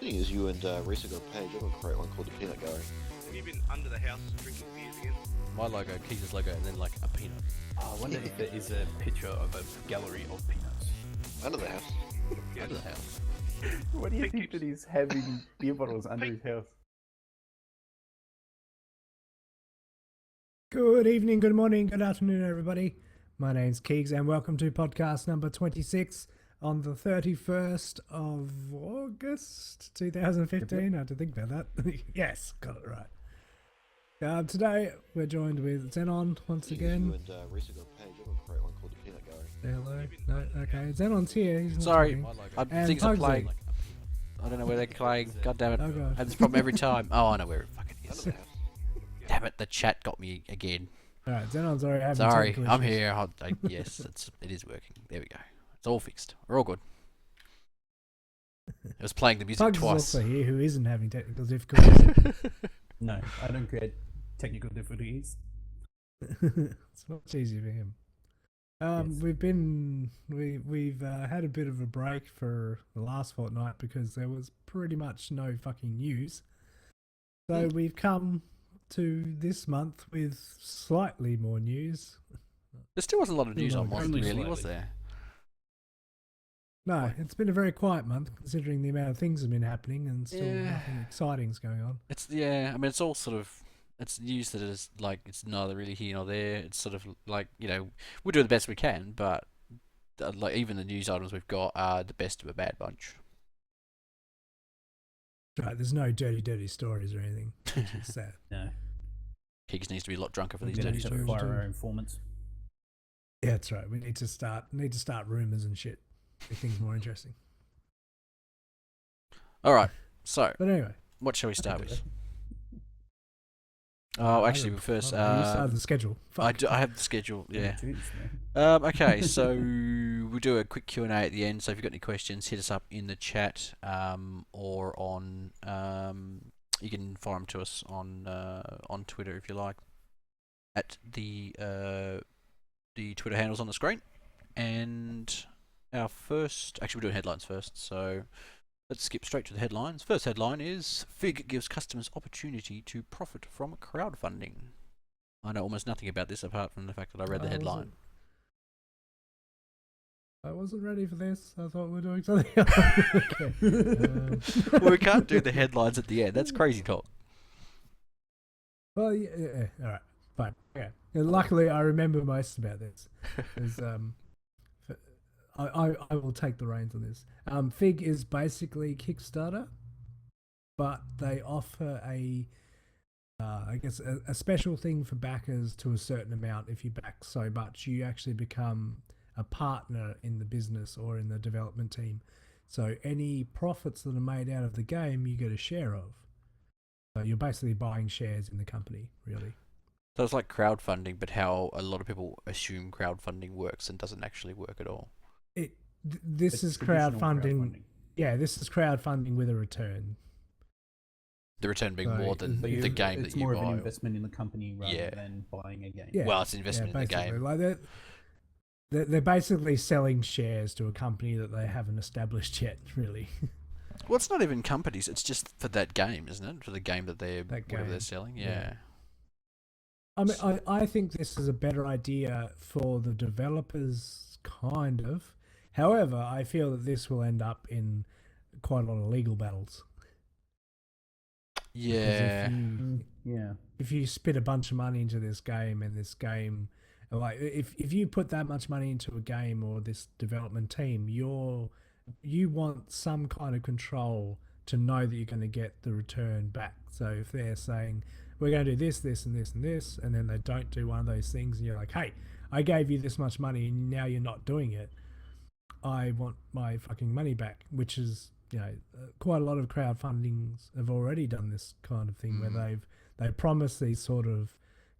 evening, as you and Risa got a page. I've got a great one called The Peanut Gallery. Have you been under the house drinking beers again? My logo, Keegz' logo, and then like a peanut. Oh, I wonder if there is a picture of a gallery of peanuts. Under the house. Yeah. Under the house. What do you think that he's having beer bottles under his house? Good evening, good morning, good afternoon, everybody. My name's Keegz, and welcome to podcast number 26 on the 31st of August 2015. I had to think about that. Yes, got it right. Today we're joined with Xenon once again. You and Risa got a page. I've got a great one called The Peanut Gallery. Hello. No, okay. Xenon's here. He's not Sorry, talking. things are Pugsy. playing. I don't know where they're playing. God damn it. Oh, God. I have this problem every time. Oh, I know where it fucking Under is. the house. Damn it, the chat got me again. Alright, Xenon's already having Sorry, technical I'm issues. here. Yes, it is working. There we go. It's all fixed. We're all good. It was playing the music Pugs is twice. also here, who isn't having technical difficulties. No, I don't create technical difficulties. It's much easier for him. Yes. We've had a bit of a break for the last fortnight because there was pretty much no fucking news. So we've come to this month with slightly more news. There still wasn't a lot of news on Only really, was slightly. there? No, it's been a very quiet month considering the amount of things have been happening and still Yeah. nothing exciting's going on. I mean, it's all sort of, it's news that is like, it's neither really here nor there. It's sort of like, we're doing the best we can, but like even the news items we've got are the best of a bad bunch. Right, there's no dirty stories or anything, which is sad. No. Keegz needs to be a lot drunker for We're these gonna dirty have to stories. fire our informants. Yeah, that's right. We need to start rumors and shit. Make things more interesting. All right, so But anyway, what shall we start with? that. Oh, actually, we first. you started the schedule. Fuck. I have the schedule. Yeah. Jeez, man. Okay, so we'll do a quick Q&A at the end. So if you've got any questions, hit us up in the chat, or on. You can follow them to us on Twitter if you like. At the Twitter handles on the screen, and our first. Actually, we're doing headlines first. So let's skip straight to the headlines. First headline is Fig gives customers opportunity to profit from crowdfunding. I know almost nothing about this apart from the fact that I read the headline. I wasn't ready for this. I thought we were doing something else. Okay. Well, we can't do the headlines at the end. That's crazy talk. Well, yeah, all right, fine. Okay. And luckily, I remember most about this. 'Cause, I will take the reins on this. Fig is basically Kickstarter, but they offer I guess a special thing for backers to a certain amount. If you back so much, you actually become a partner in the business or in the development team. So any profits that are made out of the game, you get a share of. So you're basically buying shares in the company, really. So it's like crowdfunding, but how a lot of people assume crowdfunding works and doesn't actually work at all. This It's is traditional crowdfunding. Yeah, this is crowdfunding with a return. The return being So more than But the game it's that you more buy. of an investment in the company rather Yeah. than buying a game. Yeah. Well, it's an investment in the basically. game. Like they're basically selling shares to a company that they haven't established yet, really. Well, it's not even companies. It's just for that game, isn't it? For the game that whatever game. they're selling. Yeah. Yeah. I mean, I think this is a better idea for the developers, kind of. However, I feel that this will end up in quite a lot of legal battles. Yeah. Yeah. If you spit a bunch of money into this game and this game, like if you put that much money into a game or this development team, you want some kind of control to know that you're going to get the return back. So if they're saying we're going to do this, this, and this, and this, and then they don't do one of those things, and you're like, hey, I gave you this much money and now you're not doing it, I want my fucking money back. Which is, quite a lot of crowdfundings have already done this kind of thing where they promise these sort of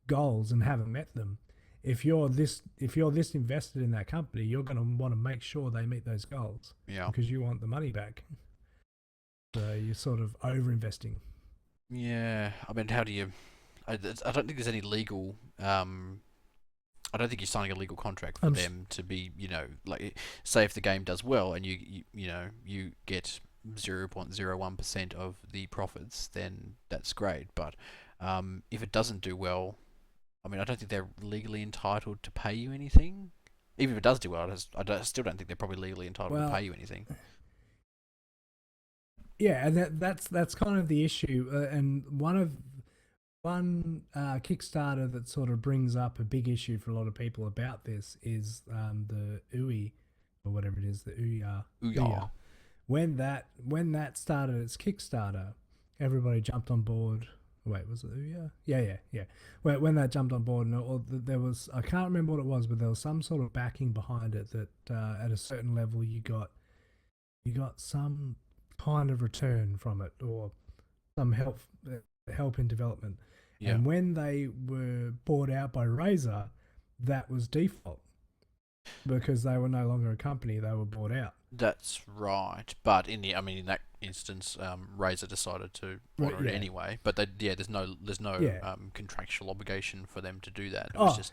goals and haven't met them. If you're this invested in that company, you're going to want to make sure they meet those goals. Yeah. Because you want the money back. So you're sort of over investing. Yeah. I mean, how do you? I don't think there's any legal. I don't think you're signing a legal contract for them to be, like, say if the game does well and you get 0.01% of the profits, then that's great. But if it doesn't do well, I mean, I don't think they're legally entitled to pay you anything. Even if it does do well, still don't think they're probably legally entitled to pay you anything. Yeah, and that's kind of the issue. And one Kickstarter that sort of brings up a big issue for a lot of people about this is the UI, or whatever it is, the Ouya. When that started its Kickstarter, everybody jumped on board. Wait, was it Ouya? Yeah. When that jumped on board, and there was, I can't remember what it was, but there was some sort of backing behind it that at a certain level you got some kind of return from it, or some help in development. Yeah. And when they were bought out by Razer, that was default because they were no longer a company; they were bought out. That's right, but in that instance, Razer decided to honor it anyway. But there's no contractual obligation for them to do that. It was just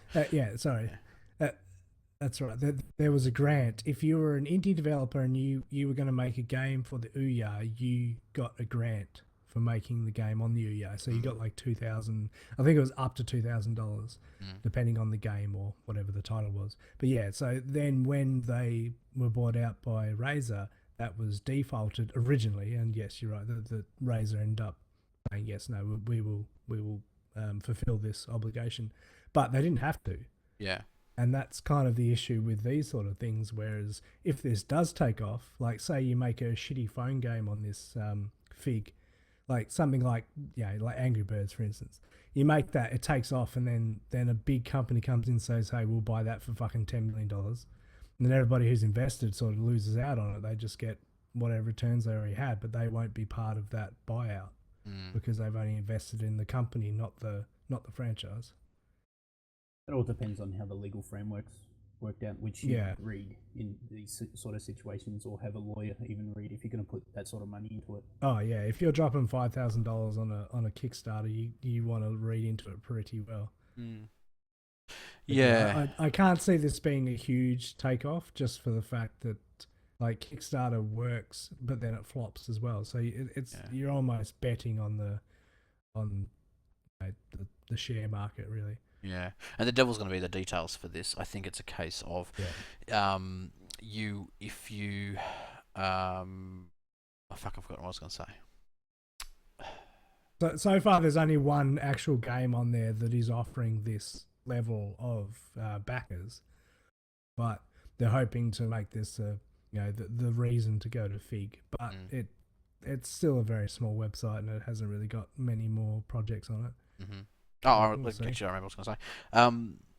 that's right. There was a grant. If you were an indie developer and you were going to make a game for the Ouya, you got a grant for making the game on the Ouya. So you got like $2,000. I think it was up to $2,000, depending on the game or whatever the title was. But yeah, so then when they were bought out by Razer, that was defaulted originally. And yes, you're right. The Razer ended up saying yes, no, we will fulfill this obligation, but they didn't have to. Yeah. And that's kind of the issue with these sort of things. Whereas if this does take off, like say you make a shitty phone game on this Fig, like something like like Angry Birds, for instance, you make that, it takes off, and then a big company comes in and says, hey, we'll buy that for fucking $10 million. And then everybody who's invested sort of loses out on it. They just get whatever returns they already had, but they won't be part of that buyout because they've only invested in the company, not the franchise. It all depends on how the legal framework's worked out, which you read in these sort of situations, or have a lawyer even read if you're going to put that sort of money into it. Oh yeah, if you're dropping $5,000 on a Kickstarter, you want to read into it pretty well. Yeah, I can't see this being a huge takeoff just for the fact that like Kickstarter works, but then it flops as well. So you're almost betting on the share market, really. Yeah, and the devil's going to be the details for this. I think it's a case of I've forgotten what I was going to say. So far, there's only one actual game on there that is offering this level of backers, but they're hoping to make this the reason to go to Fig. But it's still a very small website, and it hasn't really got many more projects on it. Mm-hmm. Oh, actually, I remember what I was going to say.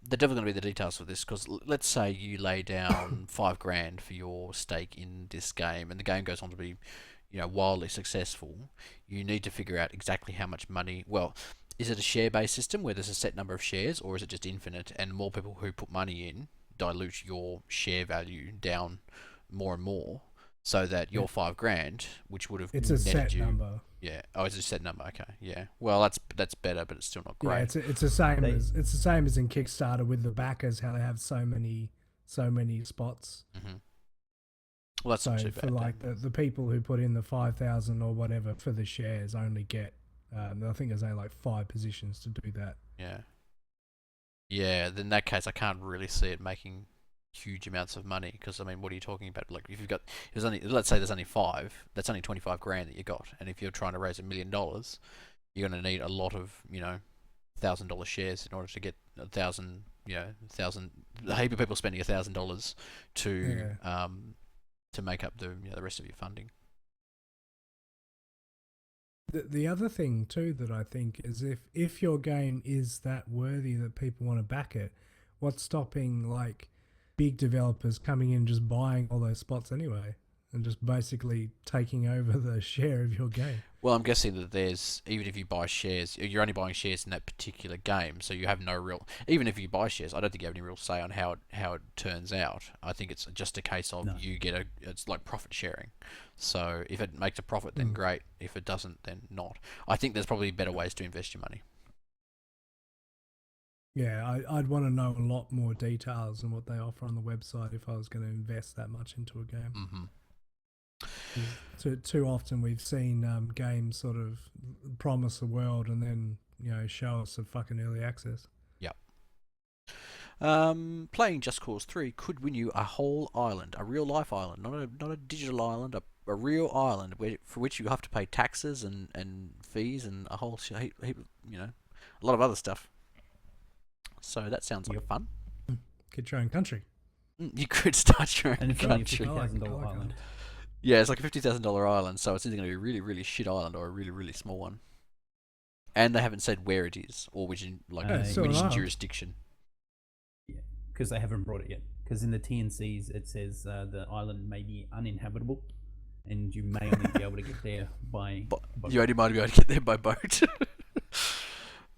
The devil's going to be the details for this, because let's say you lay down $5,000 for your stake in this game, and the game goes on to be, wildly successful. You need to figure out exactly how much money. Well, is it a share-based system where there's a set number of shares, or is it just infinite? And more people who put money in dilute your share value down more and more, so that your $5,000, which would have it's a set number. Yeah. Oh, it's a set number. Okay. Yeah. Well, that's better, but it's still not great. Yeah, it's the same as in Kickstarter with the backers, how they have so many spots. Mm-hmm. Well, that's not too bad. For like the people who put in the 5,000 or whatever for the shares only get, I think there's only like 5 positions to do that. Yeah. Yeah. Then in that case, I can't really see it making huge amounts of money, because what are you talking about? Like, if you've got, let's say there's only 5, that's only $25,000 that you got, and if you're trying to raise $1 million, you're going to need a lot of $1,000 shares in order to get 1,000. A heap of people spending $1,000 to make up the rest of your funding. The other thing too that I think is if your game is that worthy that people want to back it, what's stopping like big developers coming in just buying all those spots anyway and just basically taking over the share of your game? Well, I'm guessing that even if you buy shares, you're only buying shares in that particular game, so you have no real, even if you buy shares, I don't think you have any real say on how it turns out. I think it's just a case of it's like profit sharing. So if it makes a profit, then great. If it doesn't, then not. I think there's probably better ways to invest your money. Yeah, I'd want to know a lot more details on what they offer on the website if I was going to invest that much into a game. Mm-hmm. Too often we've seen games sort of promise a world and then show us a fucking early access. Yep. Playing Just Cause 3 could win you a whole island, a real life island, not a digital island, a real island for which you have to pay taxes and fees and a whole heap, a lot of other stuff. So that sounds like fun. Get your own country. You could start your own And it's country. only a $50,000 island. Yeah, it's like a $50,000 island, so it's either going to be a really, really shit island or a really, really small one. And they haven't said where it is or which jurisdiction. Yeah, because they haven't brought it yet. Because in the TNCs it says the island may be uninhabitable, and you may only be able to get there by boat. You only might be able to get there by boat.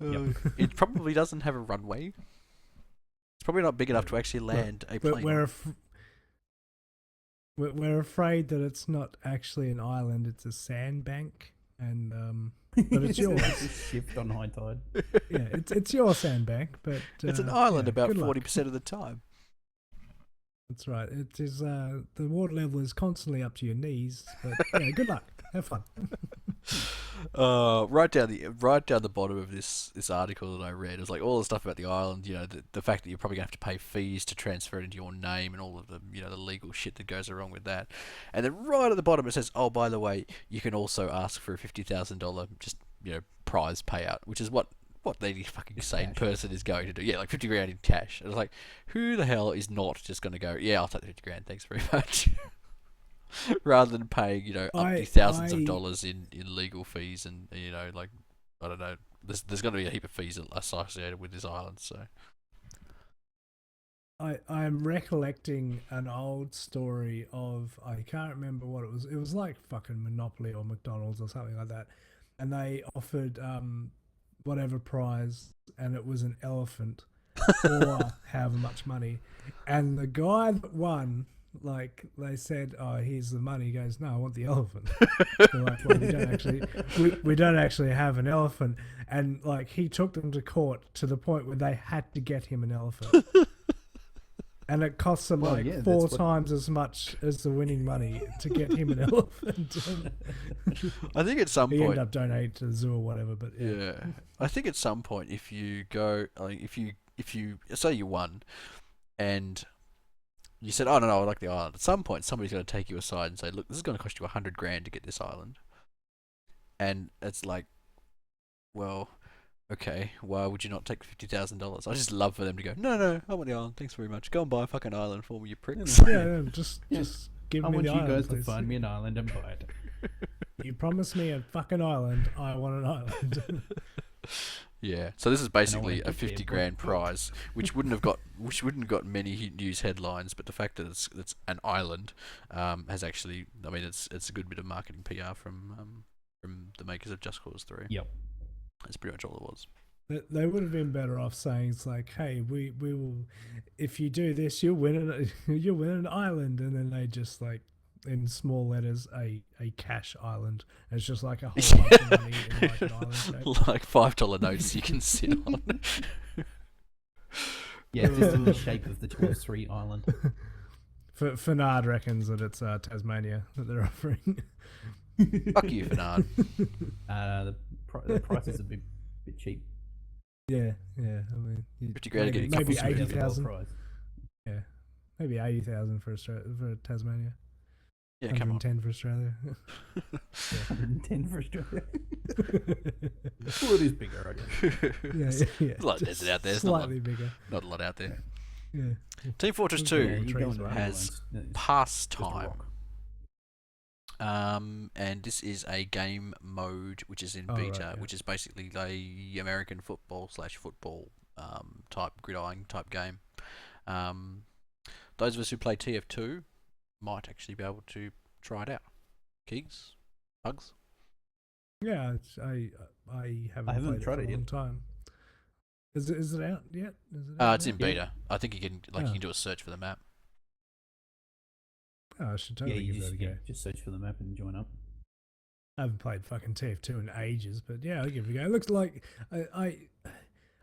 Yep. It probably doesn't have a runway. It's probably not big enough to actually land a plane. We're afraid that it's not actually an island; it's a sandbank, and but it's yours. It's a shift on high tide. Yeah, it's your sandbank, but it's an island about 40% of the time. That's right. It is. The water level is constantly up to your knees, but yeah, good luck. Have fun. Right down the bottom of this article that I read, it was like all the stuff about the island. The fact that you're probably gonna have to pay fees to transfer it into your name and all of the the legal shit that goes along with that. And then right at the bottom it says, oh, by the way, you can also ask for a $50,000 just prize payout, which is what any fucking sane person is going to do. Yeah, like 50 grand in cash. It was like, who the hell is not just going to go, yeah, I'll take the 50 grand, thanks very much. Rather than paying, up to thousands of dollars in legal fees and, like, I don't know, there's going to be a heap of fees associated with this island, so. I'm recollecting an old story of, I can't remember what it was. It was like fucking Monopoly or McDonald's or something like that. And they offered whatever prize, and it was an elephant or however much money. And the guy that won, like, they said, oh, here's the money. He goes, no, I want the elephant. They're like, well, we don't actually have an elephant. And like, he took them to court to the point where they had to get him an elephant. And it costs them four times as much as the winning money to get him an elephant. I think at some point... He ended up donating to the zoo or whatever, but yeah. I think at some point, if you go... Like, if you... Say you won, and you said, oh, no, I like the island. At some point, somebody's going to take you aside and say, look, this is going to cost you 100 grand to get this island. And it's like, well... Okay, why would you not take $50,000? I just love for them to go, no, I want the island, thanks very much. Go and buy a fucking island for me, you pricks. Yeah, just give me the island, I want you guys please. to find me an island and buy it. You promised me a fucking island, I want an island. Yeah, so this is basically a 50 grand prize, which wouldn't have got many news headlines, but the fact that it's an island has actually, I mean, it's a good bit of marketing PR from the makers of Just Cause 3. Yep. That's pretty much all it was. They would have been better off saying, it's like, hey, we will, if you do this, you'll win an island, and then they just, like, in small letters, a cash island. And it's just like a whole bunch of money in like an island shape. Like $5 notes you can sit on. Yeah, just in the shape of the Toy 3 island. Fernard reckons that it's Tasmania that they're offering. Fuck you, Fernard. The price is a bit cheap. Yeah. I mean, 50 grand to get a couple maybe of 80,000. Yeah, maybe 80,000 for Tasmania. Yeah, come on. 110 for Australia. 110 for Australia. Well, it is bigger, I guess. Yeah. There's a lot of desert out there. Slightly bigger. Not a lot out there. Yeah. Team Fortress 2 has Pastime. And this is a game mode which is in beta, which is basically a American football type gridiron type game. Those of us who play TF2 might actually be able to try it out. Keegz? Bugs? Yeah, I haven't tried it in a long time. Is it out yet? It's in beta. I think you can you can do a search for the map. Oh, I should totally give that a go. Just search for the map and join up. I haven't played fucking TF2 in ages, but yeah, I'll give it a go. It looks like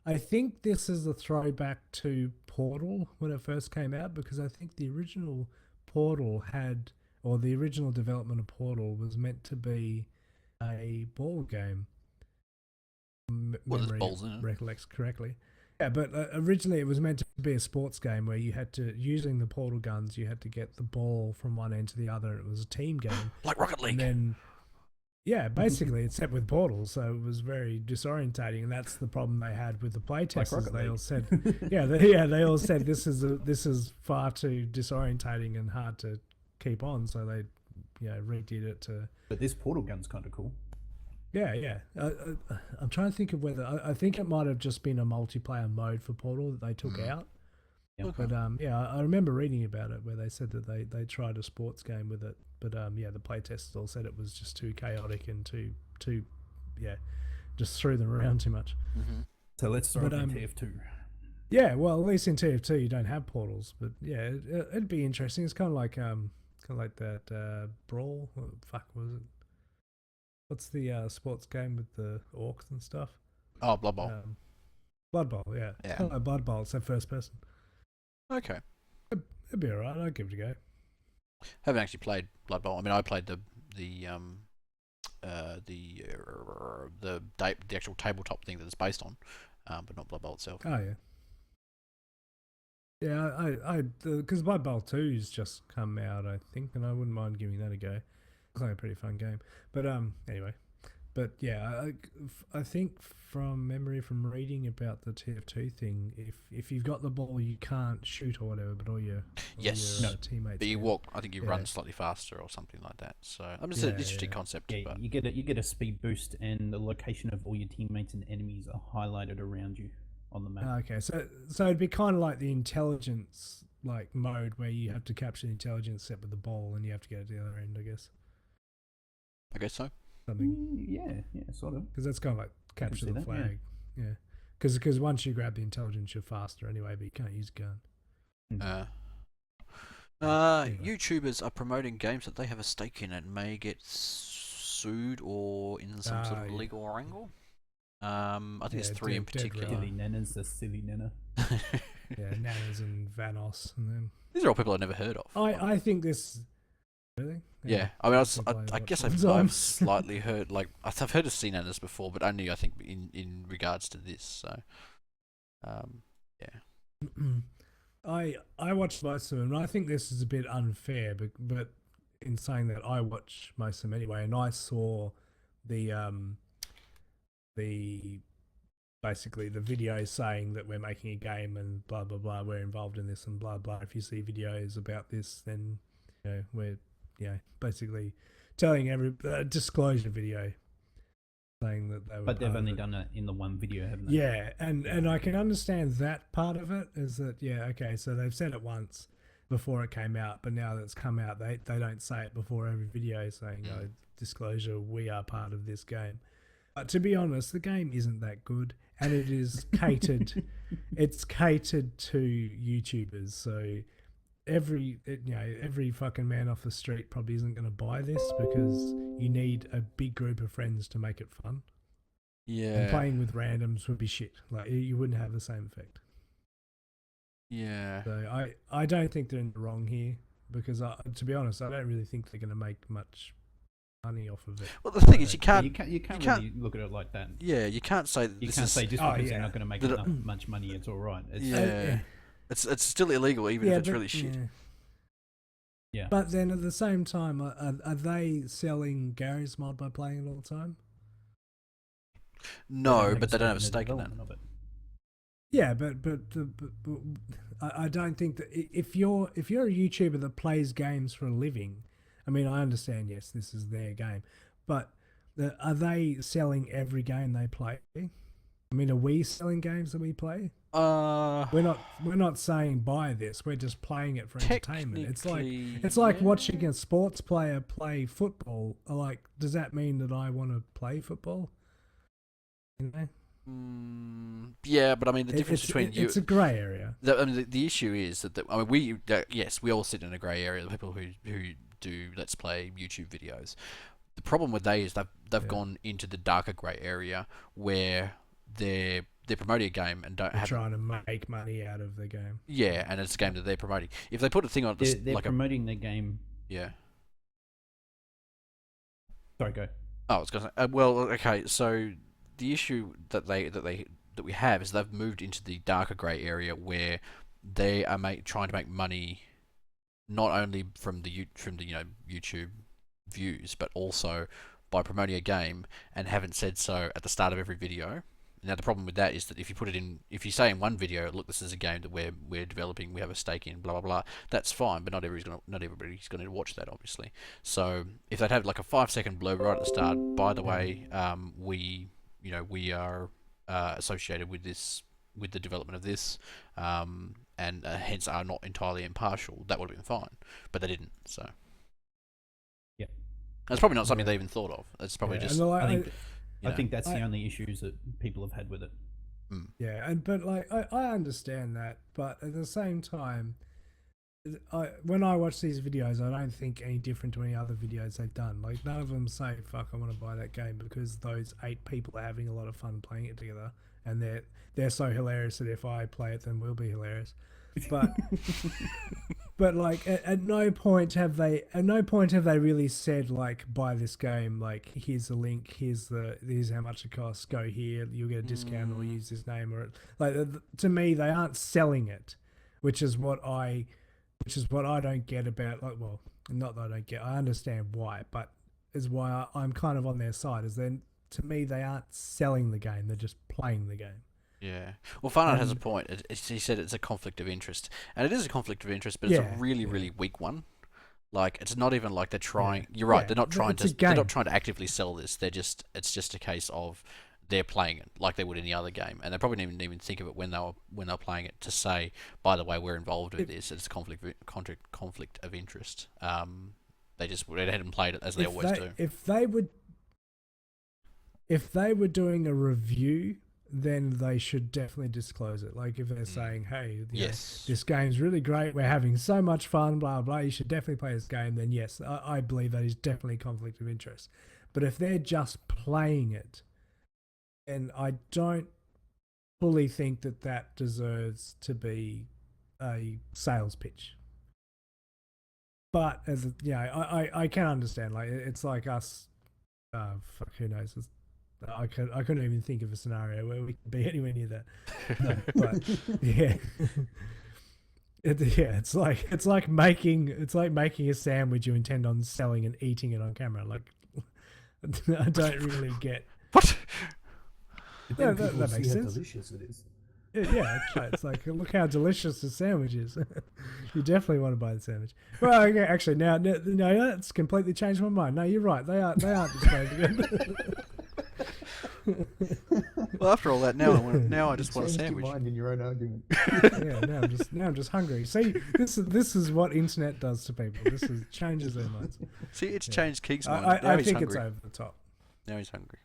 I think this is a throwback to Portal when it first came out, because I think the original Portal or the original development of Portal was meant to be a ball game. Well, there's Memory balls in it. recollects correctly. Yeah, but originally it was meant to be a sports game where you had to, using the portal guns, you had to get the ball from one end to the other. It was a team game. Like Rocket League. And then, yeah, basically, except with portals, so it was very disorientating, and that's the problem they had with the playtesters. Rocket They League. all said, they all said this is far too disorientating and hard to keep on, so they, redid it to. But this portal gun's kind of cool. Yeah. I'm trying to think of whether I think it might have just been a multiplayer mode for Portal that they took out. Yeah. But I remember reading about it where they said that they tried a sports game with it, but the playtesters all said it was just too chaotic and too just threw them around too much. Mm-hmm. So let's throw it in TF2. Yeah, well, at least in TF2 you don't have portals, but yeah, it'd be interesting. It's kind of like that Brawl. What the fuck was it? What's the sports game with the orcs and stuff? Oh, Blood Bowl. Blood Bowl, yeah. Yeah. Kind of like Blood Bowl, except first person. Okay. It'd be alright. I'd give it a go. Haven't actually played Blood Bowl. I mean, I played the actual tabletop thing that it's based on, but not Blood Bowl itself. Oh yeah. Yeah, because Blood Bowl 2's just come out, I think, and I wouldn't mind giving that a go. It's like a pretty fun game. But anyway. But yeah, I think from memory from reading about the TF2 thing, if you've got the ball, you can't shoot or whatever, but all your teammates. But you can. walk. I think you run slightly faster or something like that. So I mean, it's an interesting concept. Yeah, but you get a speed boost, and the location of all your teammates and enemies are highlighted around you on the map. Okay, so it'd be kind of like the intelligence mode where you have to capture the intelligence set with the ball, and you have to get it to the other end, I guess. I guess so. Something. Yeah, sort of. Because that's kind of like capture the that, flag. Yeah. Because once you grab the intelligence, you're faster anyway, but you can't use a gun. Anyway. YouTubers are promoting games that they have a stake in and may get sued or in some sort of legal wrangle. I think there's three in particular. Silly Nanas, the silly Nana. Yeah, Nanas and Vanos, and then These are all people I've never heard of. I think this. Really? Yeah, I mean, I guess I've slightly heard, I've heard of Xenon before, but only I think in regards to this. So, yeah. I watched most of them, and I think this is a bit unfair, but in saying that, I watch most of them anyway, and I saw basically the video saying that we're making a game and blah blah blah, we're involved in this and blah blah. If you see videos about this, then we're basically telling disclosure video saying that they were. But they've only done it in the one video, haven't they? Yeah, and I can understand that part of it is that okay, so they've said it once before it came out, but now that it's come out, they don't say it before every video saying disclosure, we are part of this game. But to be honest, the game isn't that good, and it is catered. It's catered to YouTubers, so every fucking man off the street probably isn't going to buy this because you need a big group of friends to make it fun. Yeah. And playing with randoms would be shit. You wouldn't have the same effect. Yeah. So I don't think they're in the wrong here because to be honest, I don't really think they're going to make much money off of it. Well, the thing is, you can't really look at it like that. Yeah, you can't say that you can't say just because they're not going to make much money, it's all right. It's still illegal, even if it's really shit. Yeah. But then at the same time, are they selling Gary's mod by playing it all the time? No, but they don't have a stake in that. Yeah, but I don't think that if you're a YouTuber that plays games for a living, I mean, I understand. Yes, this is their game, but are they selling every game they play? I mean, are we selling games that we play? We're not saying buy this. We're just playing it for entertainment. It's like watching a sports player play football. Does that mean that I want to play football? Yeah, but I mean the difference between it's a grey area. The issue is that we all sit in a grey area. The people who do Let's Play YouTube videos. The problem with they is they've gone into the darker grey area where they're promoting a game and they're trying to make money out of the game. Yeah, and it's a game that they're promoting. If they put a thing on, they're promoting the game. Yeah. Sorry, go. Oh, I was going to say. Well, okay. So the issue that we have is they've moved into the darker grey area where they are trying to make money, not only from the YouTube views, but also by promoting a game and haven't said so at the start of every video. Now the problem with that is that if you say in one video, look, this is a game that we're developing, we have a stake in, blah blah blah, that's fine, but not everybody's going to watch that, obviously. So if they'd have like a 5-second blurb right at the start, by the way, we are associated with the development of this, and hence are not entirely impartial, that would have been fine, but they didn't. So yeah, that's probably not something they even thought of. It's probably just. I think that's the only issues that people have had with it. Yeah, but I understand that, but at the same time, when I watch these videos, I don't think any different to any other videos they've done. Like, none of them say, "Fuck, I want to buy that game," because those 8 people are having a lot of fun playing it together, and they're so hilarious that if I play it, then we'll be hilarious. But but like at no point have they really said, like, buy this game, like, here's the link, here's how much it costs, go here, you'll get a discount, or use this name, or like, to me they aren't selling it, which is what I don't get about, like, well, not that I don't get, I understand why, but is why I'm kind of on their side, is then to me they aren't selling the game, they're just playing the game. Yeah. Well, Farnard has a point. He said it's a conflict of interest. And it is a conflict of interest, but it's a really, really weak one. Like, it's not even like they're trying... You're right, they're not trying to actively sell this. It's just a case of they're playing it like they would any other game. And they probably didn't even think of it when they're playing it to say, by the way, we're involved with this. It's a conflict of interest. They just went ahead and played it as they always do. If they were doing a review, then they should definitely disclose it. Like, if they're saying, hey, this game's really great, we're having so much fun, blah, blah, you should definitely play this game, then yes, I believe that is definitely a conflict of interest. But if they're just playing it, then I don't fully think that deserves to be a sales pitch. But I can understand. Like, it's like us. Who knows? I couldn't even think of a scenario where we could be anywhere near that. No, but yeah, it's like making a sandwich you intend on selling and eating it on camera. Like, I don't really get what. Yeah, that makes sense. How delicious it is. Yeah, it's like, look how delicious the sandwich is. You definitely want to buy the sandwich. Well, okay, actually, now that's completely changed my mind. No, you're right. They aren't disposing it. Well, after all that, now I just want a sandwich. Your mind in your own argument. Yeah, now I'm just hungry. See, this is what internet does to people. Changes their minds. See, it's changed Keegz' mind. I think it's over the top. Now he's hungry.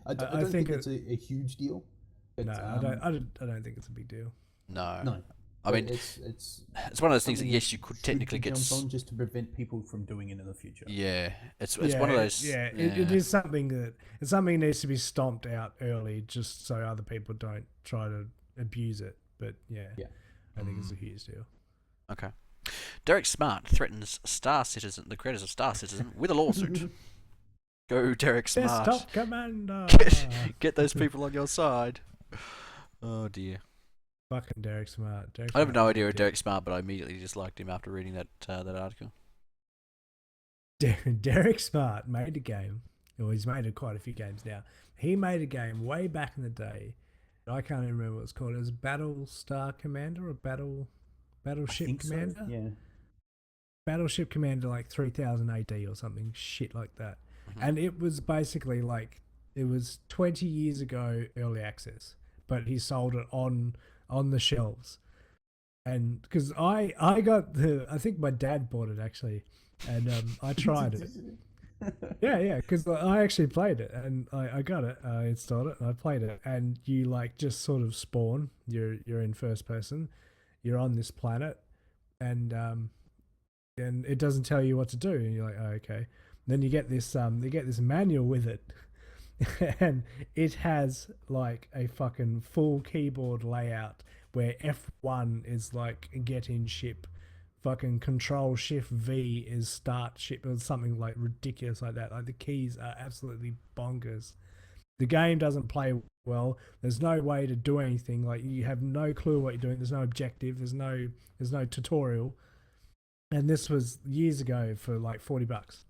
I don't think it's a huge deal. But, no, I don't think it's a big deal. No. I mean, it's one of those things that, yes, you could technically get on just to prevent people from doing it in the future. Yeah, it's one of those. It is something that needs to be stomped out early, just so other people don't try to abuse it. But I think it's a huge deal. Okay. Derek Smart threatens the creators of Star Citizen with a lawsuit. Go, Derek Smart. Desktop Commander. Get those people on your side. Oh dear. Fucking Derek Smart. I have no idea of Derek Smart, but I immediately disliked him after reading that article. Derek Smart made a game. Well, he's made quite a few games now. He made a game way back in the day. I can't even remember what it's called. It was Battlestar Commander or Battleship Commander? So, yeah. Battleship Commander, like 3000 AD or something shit like that. Mm-hmm. And it was basically like, it was 20 years ago early access, but he sold it on the shelves. And because I think my dad bought it actually, and I tried it. Yeah, because I actually played it, and I got it, I installed it, and I played it. And you like just sort of spawn. You're in first person. You're on this planet, and it doesn't tell you what to do, and you're like, oh, okay. Then you get this manual with it. And it has like a fucking full keyboard layout where F1 is like get in ship fucking Control Shift V is start ship or something like ridiculous like that. Like the keys are absolutely bonkers. The game doesn't play well. There's no way to do anything. Like you have no clue what you're doing. There's no objective. There's no tutorial. And this was years ago for like $40.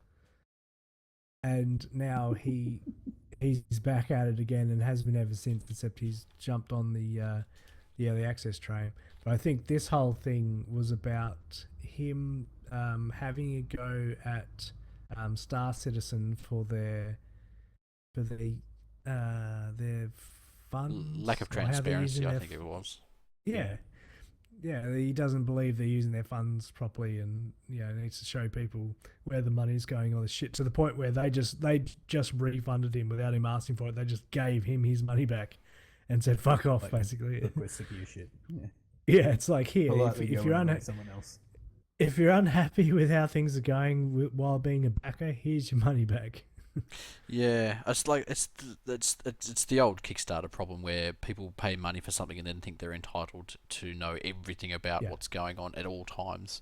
And now he's back at it again and has been ever since, except he's jumped on the early access train. But I think this whole thing was about him having a go at Star Citizen for their funds. Lack of transparency, I think it was. Yeah. Yeah, he doesn't believe they're using their funds properly, and needs to show people where the money's going, all this shit, to the point where they just refunded him without him asking for it. They just gave him his money back and said fuck off, like, basically. Look, we're sick of your shit. Yeah, it's like, here, if you're someone else. If you're unhappy with how things are going while being a backer, here's your money back. Yeah, it's like it's the old Kickstarter problem where people pay money for something and then think they're entitled to know everything about what's going on at all times.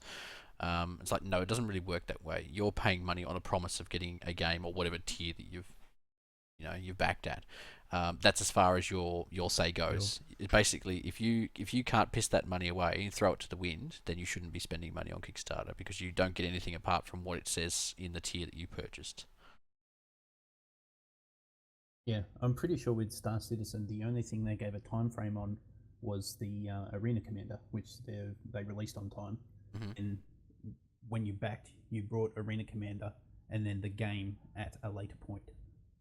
It's like, no, it doesn't really work that way. You're paying money on a promise of getting a game or whatever tier that you've backed at. That's as far as your say goes. Basically, if you can't piss that money away and throw it to the wind, then you shouldn't be spending money on Kickstarter, because you don't get anything apart from what it says in the tier that you purchased. Yeah, I'm pretty sure with Star Citizen, the only thing they gave a time frame on was the Arena Commander, which they released on time. Mm-hmm. And when you backed, you brought Arena Commander and then the game at a later point.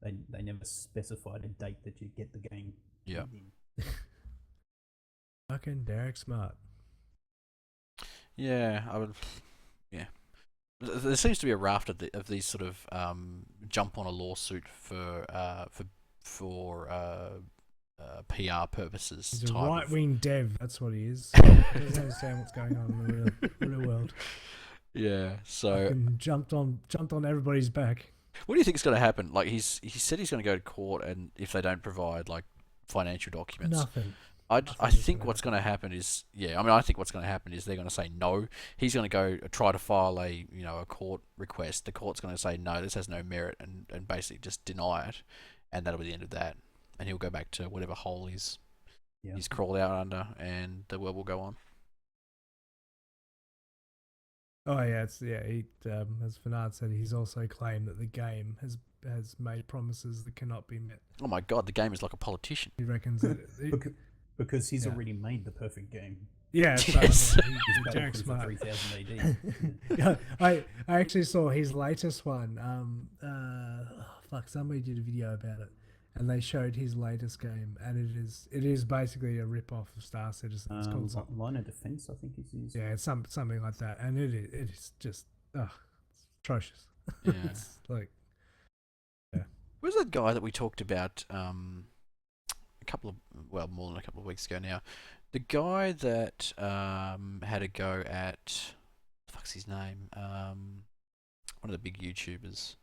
They never specified a date that you get the game. Yeah. Fucking Derek Smart. Yeah, I would. Yeah. There seems to be a raft of these sort of jump on a lawsuit for PR purposes. He's a right-wing dev. That's what he is. He doesn't understand what's going on in the real world. Yeah. So jumped on everybody's back. What do you think is going to happen? Like he said he's going to go to court, and if they don't provide like financial documents, nothing. I think what's going to happen is, I think what's going to happen is they're going to say no. He's going to go try to file a court request. The court's going to say no, this has no merit, and basically just deny it, and that'll be the end of that. And he'll go back to whatever hole he's crawled out under, and the world will go on. Oh yeah, he, as Fernand said, he's also claimed that the game has made promises that cannot be met. Oh my God, the game is like a politician. He reckons that because he's already made the perfect game. Yeah, yes. He's Derek Smart. 3000 AD. Yeah, I actually saw his latest one. Somebody did a video about it, and they showed his latest game, and it is basically a rip-off of Star Citizen. It's called Line of Defense, I think is his. Yeah, it's something like that, and it is just it's atrocious. Yeah. It's like, Where's that guy that we talked about more than a couple of weeks ago now? The guy that had a go at, what's his name? One of the big YouTubers.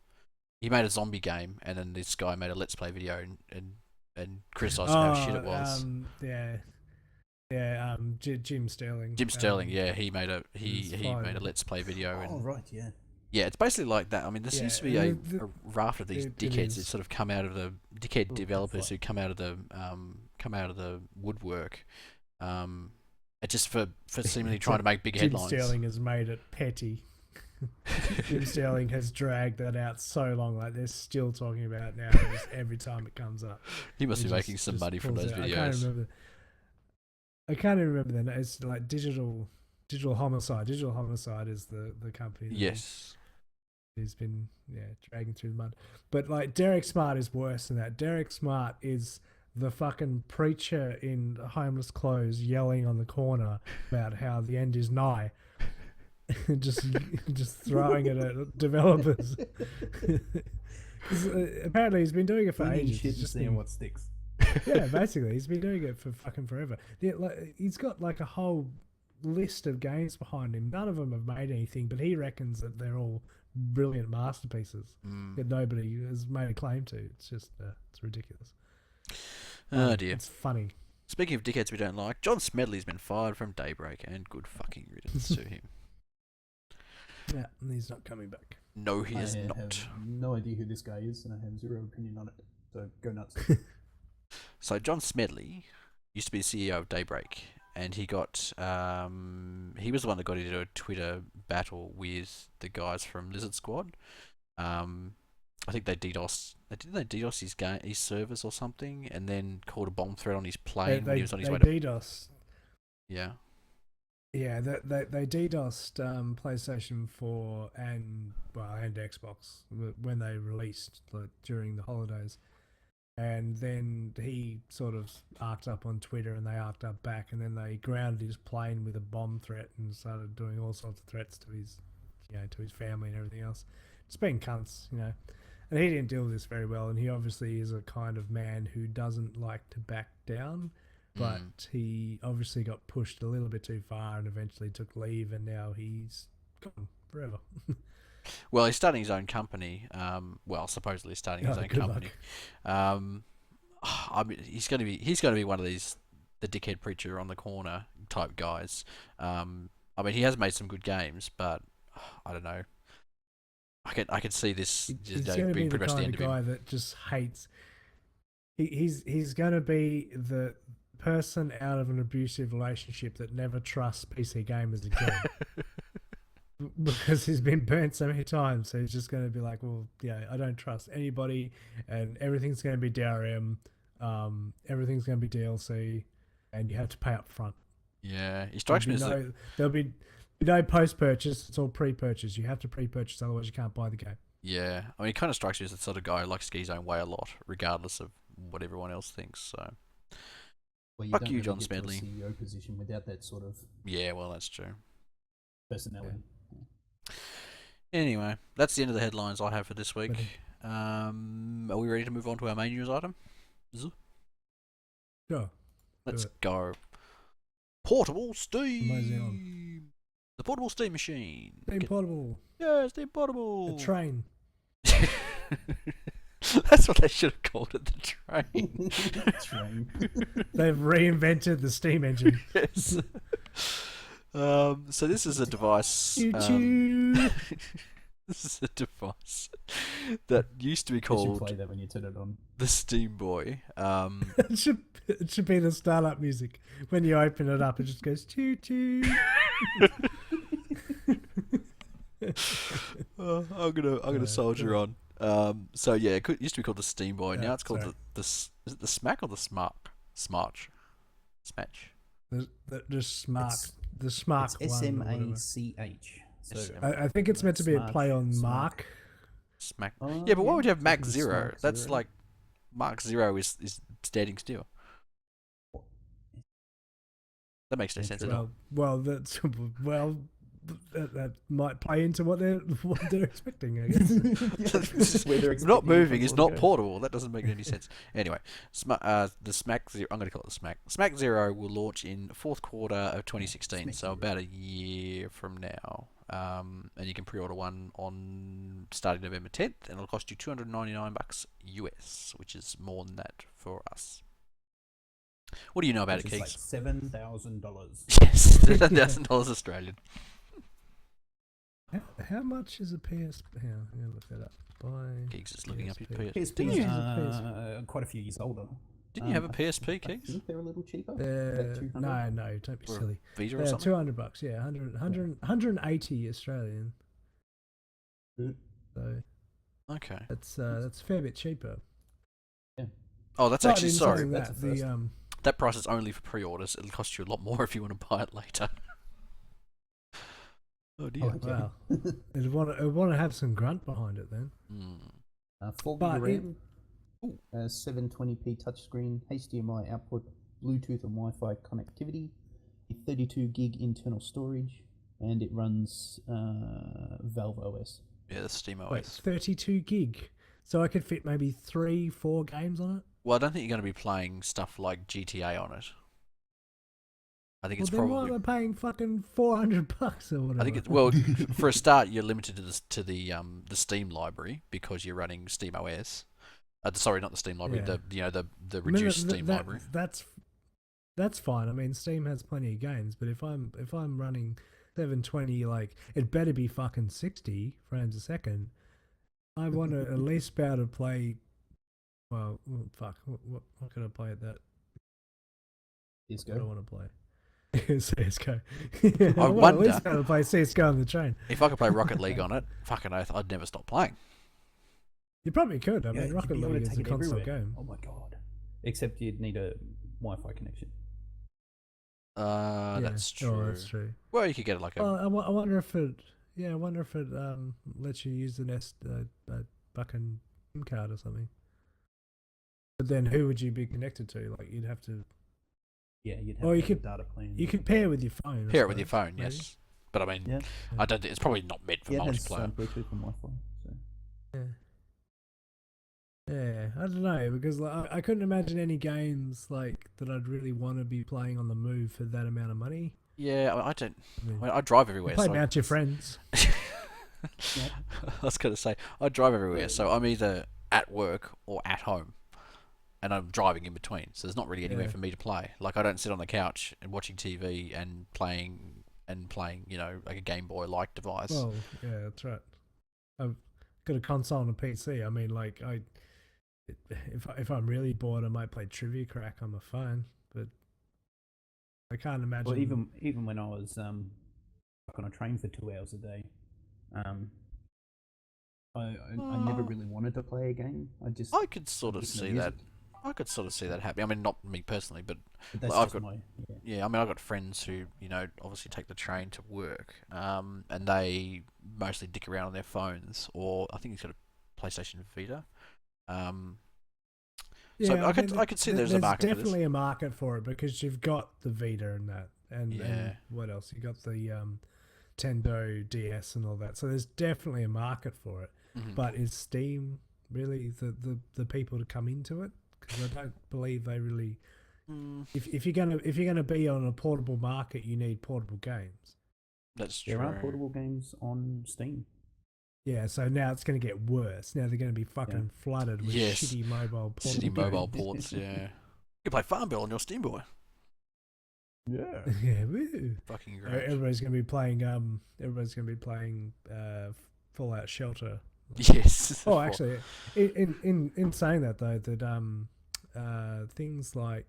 He made a zombie game, and then this guy made a Let's Play video and criticised how shit it was. Jim Sterling. Jim Sterling, he made a made a Let's Play video. Oh, right, yeah. Yeah, it's basically like that. I mean, there seems to be a raft of these dickheads that sort of come out of the dickhead developers who come out of the woodwork. Just for seemingly trying to make big headlines. Jim Sterling has made it petty. Jim Sterling has dragged that out so long. Like they're still talking about it now. Every time it comes up, he must be making some money from those videos. I can't even remember that. It's like Digital Homicide. Digital Homicide is the company. Yes. He's been dragging through the mud. But like Derek Smart is worse than that. Derek Smart is the fucking preacher in homeless clothes yelling on the corner about how the end is nigh. just throwing it at developers. Apparently he's been doing it for ages. He's just seeing what sticks. Yeah, basically he's been doing it for fucking forever. He's got like a whole list of games behind him. None of them have made anything, but he reckons that they're all brilliant masterpieces that nobody has made a claim to. It's just it's ridiculous. Oh dear, it's funny. Speaking of dickheads we don't like, John Smedley's been fired from Daybreak, and good fucking riddance to him. Yeah, and he's not coming back. No, he is I not. have no idea who this guy is, and I have zero opinion on it. So go nuts. So John Smedley used to be the CEO of Daybreak, and he got he was the one that got into a Twitter battle with the guys from Lizard Squad. I think they DDoS. Didn't they DDoS his servers or something, and then called a bomb threat on his plane when he was on his way to. DDoS. Yeah. Yeah, they DDoSed PlayStation 4 and Xbox when they released during the holidays, and then he sort of arced up on Twitter, and they arced up back, and then they grounded his plane with a bomb threat and started doing all sorts of threats to his, to his family and everything else. Just being cunts, And he didn't deal with this very well, and he obviously is a kind of man who doesn't like to back down. But he obviously got pushed a little bit too far and eventually took leave, and now he's gone forever. Well, he's starting his own company. Supposedly starting his own company. I mean, he's going to be one of these the dickhead preacher on the corner type guys. I mean, he has made some good games, but I don't know. I can see this He's going to be the kind of guy that just hates. He's going to be the person out of an abusive relationship that never trusts PC gamers again. Because he's been burnt so many times, so he's just going to be like, well, I don't trust anybody, and everything's going to be DRM, everything's going to be DLC, and you have to pay up front. Yeah, he strikes me as there'll be no post-purchase, it's all pre-purchase. You have to pre-purchase, otherwise you can't buy the game. Yeah, I mean, he kind of strikes me as the sort of guy who likes to get his own way a lot, regardless of what everyone else thinks, so... Well, Fuck you, really John get to a Smedley. CEO position without that sort of Yeah, well, that's true. personality. Anyway, that's the end of the headlines I have for this week. Are we ready to move on to our main news item? Sure. Let's go. Portable Steam! Amazing. The portable Steam machine. Steam Portable. Yeah, Steam Portable. A train. That's what they should have called it, the train. Train. They've reinvented the steam engine. Yes. So this is a device. Choo-choo. This is a device that used to be You should called play that when you turn it on. the Steam Boy. It should be the startup music. When you open it up, it just goes choo-choo. I'm gonna soldier on. So yeah, it used to be called the Steam Boy. Now it's called is it the Smack or the Smarch? Smatch. The smart. The smart It's one. SMACH. So I think it's meant to be a play on Mark. Smack. Oh, Yeah, but why yeah, would you have so Mac it's Zero? Mark That's Zero. like Mark Zero is standing still. That makes no sense at all. That might play into what they're expecting, I guess. Not moving is not portable. That doesn't make any sense. Anyway, the Smack Zero. I'm going to call it the Smack. Smack Zero will launch in fourth quarter of 2016, so about a year from now. And you can pre-order one on starting November 10th, and it'll cost you $299 US, which is more than that for us. What do you know about it, Keegz? Like $7,000. Yes, $7,000 Australian. How much is a PS? Hang on, I'm going to look that up. Keegz is looking up his PSP. PS. PSP quite a few years older. Didn't you have a I PSP, Keegz? think they're a little cheaper. No, don't be Or a silly. Vita or They're something? $200, yeah, 180 Australian. So Okay. that's a fair bit cheaper. Oh, that's But actually, in sorry. saying that's that, a first. That price is only for pre-orders. It'll cost you a lot more if you want to buy it later. Oh dear. Okay. Wow, it'd want to have some grunt behind it then. 4 But gig RAM, 720p touchscreen, HDMI output, Bluetooth and Wi-Fi connectivity, 32 gig internal storage, and it runs Valve OS. Yeah, the Steam OS. Wait, 32 gig. So I could fit maybe 3-4 games on it. Well, I don't think you're going to be playing stuff like GTA on it. I think Well, it's then why probably. am I paying fucking $400 or whatever? I think well, for a start, you're limited to the Steam library because you're running Steam OS. Sorry, not the Steam library. Yeah. The reduced Steam that- library. That's fine. I mean, Steam has plenty of games, but if I'm running 720, like it better be fucking 60 frames a second. I want to at least be able to play. Well, fuck. What can I play at that? CS:GO. What do I want to play? CS:GO. I want wonder at least be able to play CS:GO on the train. if I could play Rocket League on it. Fucking oath, I'd never stop playing. You probably could. I mean, you'd Rocket be able to League is a take it console everywhere. game. Oh my god! Except you'd need a Wi-Fi connection. Yeah, That's true. Oh, that's true. Well, you could get like a. Well, I wonder if it. Yeah, I wonder if it lets you use the fucking SIM card or something. But then, who would you be connected to? Like, you'd have to. Yeah, you'd have Well, to you have could- a data plan. You could pair with your phone. I Pair it with your suppose, phone, maybe. yes. But I mean, Yeah. I don't think it's probably not meant for Yeah, it has multiplayer. Bluetooth and Wi-Fi. So. Yeah. Yeah, I don't know because like, I couldn't imagine any games like that I'd really want to be playing on the move for that amount of money. Yeah, I don't. I mean, I drive you everywhere. play So Mount Your Friends. I was going to say, I drive everywhere, so I'm either at work or at home, and I'm driving in between. So there's not really anywhere Yeah. for me to play. Like I don't sit on the couch and watching TV and playing, you know, like a Game Boy like device. Well, yeah, that's right. I've got a console and a PC. I mean, like if I'm really bored, I might play Trivia Crack on my phone, but I can't imagine. Well, even when I was stuck on a train for 2 hours a day, I never really wanted to play a game. I could sort of just no see music. that. I could sort of see that happening. I mean, not me personally, but But that's I've just got- my yeah, I mean, I've got friends who, you know, obviously take the train to work, and they mostly dick around on their phones, or I think he's got a PlayStation Vita. So Yeah, I could see there's a market for this. definitely a market for it because you've got the Vita and that, and Yeah. what else? You got the Nintendo DS and all that. So there's definitely a market for it. Mhm. But is Steam really the people to come into it? Because I don't believe they really. Mm, If you're gonna be on a portable market, you need portable games. that's true. There are portable games on Steam. Yeah, so now it's going to get worse. Now they're going to be fucking flooded with Yes. shitty mobile portable City mobile games. ports, yeah. You play Farmville on your Steam Boy. Yeah. Yeah, woo. Fucking great. Everybody's going to be playing. Fallout Shelter. Yes. Oh, actually, in saying that though, that things like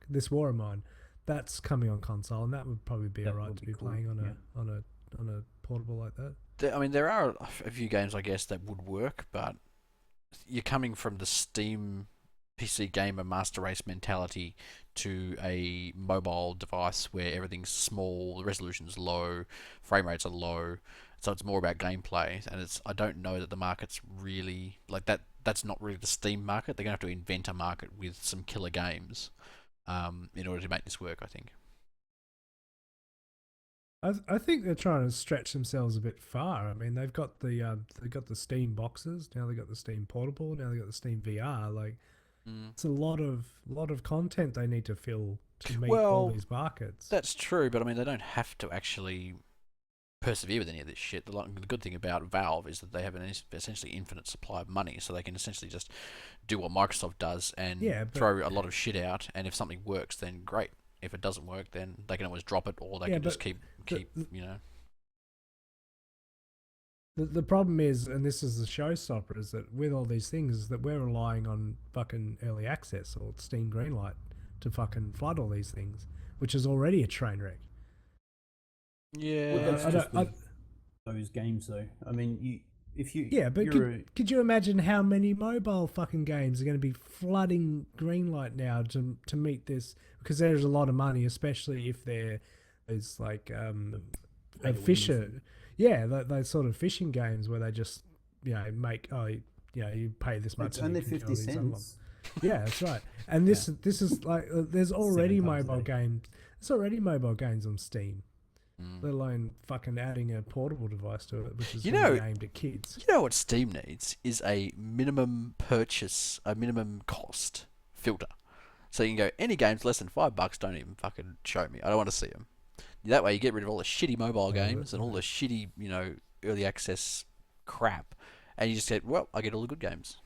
this War of Mine, that's coming on console, and that would probably be That alright would to be be cool, playing yeah. on a portable like that. I mean, there are a few games, I guess, that would work, but you're coming from the Steam PC gamer master race mentality to a mobile device where everything's small, the resolution's low, frame rates are low, so it's more about gameplay. And I don't know that the market's really like that. That's not really the Steam market. They're gonna have to invent a market with some killer games, in order to make this work, I think. I think they're trying to stretch themselves a bit far. I mean, they've got the Steam boxes now. They've got the Steam Portable now. They've got the Steam VR. Like, it's a lot of content they need to fill to meet all Well, these markets. That's true, but I mean, they don't have to actually persevere with any of this shit. The good thing about Valve is that they have an essentially infinite supply of money, so they can essentially just do what Microsoft does and Yeah, but- throw a lot of shit out, and if something works, then great. If it doesn't work, then they can always drop it, or they Yeah, can just but keep you know. The problem is, and this is the showstopper, is that with all these things, is that we're relying on fucking early access or Steam Greenlight to fucking flood all these things, which is already a train wreck. Yeah, Well, that's I just don't- with those games, though. I mean, Yeah, but you're could you imagine how many mobile fucking games are going to be flooding Greenlight now to meet this? Because there's a lot of money, especially if there's like pay a to win fisher. thing. Yeah, those sort of fishing games where they just make you pay this much. It's and only you can kill 50 these unlock. cents. Yeah, that's right. And this is like there's already 7 times a mobile day. games. There's already mobile games on Steam. Mm. Let alone fucking adding a portable device to it, which is You gonna be know- aimed at kids. You know what Steam needs is a minimum cost filter. So you can go, any games less than $5, don't even fucking show me. I don't want to see them. That way you get rid of all the shitty mobile games and all the shitty, early access crap, and you just get, well, I get all the good games.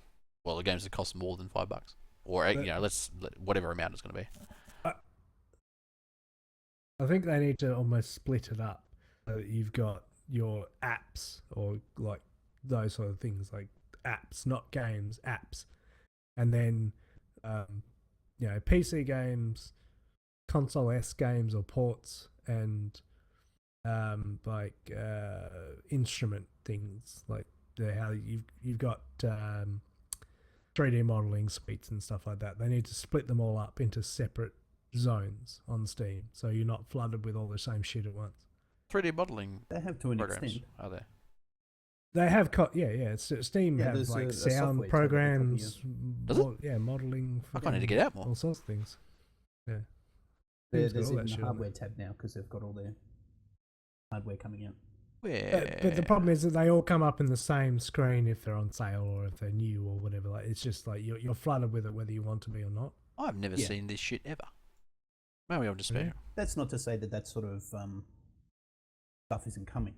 Well, the games that cost more than $5, or But- whatever amount it's going to be. I think they need to almost split it up so that you've got your apps or like those sort of things, like apps, not games, apps, and then PC games, console S games or ports, and instrument things like how you've got 3D modeling suites and stuff like that. They need to split them all up into separate zones on Steam, so you're not flooded with all the same shit at once. 3D modeling They have to an programs extent. are there? They have Steam Yeah, has there's like a sound software programs, Does it? modeling. I can't need to get out more. All sorts of things. Yeah, There's Steam's got all even that a shit on hardware it. tab now because they've got all their hardware coming out. But the problem is that they all come up in the same screen if they're on sale or if they're new or whatever. Like it's just like you're flooded with it whether you want to be or not. I've never Yeah. seen this shit ever. Maybe I'm just Yeah. special. That's not to say that sort of stuff isn't coming.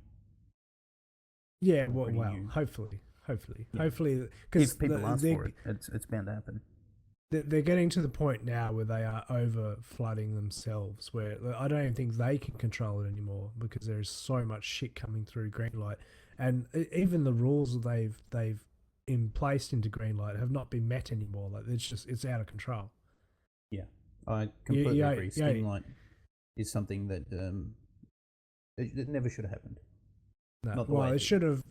Yeah, Or well, do you- hopefully, Yeah. because If people ask for it, it's bound to happen. they're getting to the point now where they are over flooding themselves, where I don't even think they can control it anymore because there's so much shit coming through Greenlight, and even the rules they've placed into Greenlight have not been met anymore. Like it's out of control. Yeah, I completely yeah, agree. yeah. Steamlight is something that it never should have happened. No, Not the well, way it should have.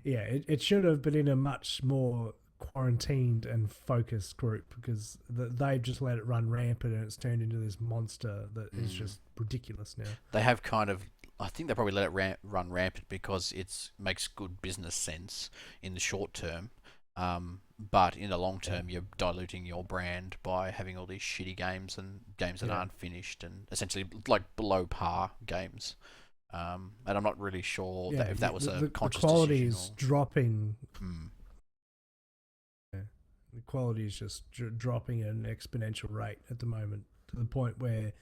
Yeah, it should have been in a much more quarantined and focused group because they've just let it run rampant and it's turned into this monster that is just ridiculous now. They have kind of. I think they probably let it run rampant because it makes good business sense in the short term. But in the long term, you're diluting your brand by having all these shitty games and games that aren't finished and essentially like below par games. And I'm not really sure that if that was a conscious the quality decision. is dropping. Hmm. The quality is just dropping at an exponential rate at the moment to the point where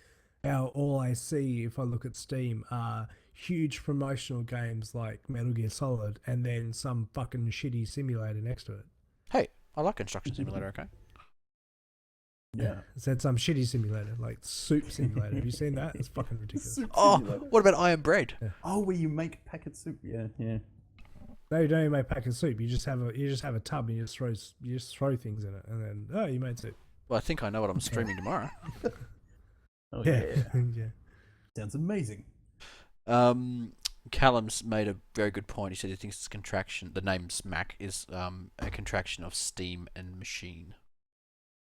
all I see if I look at Steam are huge promotional games like Metal Gear Solid and then some fucking shitty simulator next to it. Hey, I like Construction Simulator. Okay. Yeah. It said some shitty simulator like Soup Simulator. Have you seen that? It's fucking ridiculous. Oh, what about I Am Bread? Oh, where you make packet soup? Yeah, yeah. No, you don't even make packet soup. You just have a tub and you just throw things in it and then you made soup. Well, I think I know what I'm streaming tomorrow. Oh Yeah. yeah. Yeah. Sounds amazing. Callum's made a very good point. He said he thinks it's contraction. The name Smack is a contraction of Steam and Machine.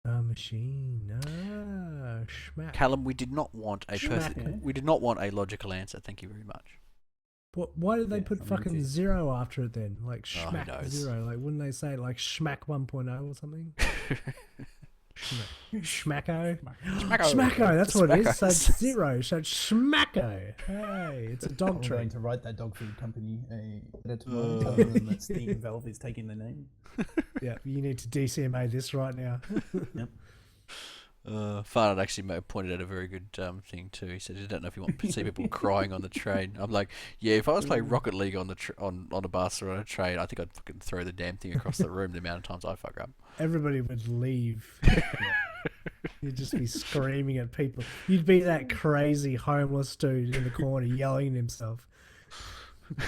Machine. Schmack. Callum, we did not want a Schmack. we did not want a logical answer. Thank you very much. Why did they Yeah, put I mean, fucking it's- 0 after it then? Like Oh, who Schmack knows? 0. Like wouldn't they say like Schmack 1.0 or something? Schmacko? Schmacko, that's what it is. So it's 0. So it's Schmacko. Hey, it's a dog I'm going treat. to write that dog food company a letter tomorrow telling them that Steam Valve is taking their name. Yeah, you need to DCMA this right now. Farnad actually pointed out a very good thing too. He said, "I don't know if you want to see people crying on the train." I'm like, "Yeah, if I was playing Rocket League on the on a bus or on a train, I think I'd fucking throw the damn thing across the room. The amount of times I fuck up." Everybody would leave. You'd just be screaming at people. You'd be that crazy homeless dude in the corner yelling at himself.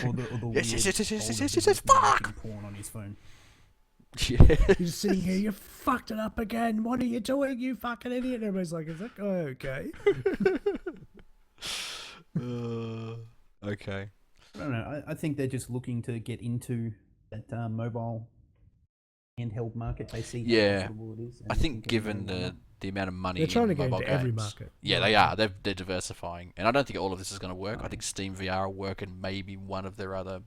Or the Yes, weird yes, yes, yes, yes, older yes, yes, dude yes, fuck! making porn on his phone. Yeah. You're just sitting here, you fucked it up again. What are you doing, you fucking idiot? And everybody's like, is that guy okay? Okay. I don't know. I think they're just looking to get into that mobile handheld market. They see how Yeah. profitable it is. and I they think everyone given will want the amount of money They're trying to in get mobile into every games- market. Yeah, they are. They're diversifying, and I don't think all of this is going to work. I think Steam VR will work, and maybe one of their other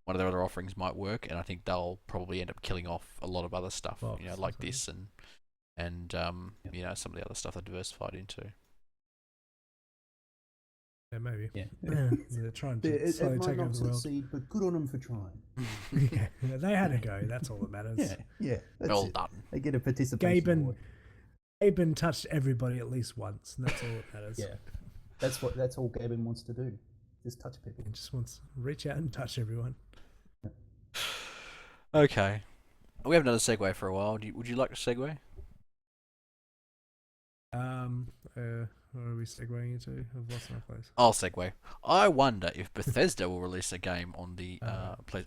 offerings might work, and I think they'll probably end up killing off a lot of other stuff, Box like or this and some of the other stuff they're diversified into. Yeah, maybe. Yeah. Yeah, they're trying to It slowly might take over not the world. succeed, but good on them for trying. Yeah, they had a go. That's all that matters. Yeah. That's Well it. done. They get a participation award. Gaben touched everybody at least once, and that's all that matters. Yeah. That's all Gaben wants to do. Just touch people. He just wants to reach out and touch everyone. Okay. We have another segue for a while. Would you like to segue? Are we segueing into? I've lost my place. I'll segue. I wonder if Bethesda will release a game on the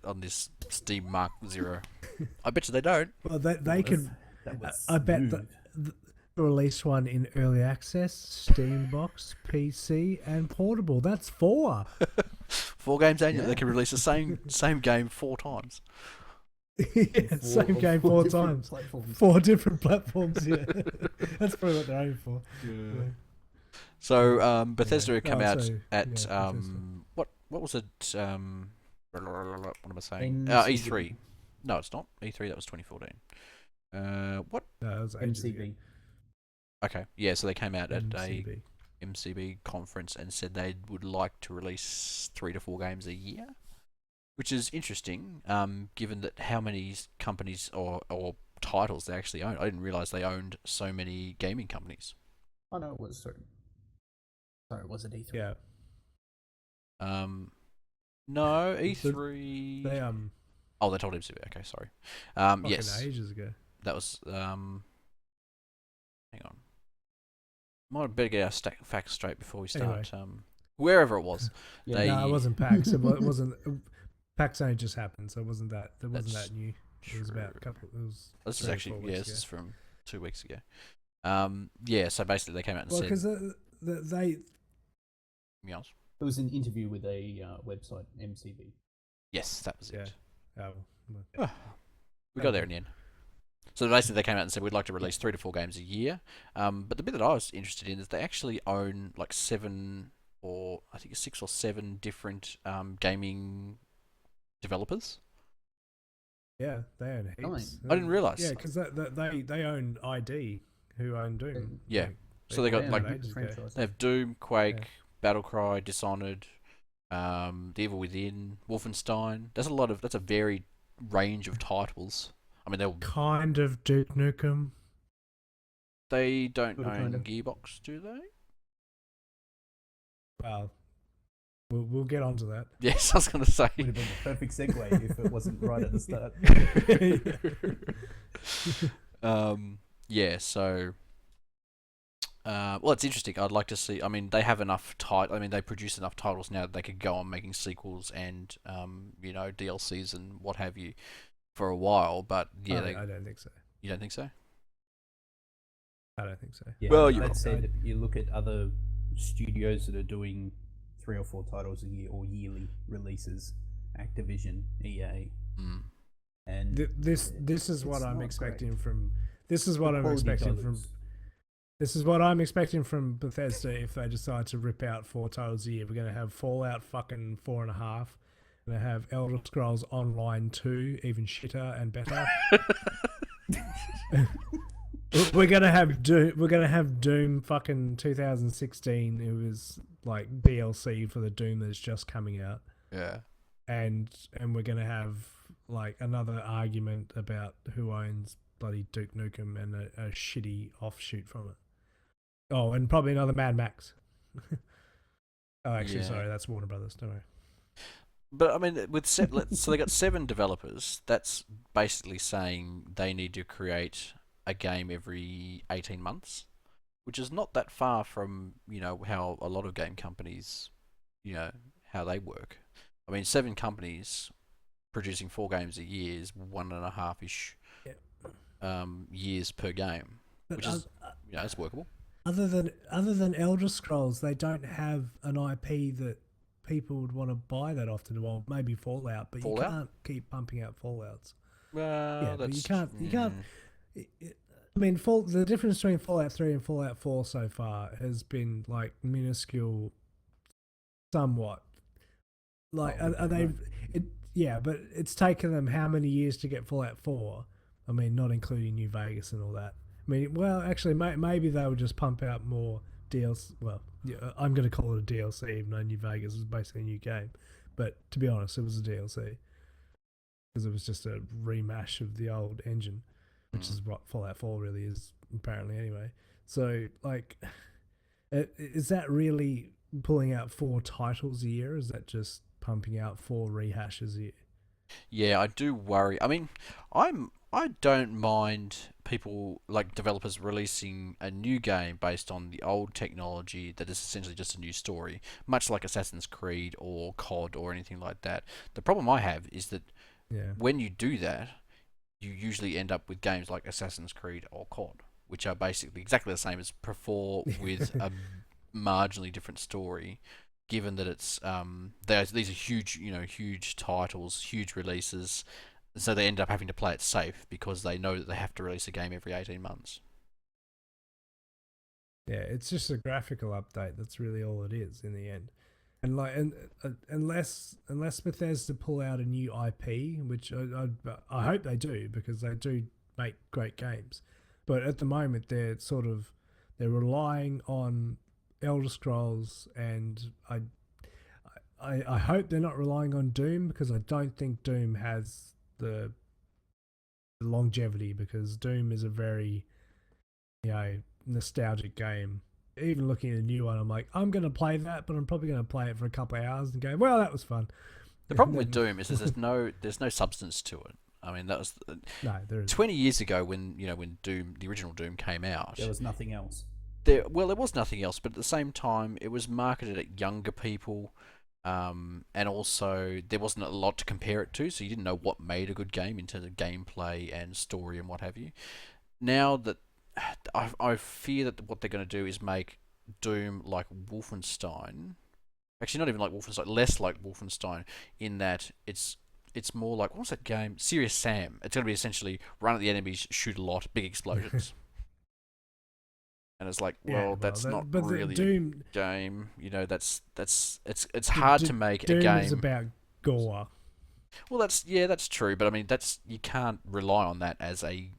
on this Steam Mark Zero. I bet you they don't. Well, they could. That was I bet smooth. they'll release one in early access, Steam Box, PC, and portable. That's 4. 4 games annually. They can release the same game 4 times. Yeah, same game 4 times. Platforms. 4 different platforms. Yeah, that's probably what they're aiming for. Yeah. So Bethesda come Oh, out so, at Bethesda. what was it? What am I saying? MCB. E3. No, it's not E3. That was 2014. What? No, that was ages ago. MCB. Okay, yeah. So they came out at a MCB. MCB conference and said they would like to release 3 to 4 games a year, which is interesting, given that how many companies or titles they actually own. I didn't realize they owned so many gaming companies. Oh no, it was sorry, was it E3? Yeah. No, E3. They Oh, they told MCB. Okay, sorry. fucking Yes, ages ago. that was. Hang on. Might better get our facts straight before we start. Anyway. Wherever it was, Yeah, they. No, it wasn't PAX. It wasn't. PAX only just happened, so it wasn't that. It wasn't That's that new. It was about a true. couple. It was. This is 3 or actually 4 weeks this ago. is from 2 weeks ago. Yeah. So basically, they came out and Well, said. because they Yes. It was an interview with a website, MCB. Yes, that was it. Yeah. Well, We got there in the end. So basically, they came out and said we'd like to release 3 to 4 games a year. But the bit that I was interested in is they actually own like 7 or I think it's 6 or 7 different gaming developers. yeah, they own heaps. I didn't realise. Yeah, because they own ID, who own Doom. Yeah. Like, So they got own like it ages ago. they have Doom, Quake, Battlecry, Dishonored, The Evil Within, Wolfenstein. That's a varied range of titles. I mean, Kind of Duke Nukem. they don't Sort of, own kind of. Gearbox, do they? Well, we'll get onto that. Yes, I was going to say. Would have been the perfect segue if it wasn't right at the start. Yeah, so well, it's interesting. I'd like to see. I mean, they have enough they produce enough titles now that they could go on making sequels and DLCs and what have you for a while. But yeah, I don't think so. You don't think so? I don't think so. Yeah, Well, that said, you look at other studios that are doing 3 or 4 titles a year or yearly releases, Activision, EA, and This is what it's I'm not expecting great. from. This is what I'm Quality expecting from. titles. This is what I'm expecting from Bethesda if they decide to rip out 4 titles a year. We're going to have Fallout fucking 4.5. We're going to have Elder Scrolls Online 2, even shitter and better. We're going to have Doom. We're going to have Doom fucking 2016. It was like DLC for the Doom that's just coming out. Yeah. And we're going to have like another argument about who owns bloody Duke Nukem and a shitty offshoot from it. Oh, and probably another Mad Max. Oh, actually, Yeah. sorry, that's Warner Brothers. Don't worry. But I mean, so they got 7 developers. That's basically saying they need to create a game every 18 months, which is not that far from how a lot of game companies, how they work. I mean, 7 companies producing 4 games a year is 1.5-ish years per game, But which is it's workable. other than Elder Scrolls, they don't have an IP that people would want to buy that often. Well, maybe Fallout, but Fallout? you can't keep pumping out Fallouts. Well, Yeah, but that's, you can't. I mean, the difference between Fallout 3 and Fallout 4 so far has been like minuscule, somewhat. Like, are they? Yeah, but it's taken them how many years to get Fallout 4? I mean, not including New Vegas and all that. I mean, well, actually, maybe they would just pump out more DLC. Well, yeah, I'm going to call it a DLC, even though New Vegas is basically a new game. But to be honest, it was a DLC because it was just a remash of the old engine, which is what Fallout 4 really is, apparently, anyway. So, like, is that really pulling out 4 titles a year? Or is that just pumping out 4 rehashes a year? Yeah, I do worry. I mean, I'm I don't mind people, like developers, releasing a new game based on the old technology that is essentially just a new story, much like Assassin's Creed or COD or anything like that. The problem I have is that when you do that, you usually end up with games like Assassin's Creed or COD, which are basically exactly the same as before with a marginally different story. Given that it's these are huge, huge titles, huge releases. So they end up having to play it safe because they know that they have to release a game every 18 months. Yeah, it's just a graphical update. That's really all it is in the end. And unless Bethesda pull out a new IP, which I hope they do, because they do make great games. But at the moment they're relying on Elder Scrolls, and I hope they're not relying on Doom, because I don't think Doom has the longevity, because Doom is a very nostalgic game. Even looking at a new one, I'm like, I'm going to play that, but I'm probably going to play it for a couple of hours and go, well, that was fun. The problem with Doom is there's no substance to it. I mean, that was there is 20 years ago when Doom, the original Doom, came out. There was nothing else. There was nothing else, but at the same time, it was marketed at younger people. And also there wasn't a lot to compare it to, so you didn't know what made a good game in terms of gameplay and story and what have you. Now that I fear that what they're going to do is make Doom like Wolfenstein. Actually, not even like Wolfenstein, less like Wolfenstein, in that it's more like, what's that game? Serious Sam. It's going to be essentially run at the enemies, shoot a lot, big explosions. And it's like, that's not really Doom, a game. It's hard to make Doom a game. Doom is about gore. Well, that's true, but I mean, you can't rely on that as a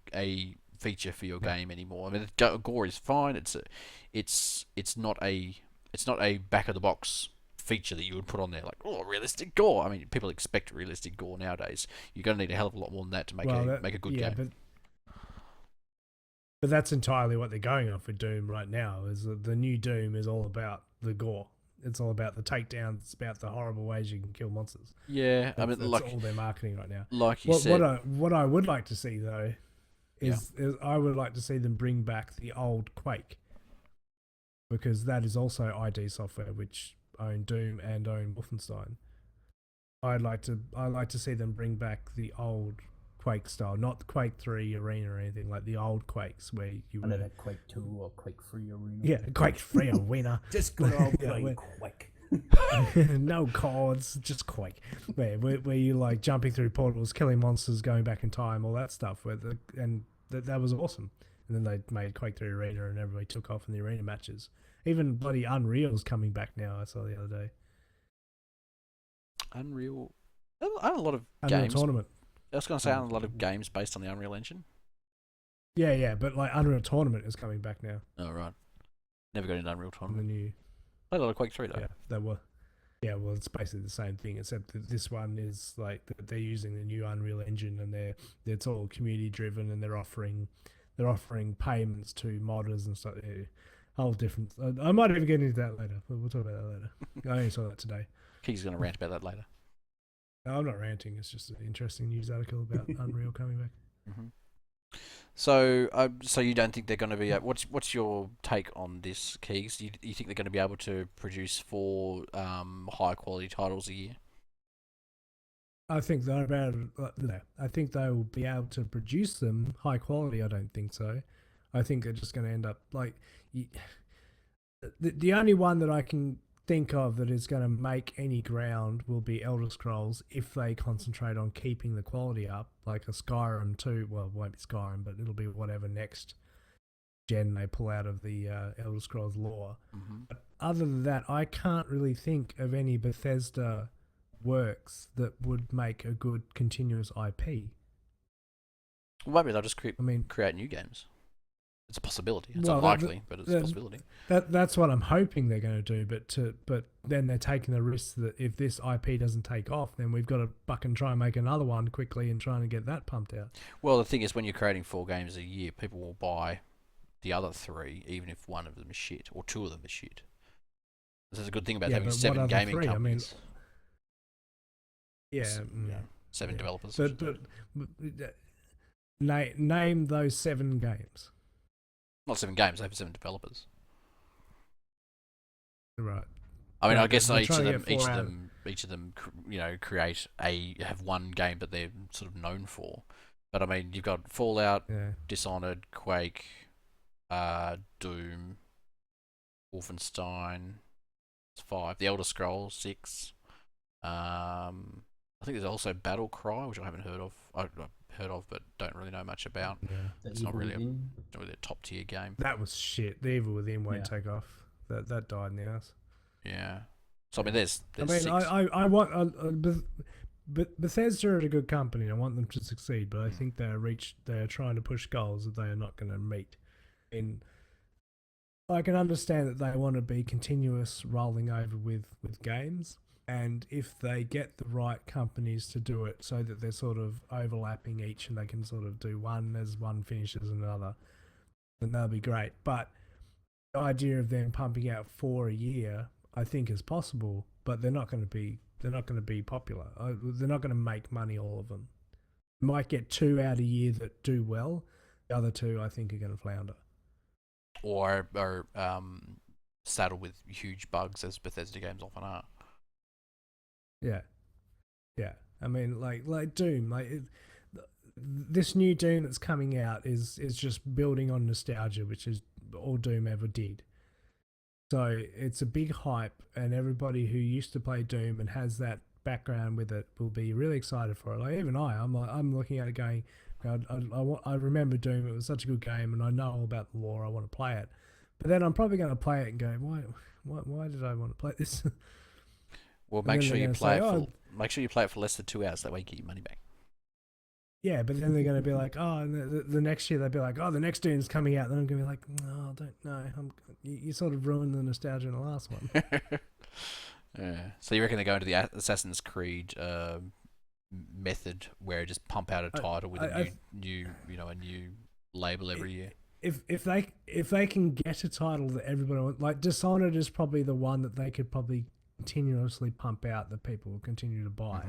feature for your game anymore. I mean, gore is fine. It's not a back of the box feature that you would put on there, like, realistic gore. I mean, people expect realistic gore nowadays. You're gonna need a hell of a lot more than that to make a good game. But that's entirely what they're going on for Doom right now. Is the new Doom is all about the gore. It's all about the takedowns. It's about the horrible ways you can kill monsters. Yeah, that's all they're marketing right now. Like you said, what I would like to see though is I would like to see them bring back the old Quake, because that is also ID Software, which own Doom and own Wolfenstein. I'd like to see them bring back the old Quake style, not the Quake 3 Arena or anything, like the old Quakes where you were... That Quake 2 or Quake 3 Arena. Yeah, Quake 3 Arena. Just good old Quake. No chords, just Quake. Where you like jumping through portals, killing monsters, going back in time, all that stuff. That was awesome. And then they made Quake 3 Arena and everybody took off in the arena matches. Even bloody Unreal's coming back now, I saw the other day. Unreal... I have a lot of Unreal games... Tournament. I was going to say, a lot of games based on the Unreal Engine. Yeah, but like Unreal Tournament is coming back now. Oh, right. Never got into Unreal Tournament. The new... Played a lot of Quake 3, though. Yeah, they were. Yeah, well, it's basically the same thing, except that this one is like they're using the new Unreal Engine, and it's all community driven, and they're offering payments to modders and stuff. Yeah, whole different. I might even get into that later, but we'll talk about that later. I only saw that today. Keegz going to rant about that later. No, I'm not ranting. It's just an interesting news article about Unreal coming back. Mm-hmm. So you don't think they're going to be... what's your take on this, Keegz? You think they're going to be able to produce 4 high-quality titles a year? I think they're about... No, I think they will be able to produce them high quality. I don't think so. I think they're just going to end up... like the only one that I can think of that is going to make any ground will be Elder Scrolls, if they concentrate on keeping the quality up, like a Skyrim 2. Well, it won't be Skyrim, but it'll be whatever next gen they pull out of the Elder Scrolls lore. Mm-hmm. But other than that, I can't really think of any Bethesda works that would make a good continuous IP. Well, maybe they'll just create new games. It's a possibility. It's unlikely, but it's a possibility. That's what I'm hoping they're going to do. But then they're taking the risk that if this IP doesn't take off, then we've got to buck and try and make another one quickly and trying to get that pumped out. Well, the thing is, when you're creating 4 games a year, people will buy the other 3, even if one of them is shit or 2 of them is shit. This is a good thing about having 7 gaming companies. 7 developers. But Name those 7 games. Not 7 games, they have 7 developers. Right. I mean, Right, I guess they're each trying of to get them, create have one game that they're sort of known for. But I mean, you've got Fallout, Yeah. Dishonored, Quake, Doom, Wolfenstein. It's 5. The Elder Scrolls 6. I think there's also Battle Cry, which I haven't heard of. I've heard of, but don't really know much about. Yeah. It's not really a top tier game. That was shit. The Evil Within won't take off. That died in the ass. Yeah. So I mean, there's I mean, 6. I want Bethesda are a good company. I want them to succeed, but I think they're trying to push goals that they are not going to meet. And I can understand that they want to be continuous rolling over with games, and if they get the right companies to do it so that they're sort of overlapping each and they can sort of do one as one finishes another, then that'll be great. But the idea of them pumping out 4 a year, I think, is possible, but they're not going to be popular. They're not going to make money, all of them. You might get 2 out a year that do well. The other 2, I think, are going to flounder. Or saddled with huge bugs, as Bethesda games often are. Yeah. I mean, like Doom, this new Doom that's coming out is just building on nostalgia, which is all Doom ever did. So it's a big hype, and everybody who used to play Doom and has that background with it will be really excited for it. Like even I'm looking at it going, I remember Doom. It was such a good game, and I know all about the lore. I want to play it, but then I'm probably going to play it and go, why did I want to play this? Well, make sure you play it for less than 2 hours. That way, you get your money back. Yeah, but then they're going to be like, oh, and the next year they'll be like, oh, the next Doom's coming out. Then I'm going to be like, no, I don't know. You sort of ruined the nostalgia in the last one. Yeah. So you reckon they go into the Assassin's Creed method where you just pump out a title with a new label every year? If they can get a title that everybody wants, like Dishonored is probably the one that they could probably continuously pump out that people will continue to buy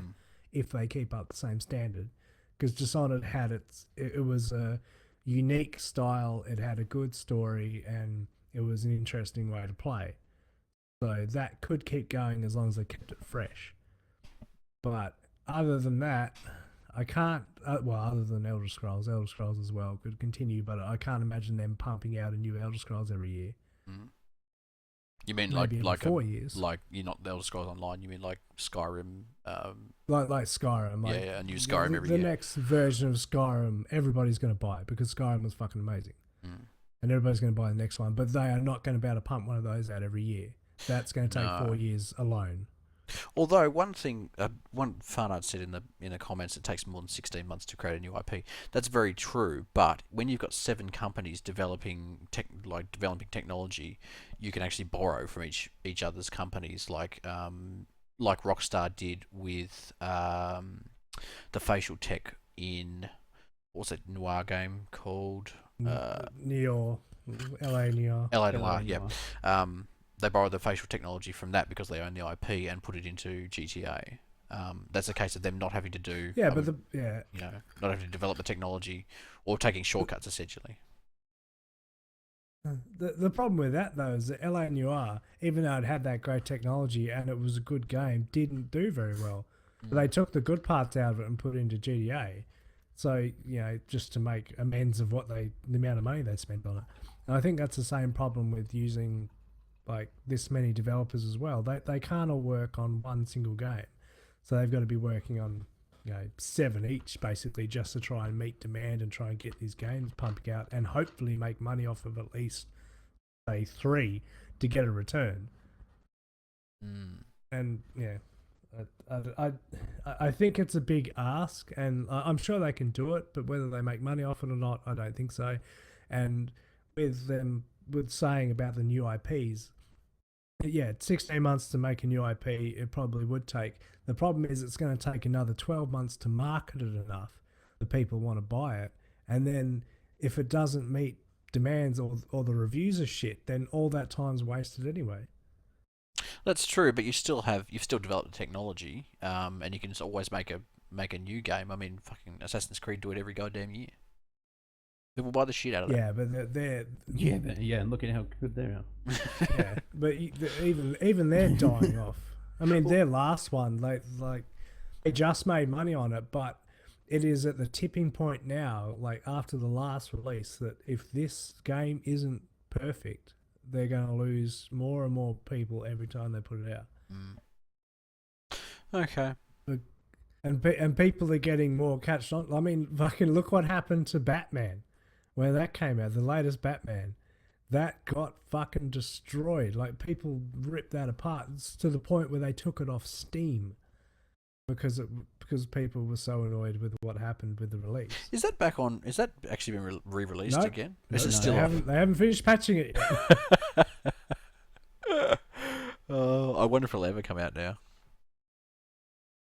if they keep up the same standard. Because Dishonored had it was a unique style, it had a good story, and it was an interesting way to play. So that could keep going as long as they kept it fresh. But other than that, I can't. Other than Elder Scrolls as well could continue, but I can't imagine them pumping out a new Elder Scrolls every year. Mm. You mean Maybe like 4 years? Like you're not the Elder Scrolls Online. You mean like Skyrim? Like Skyrim. Like, a new Skyrim every year. The year. next version of Skyrim, everybody's going to buy it because Skyrim was fucking amazing, and everybody's going to buy the next one. But they are not going to be able to pump one of those out every year. That's going to take 4 years alone. Although one thing, one fanart said in the comments, it takes more than 16 months to create a new IP. That's very true. But when you've got 7 companies developing technology, you can actually borrow from each other's companies, like Rockstar did with the facial tech in what's that noir game called? Noir, LA Noir. LA Noir, yeah. They borrowed the facial technology from that because they own the IP and put it into GTA. That's a case of them not having to do not having to develop the technology or taking shortcuts essentially. The problem with that though is that LA Noir, even though it had that great technology and it was a good game, didn't do very well. But they took the good parts out of it and put it into GTA. So, just to make amends of the amount of money they spent on it. And I think that's the same problem with using like this many developers as well. They can't all work on one single game. So they've got to be working on 7 each basically just to try and meet demand and try and get these games pumping out and hopefully make money off of at least say 3 to get a return. And I think it's a big ask, and I'm sure they can do it, but whether they make money off it or not, I don't think so. And with saying about the new IPs, it's 16 months to make a new IP, it probably would take. The problem is it's going to take another 12 months to market it enough that people want to buy it. And then if it doesn't meet demands or the reviews are shit, then all that time's wasted anyway. That's true, but you've still developed the technology, and you can always make a new game. I mean, fucking Assassin's Creed do it every goddamn year. People buy the shit out of that. Yeah, but they're Yeah, and look at how good they are. yeah, but even they're dying off. I mean, their last one, like they just made money on it, but it is at the tipping point now. Like after the last release, that if this game isn't perfect, they're going to lose more and more people every time they put it out. Okay. And people are getting more catched on. I mean, fucking look what happened to Batman when that came out. The latest Batman, that got fucking destroyed. Like people ripped that apart. It's to the point where they took it off Steam because people were so annoyed with what happened with the release. Is that back on? Is that actually been re-released No. again? No, Is it no, still? They haven't finished patching it yet. Oh, I wonder if it'll ever come out now.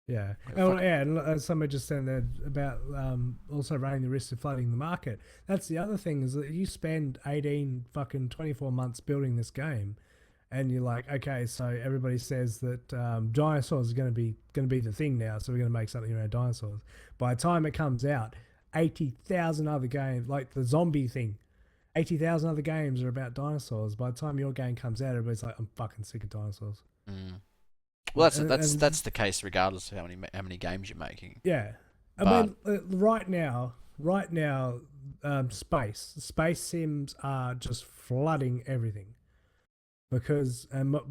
Yeah. Yeah, Oh, fuck. yeah. And somebody just said that about also running the risk of flooding the market. That's the other thing, is that you spend 18 fucking 24 months building this game, and you're like, okay, so everybody says that dinosaurs are going to be the thing now, so we're going to make something around dinosaurs. By the time it comes out, 80,000 other games, like the zombie thing, 80,000 other games are about dinosaurs. By the time your game comes out, everybody's like, I'm fucking sick of dinosaurs. Well, And- that's the case regardless of how many games you're making. Yeah. I mean, right now, space sims are just flooding everything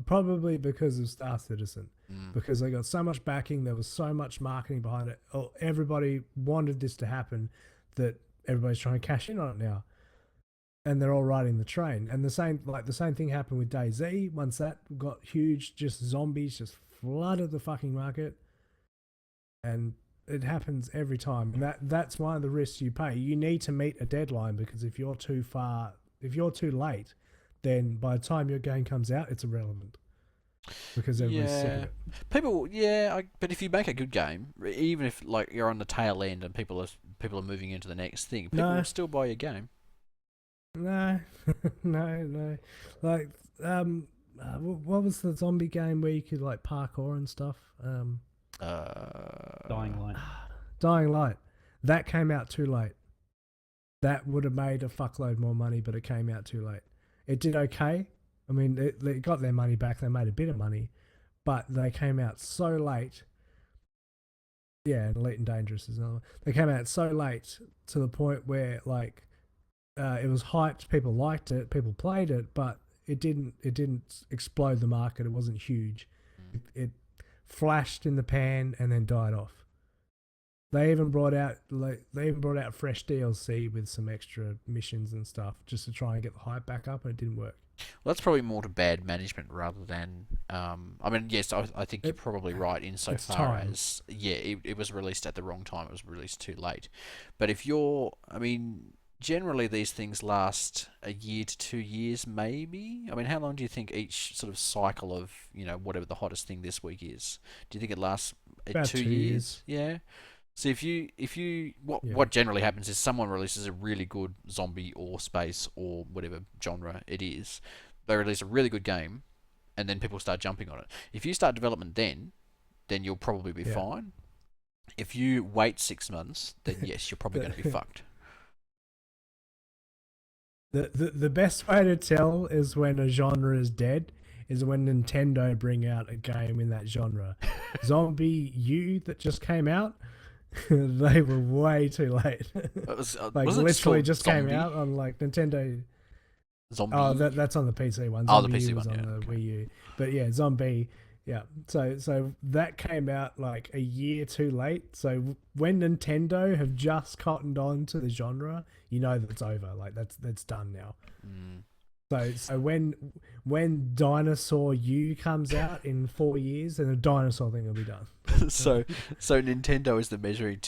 probably because of Star Citizen, because they got so much backing, there was so much marketing behind it. Everybody wanted this to happen, that everybody's trying to cash in on it now, and they're all riding the train. And the same thing happened with DayZ. Once that got huge, just zombies just flooded the fucking market, and it happens every time. And that's one of the risks you pay. You need to meet a deadline, because if you're too late, then by the time your game comes out, it's irrelevant, because everybody's sick of it. People, but if you make a good game, even if like you're on the tail end and people are moving into the next thing, people will still buy your game. No, no. Like, what was the zombie game where you could like parkour and stuff? Dying Light. Dying Light. That came out too late. That would have made a fuckload more money, but it came out too late. It did okay. I mean, they got their money back. They made a bit of money, but they came out so late. Yeah, and Elite and Dangerous is another one. They came out so late to the point where like it was hyped. People liked it. People played it, but it didn't explode the market. It wasn't huge. It flashed in the pan and then died off. They even brought out fresh DLC with some extra missions and stuff just to try and get the hype back up, and it didn't work. Well, that's probably more to bad management rather than. I mean, yes, I think you're probably right insofar as it was released at the wrong time. It was released too late. But generally these things last a year to 2 years, maybe. I mean, how long do you think each sort of cycle of whatever the hottest thing this week is? Do you think it lasts About 2 2 years? Yeah. So what generally happens is someone releases a really good zombie or space or whatever genre it is. They release a really good game, and then people start jumping on it. If you start development then you'll probably be fine. If you wait 6 months, then yes, you're probably going to be fucked. The best way to tell is when a genre is dead is when Nintendo bring out a game in that genre. Zombie U that just came out, they were way too late. It was, like wasn't it literally called just Zombie? came out on like Nintendo. Zombie. Oh, that's on the PC one. Oh, the Zombie PC U was one, on yeah, the okay. Wii U. But yeah, Zombie. Yeah, so that came out like a year too late. So when Nintendo have just cottoned on to the genre, you know that it's over. Like that's done now. So when Dinosaur U comes out in 4 years, then the dinosaur thing will be done. so Nintendo is the measuring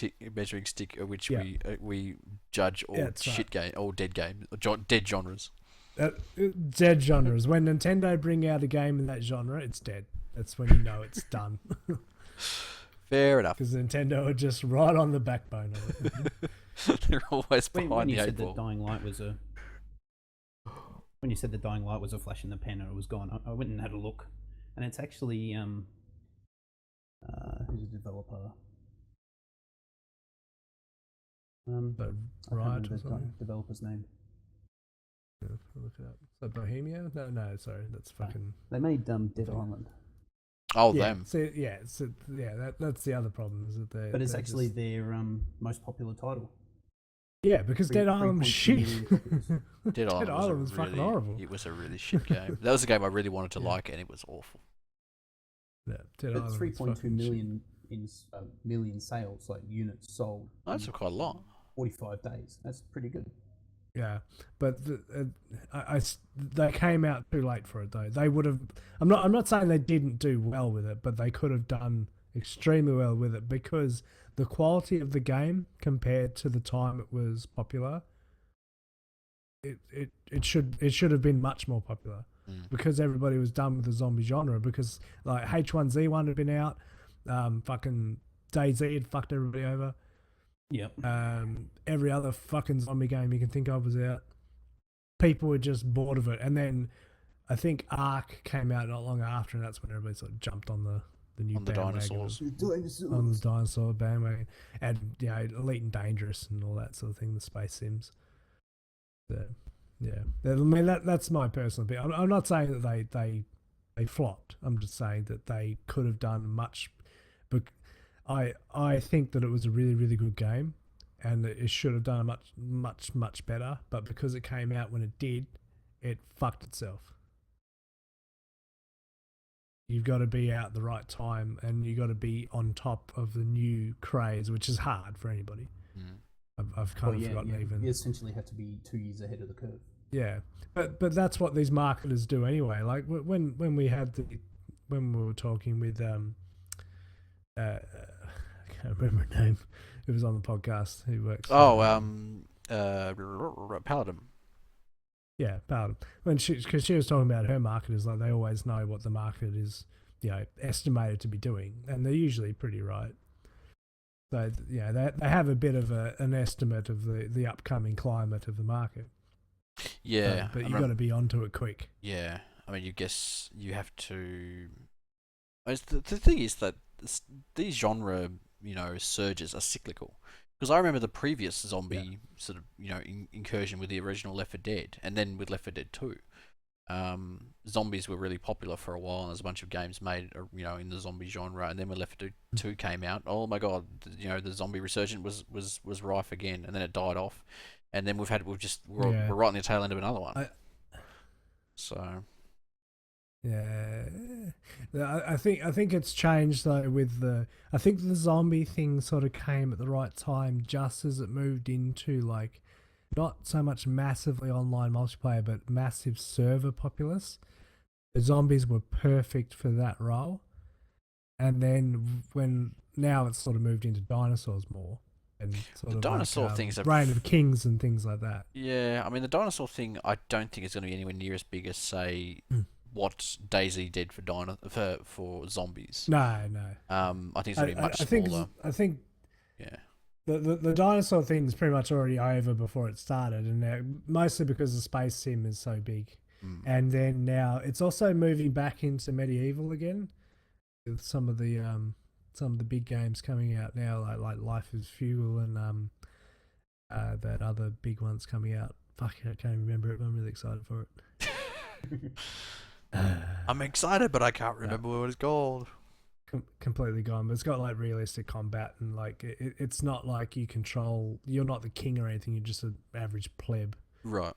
stick at which we judge all shit game or dead game or dead genres. Dead genres. When Nintendo bring out a game in that genre, it's dead. That's when you know it's done. Fair enough. Because Nintendo are just right on the backbone of it. They're always When behind you the said eight that ball. Dying Light was a flash in the pan and it was gone, I went and had a look, and it's actually who's the developer? So I can't Riot remember or the something. developer's name. Yeah, I'll look it up. So Bohemia? No, sorry, that's fucking. They made Dead Island, Oh, yeah, them. That's the other problem is that they. but it's they're actually just- their most popular title. yeah, because Dead Island was 3.2 shit. million copies. Dead Island, Island was fucking horrible. It was a really shit game. That was a game I really wanted to like, and it was awful. Yeah, Dead But Island was 3.2 fucking shit. million million sales, like units sold. Oh, that's in quite a lot. 45 days. That's pretty good. Yeah, but they came out too late for it though. They would have. I'm not saying they didn't do well with it, but they could have done extremely well with it because the quality of the game compared to the time it was popular, it should have been much more popular because everybody was done with the zombie genre because like H1Z1 had been out, fucking DayZ had fucked everybody over. Yep. Every other fucking zombie game you can think of was out. People were just bored of it, and then I think Ark came out not long after, and that's when everybody sort of jumped on the new On the bandwagon dinosaurs. on the dinosaur bandwagon, and Elite and Dangerous and all that sort of thing, the space sims. So, yeah, I mean that's my personal opinion. I'm not saying that they flopped. I'm just saying that they could have done much. But I think that it was a really, really good game, and it should have done much better. But because it came out when it did, it fucked itself. You've got to be out at the right time, and you've got to be on top of the new craze, which is hard for anybody. I've kind of forgotten even. You essentially have to be 2 years ahead of the curve. Yeah, but that's what these marketers do anyway. Like when we were talking with I can't remember her name. It was on the podcast. Who works? Paladin. Yeah, Paladin. Because she was talking about her marketers, like they always know what the market is, estimated to be doing, and they're usually pretty right. So they have a bit of an estimate of the upcoming climate of the market. Yeah, but you've got to be onto it quick. Yeah, I mean, you guess you have to. The thing is that these genre, surges are cyclical. Because I remember the previous zombie sort of, incursion with the original Left 4 Dead, and then with Left 4 Dead 2. Zombies were really popular for a while, and there's a bunch of games made, in the zombie genre. And then when Left 4 Dead 2 came out, oh my god, the zombie resurgence was rife again, and then it died off. And then we're right on the tail end of another one. Yeah, I think it's changed though I think the zombie thing sort of came at the right time, just as it moved into like not so much massively online multiplayer, but massive server populace. The zombies were perfect for that role, and then now it's sort of moved into dinosaurs more. And sort the of dinosaur like, things are Reign of Kings and things like that. Yeah, I mean the dinosaur thing, I don't think is going to be anywhere near as big as say what DayZ did for zombies. No. I think it's going to be much smaller. I think yeah. The dinosaur thing is pretty much already over before it started, and mostly because the space sim is so big. And then now it's also moving back into medieval again, with some of the big games coming out now, like Life is Fuel and that other big one's coming out. Fuck, I can't remember it, but I'm really excited for it. I'm excited, but I can't remember what it's called. Completely gone, but it's got like realistic combat, and like it's not like you're not the king or anything, you're just an average pleb. Right.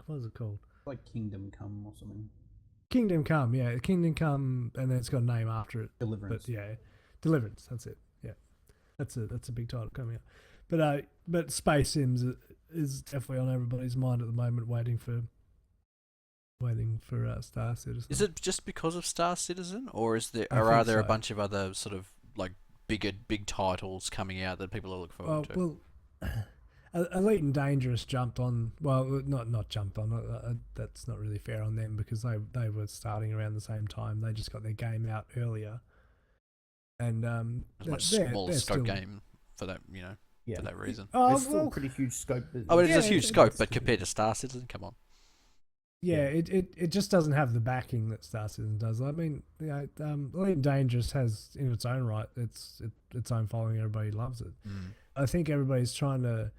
What is it called? Like Kingdom Come or something. Kingdom Come, yeah. Kingdom Come, and then it's got a name after it. Deliverance. But yeah, Deliverance, that's it. Yeah. That's a big title coming up. But Space Sims is definitely on everybody's mind at the moment, waiting for Star Citizen. Is it just because of Star Citizen, or are there a bunch of other sort of like big titles coming out that people are looking forward to? Well, Elite and Dangerous jumped on. Well, not jumped on. That's not really fair on them because they were starting around the same time. They just got their game out earlier, and it's a much smaller scope game for that, for that reason. It's still a pretty huge scope. Oh, it is a huge scope, but compared to Star Citizen, come on. Yeah, it just doesn't have the backing that Star Citizen does. I mean, Elite and Dangerous has, in its own right, its own following. Everybody loves it. I think everybody's trying to.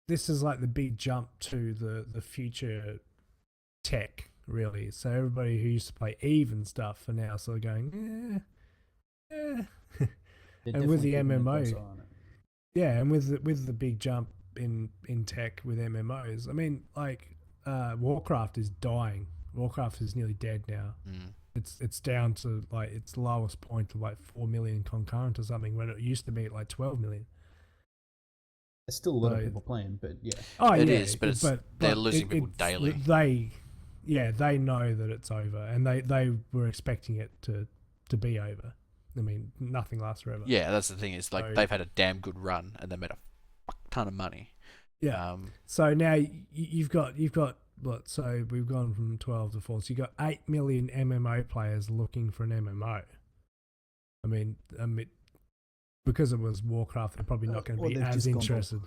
This is like the big jump to the future tech, really. So everybody who used to play Eve and stuff are now sort of going, and with the MMO, yeah, and with the big jump in tech with MMOs, I mean, like Warcraft is dying. Warcraft is nearly dead now. It's down to like its lowest point of like 4 million concurrent or something, when it used to be at like 12 million. There's still a lot of people playing, but yeah. Oh, It yeah, is, but they're losing people daily. They know that it's over, and they were expecting it to be over. I mean, nothing lasts forever. Yeah, that's the thing. Is like they've had a damn good run, and they made a fuck ton of money. Yeah. So now you've got what? So we've gone from 12 to 4. So you've got 8 million MMO players looking for an MMO. I mean, because it was Warcraft, they're probably not going to be as interested.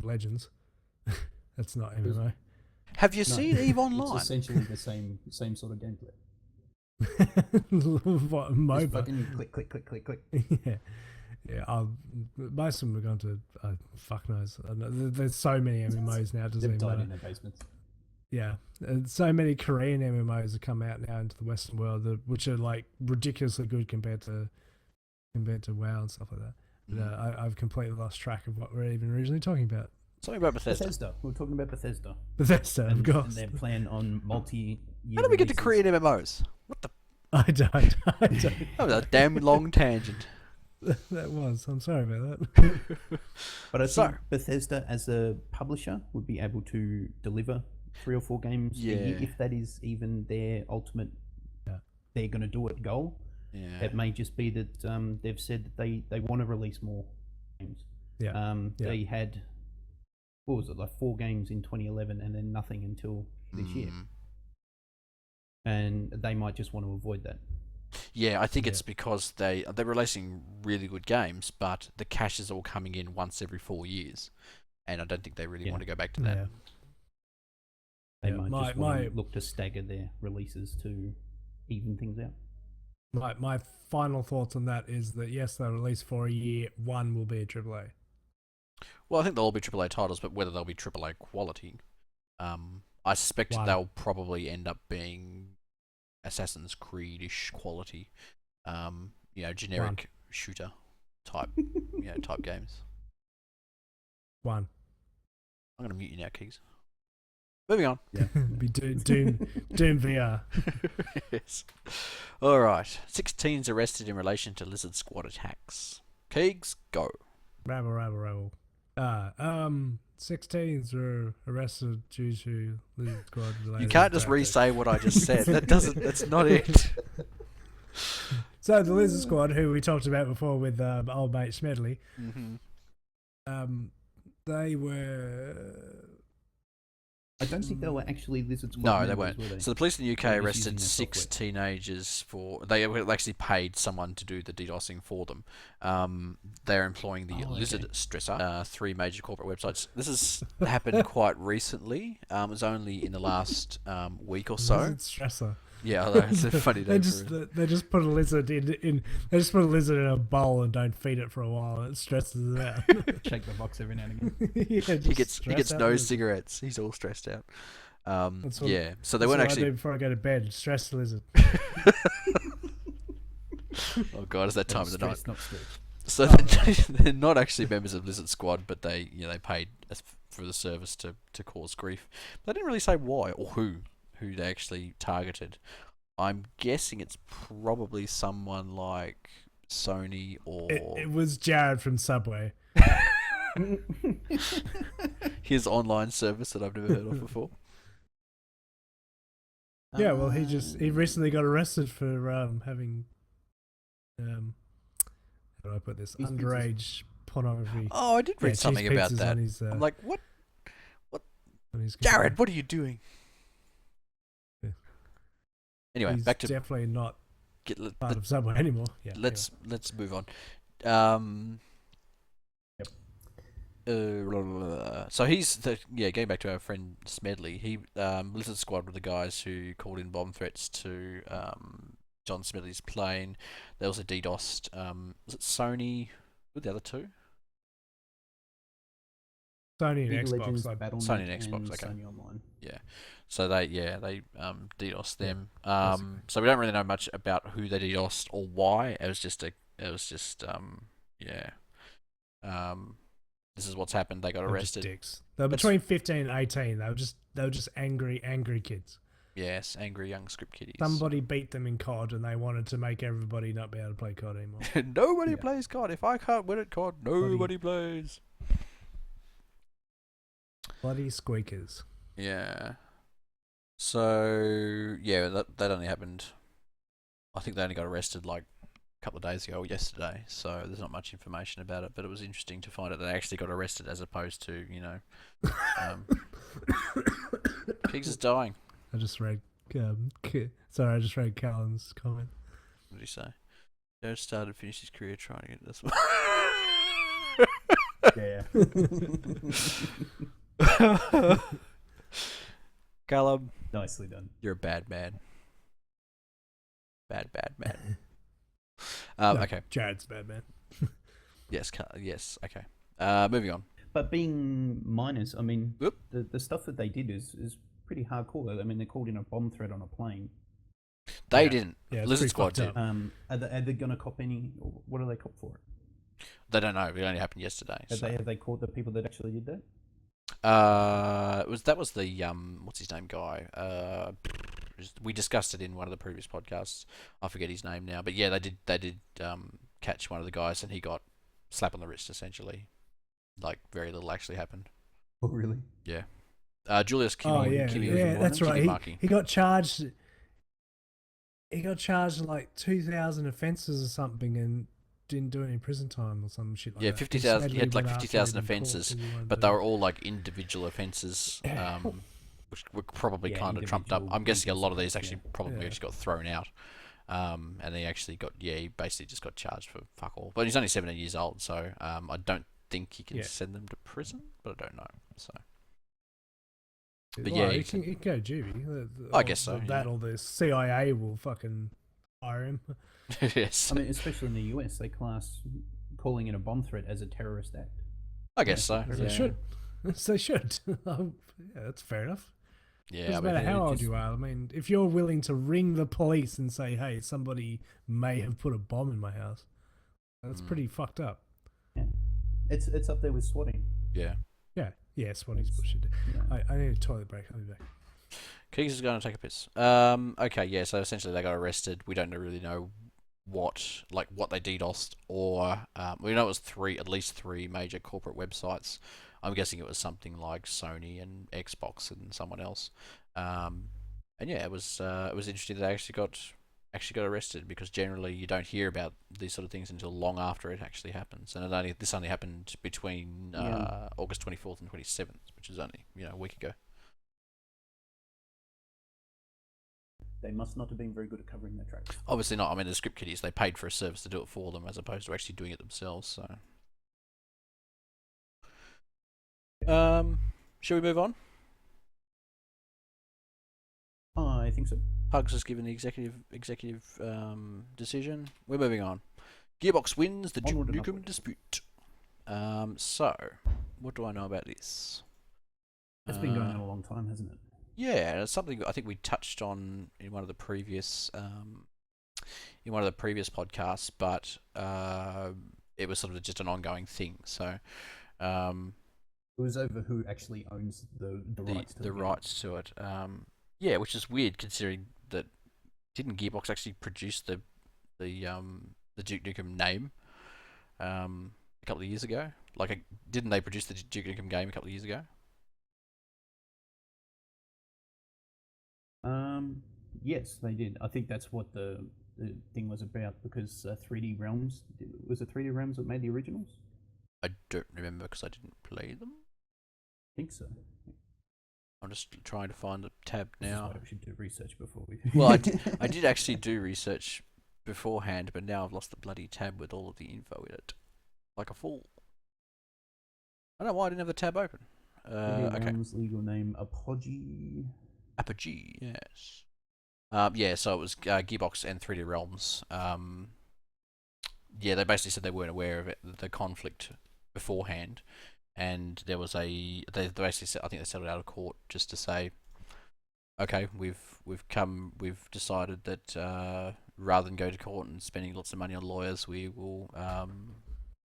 Legends. That's not MMO. Have you seen Eve Online? It's essentially the same sort of gameplay. What, MOBA? Just fucking click. Yeah. Most of them have gone to fuck knows. There's so many MMOs now. Doesn't They've even died matter. in their basements. Yeah, and so many Korean MMOs have come out now into the Western world, which are like ridiculously good compared to WoW and stuff like that. But I've completely lost track of what we're even originally talking about. Something about Bethesda. Bethesda. We're talking about Bethesda. Bethesda, of course. And their plan on multi-year How did we get to releases. Korean MMOs? What the? I don't. That was a damn long tangent. That was. I'm sorry about that. But I think Bethesda, as a publisher, would be able to deliver 3 or 4 games a year, if that is even their ultimate. They're going to do it goal. Yeah. It may just be that they've said that they want to release more games. Yeah. They had, what was it, like 4 games in 2011 and then nothing until this year. And they might just want to avoid that. Yeah, I think it's because they're releasing really good games, but the cash is all coming in once every 4 years, and I don't think they really want to go back to that. They might just want to look to stagger their releases to even things out. My final thoughts on that is that yes, they'll release for a year. One will be a AAA. Well, I think they'll all be AAA titles, but whether they'll be AAA quality, I suspect they'll probably end up being Assassin's Creed-ish quality, generic shooter type, type games. One. I'm gonna mute you now, Keegz. Moving on. Yeah. Be Doom VR. Yes. All right. 16's arrested in relation to Lizard Squad attacks. Keegz, go. Rabble. 16s were arrested due to Lizard Squad. You can't just re-say what I just said. That's not it. So the Lizard Squad, who we talked about before with old mate Smedley, they were. I don't think they were actually Lizard Squad. No, they members, weren't. were they? So the police in the UK arrested using their 6 software. teenagers for. They actually paid someone to do the DDoSing for them. They're employing the Lizard Stressor. 3 major corporate websites. This has happened quite recently. It was only in the last week or so. Lizard Stressor. Yeah, that's a funny name. They just put a lizard in. They just put a lizard in a bowl and don't feed it for a while, and it stresses it out. Shake the box every now and again. He gets no cigarettes. He's all stressed out. So they weren't actually. I do before I go to bed, stress the lizard. Oh god, it's that time of the night. Not stress. So they're not actually members of Lizard Squad, but they paid for the service to cause grief. They didn't really say why or who they actually targeted. I'm guessing it's probably someone like Sony or it was Jared from Subway. his online service that I've never heard of before. Yeah, well, he recently got arrested for having how do I put this, underage pornography. Oh, I did read something cheese about pizzas that. on his, I'm like, what? on his Jared, what are you doing? Yeah. Anyway, He's back to definitely not part of Subway anymore. Yeah, let's move on. So he's going back to our friend Smedley. He Lizard Squad were the guys who called in bomb threats to John Smiley's plane. They also DDoSed. Was it Sony? Who were the other two? Sony and League of Xbox. Legends, Like, Battle.net, Sony and Xbox, and okay. Sony Online. Yeah. So they DDoSed them. basically. So we don't really know much about who they DDoSed or why. This is what's happened. They got they were just arrested. dicks. They were between 15 and 18. They were just angry kids. Yes, angry young script kiddies. Somebody beat them in COD, and they wanted to make everybody not be able to play COD anymore. Nobody Yeah. plays COD. If I can't win at COD, nobody plays. Bloody squeakers. Yeah. So yeah, that only happened. I think they only got arrested like a couple of days ago or yesterday. So there's not much information about it, but it was interesting to find out they actually got arrested as opposed to Keegz is dying. I just read. Sorry, I just read Callan's comment. What did he say? Jared started, finished his career trying to get this Yeah. one. Callum, Nicely done. you're a bad man. Bad man. No, Okay. Jared's bad man. Yes. Yes. Okay. Moving on. But being minors, I mean, Whoop. the stuff that they did is pretty hardcore. I mean, they called in a bomb threat on a plane. They Yeah. didn't. Yeah, it's Lizard pretty Squad fucked did. up. Are they going to cop any? What do they cop for it? They don't know. It only happened yesterday. Have So. they caught the people that actually did that? That was the what's his name guy? We discussed it in one of the previous podcasts. I forget his name now, but yeah, they did catch one of the guys, and he got slap on the wrist essentially. Like very little actually happened. Oh, really? Yeah. Julius Kiwi. Oh yeah, Kiwi yeah, that's right. Kiwi He got charged. He got charged like 2,000 offences or something, and didn't do any prison time or some shit like Yeah, that. 50,000. He had like Sadly, 50,000 went after him in court offences, 'cause he wanted but to- they were all like individual offences, which were probably Yeah, kind of trumped up. individual I'm guessing a lot of these offences, actually probably Yeah. just got thrown out, and he actually got he basically just got charged for fuck all. But he's only 17 years old, so I don't think he can Yeah. send them to prison, but I don't know. So but Well, yeah, he he can go juvie. I guess so, That yeah. or the CIA will fucking hire him. yes, I mean, especially in the US, they class calling in a bomb threat as a terrorist act. I guess so. As Yeah, they should. As they should. Yeah, that's fair enough. yeah. Doesn't but matter how old just- you are. I mean, if you're willing to ring the police and say, "Hey, somebody may have put a bomb in my house," that's pretty fucked up. Yeah. It's up there with swatting. yeah. Yeah, Swanny's bullshit. You know. I need a toilet break. I'll be back. Keegz is going to take a piss. Okay, yeah. So essentially, they got arrested. We don't really know what they DDoSed, or we know it was at least three major corporate websites. I'm guessing it was something like Sony and Xbox and someone else. And yeah, it was interesting that they actually got arrested, because generally you don't hear about these sort of things until long after it actually happens. And this only happened between August 24th and 27th, which is only a week ago. They must not have been very good at covering their tracks. Obviously not. I mean, the script kiddies, they paid for a service to do it for them as opposed to actually doing it themselves. So, shall we move on? I think so. Hugs has given the executive decision. We're moving on. Gearbox wins the Onward and Nukem upward. dispute. So, what do I know about this? It's been going on a long time, hasn't it? Yeah, it's something I think we touched on in one of the previous podcasts, but it was sort of just an ongoing thing. So, It was over who actually owns the rights to the game. rights to it. Yeah, which is weird considering that didn't Gearbox actually produce the Duke Nukem name a couple of years ago? Didn't they produce the Duke Nukem game a couple of years ago? Yes, they did. I think that's what the thing was about, because 3D Realms, was it 3D Realms that made the originals? I don't remember because I didn't play them. I think so. I'm just trying to find the tab This is now. why we should do research before we. Well, I did actually do research beforehand, but now I've lost the bloody tab with all of the info in it, like a fool. I don't know why I didn't have the tab open. 3D Okay, Realms legal name Apogee. Apogee, yes. Yeah, so it was Gearbox and 3D Realms. Yeah, they basically said they weren't aware of it, the conflict beforehand, and there was they basically said, I think they settled out of court just to say, okay, we've decided that rather than go to court and spending lots of money on lawyers, we will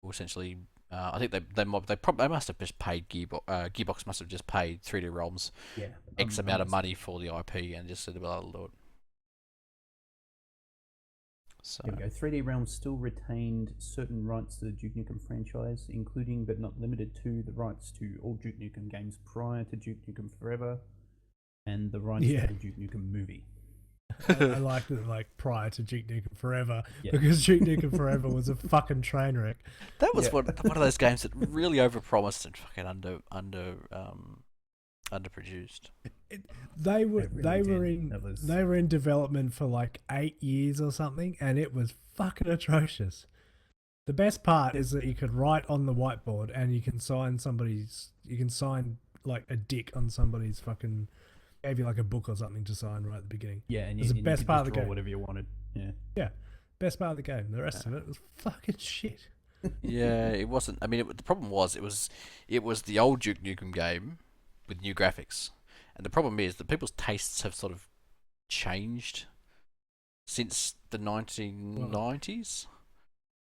will essentially. I think they must have just paid Gearbox must have just paid 3D Realms X amount of money for the IP and just said they'll do it. So. Here we go. 3D Realms still retained certain rights to the Duke Nukem franchise, including but not limited to the rights to all Duke Nukem games prior to Duke Nukem Forever, and the rights to the Duke Nukem movie. I like it, like prior to Duke Nukem Forever, because Duke Nukem Forever was a fucking train wreck. That was one of those games that really overpromised and fucking underproduced. They were in development for like 8 years or something, and it was fucking atrocious. The best part is that you could write on the whiteboard and you can sign like a dick on somebody's fucking. Gave you like a book or something to sign right at the beginning. Yeah, and it's the best part of the game. Whatever you wanted. Yeah, best part of the game. The rest of it was fucking shit. Yeah, it wasn't. I mean, the problem was it was the old Duke Nukem game with new graphics, and the problem is that people's tastes have sort of changed since the 1990s,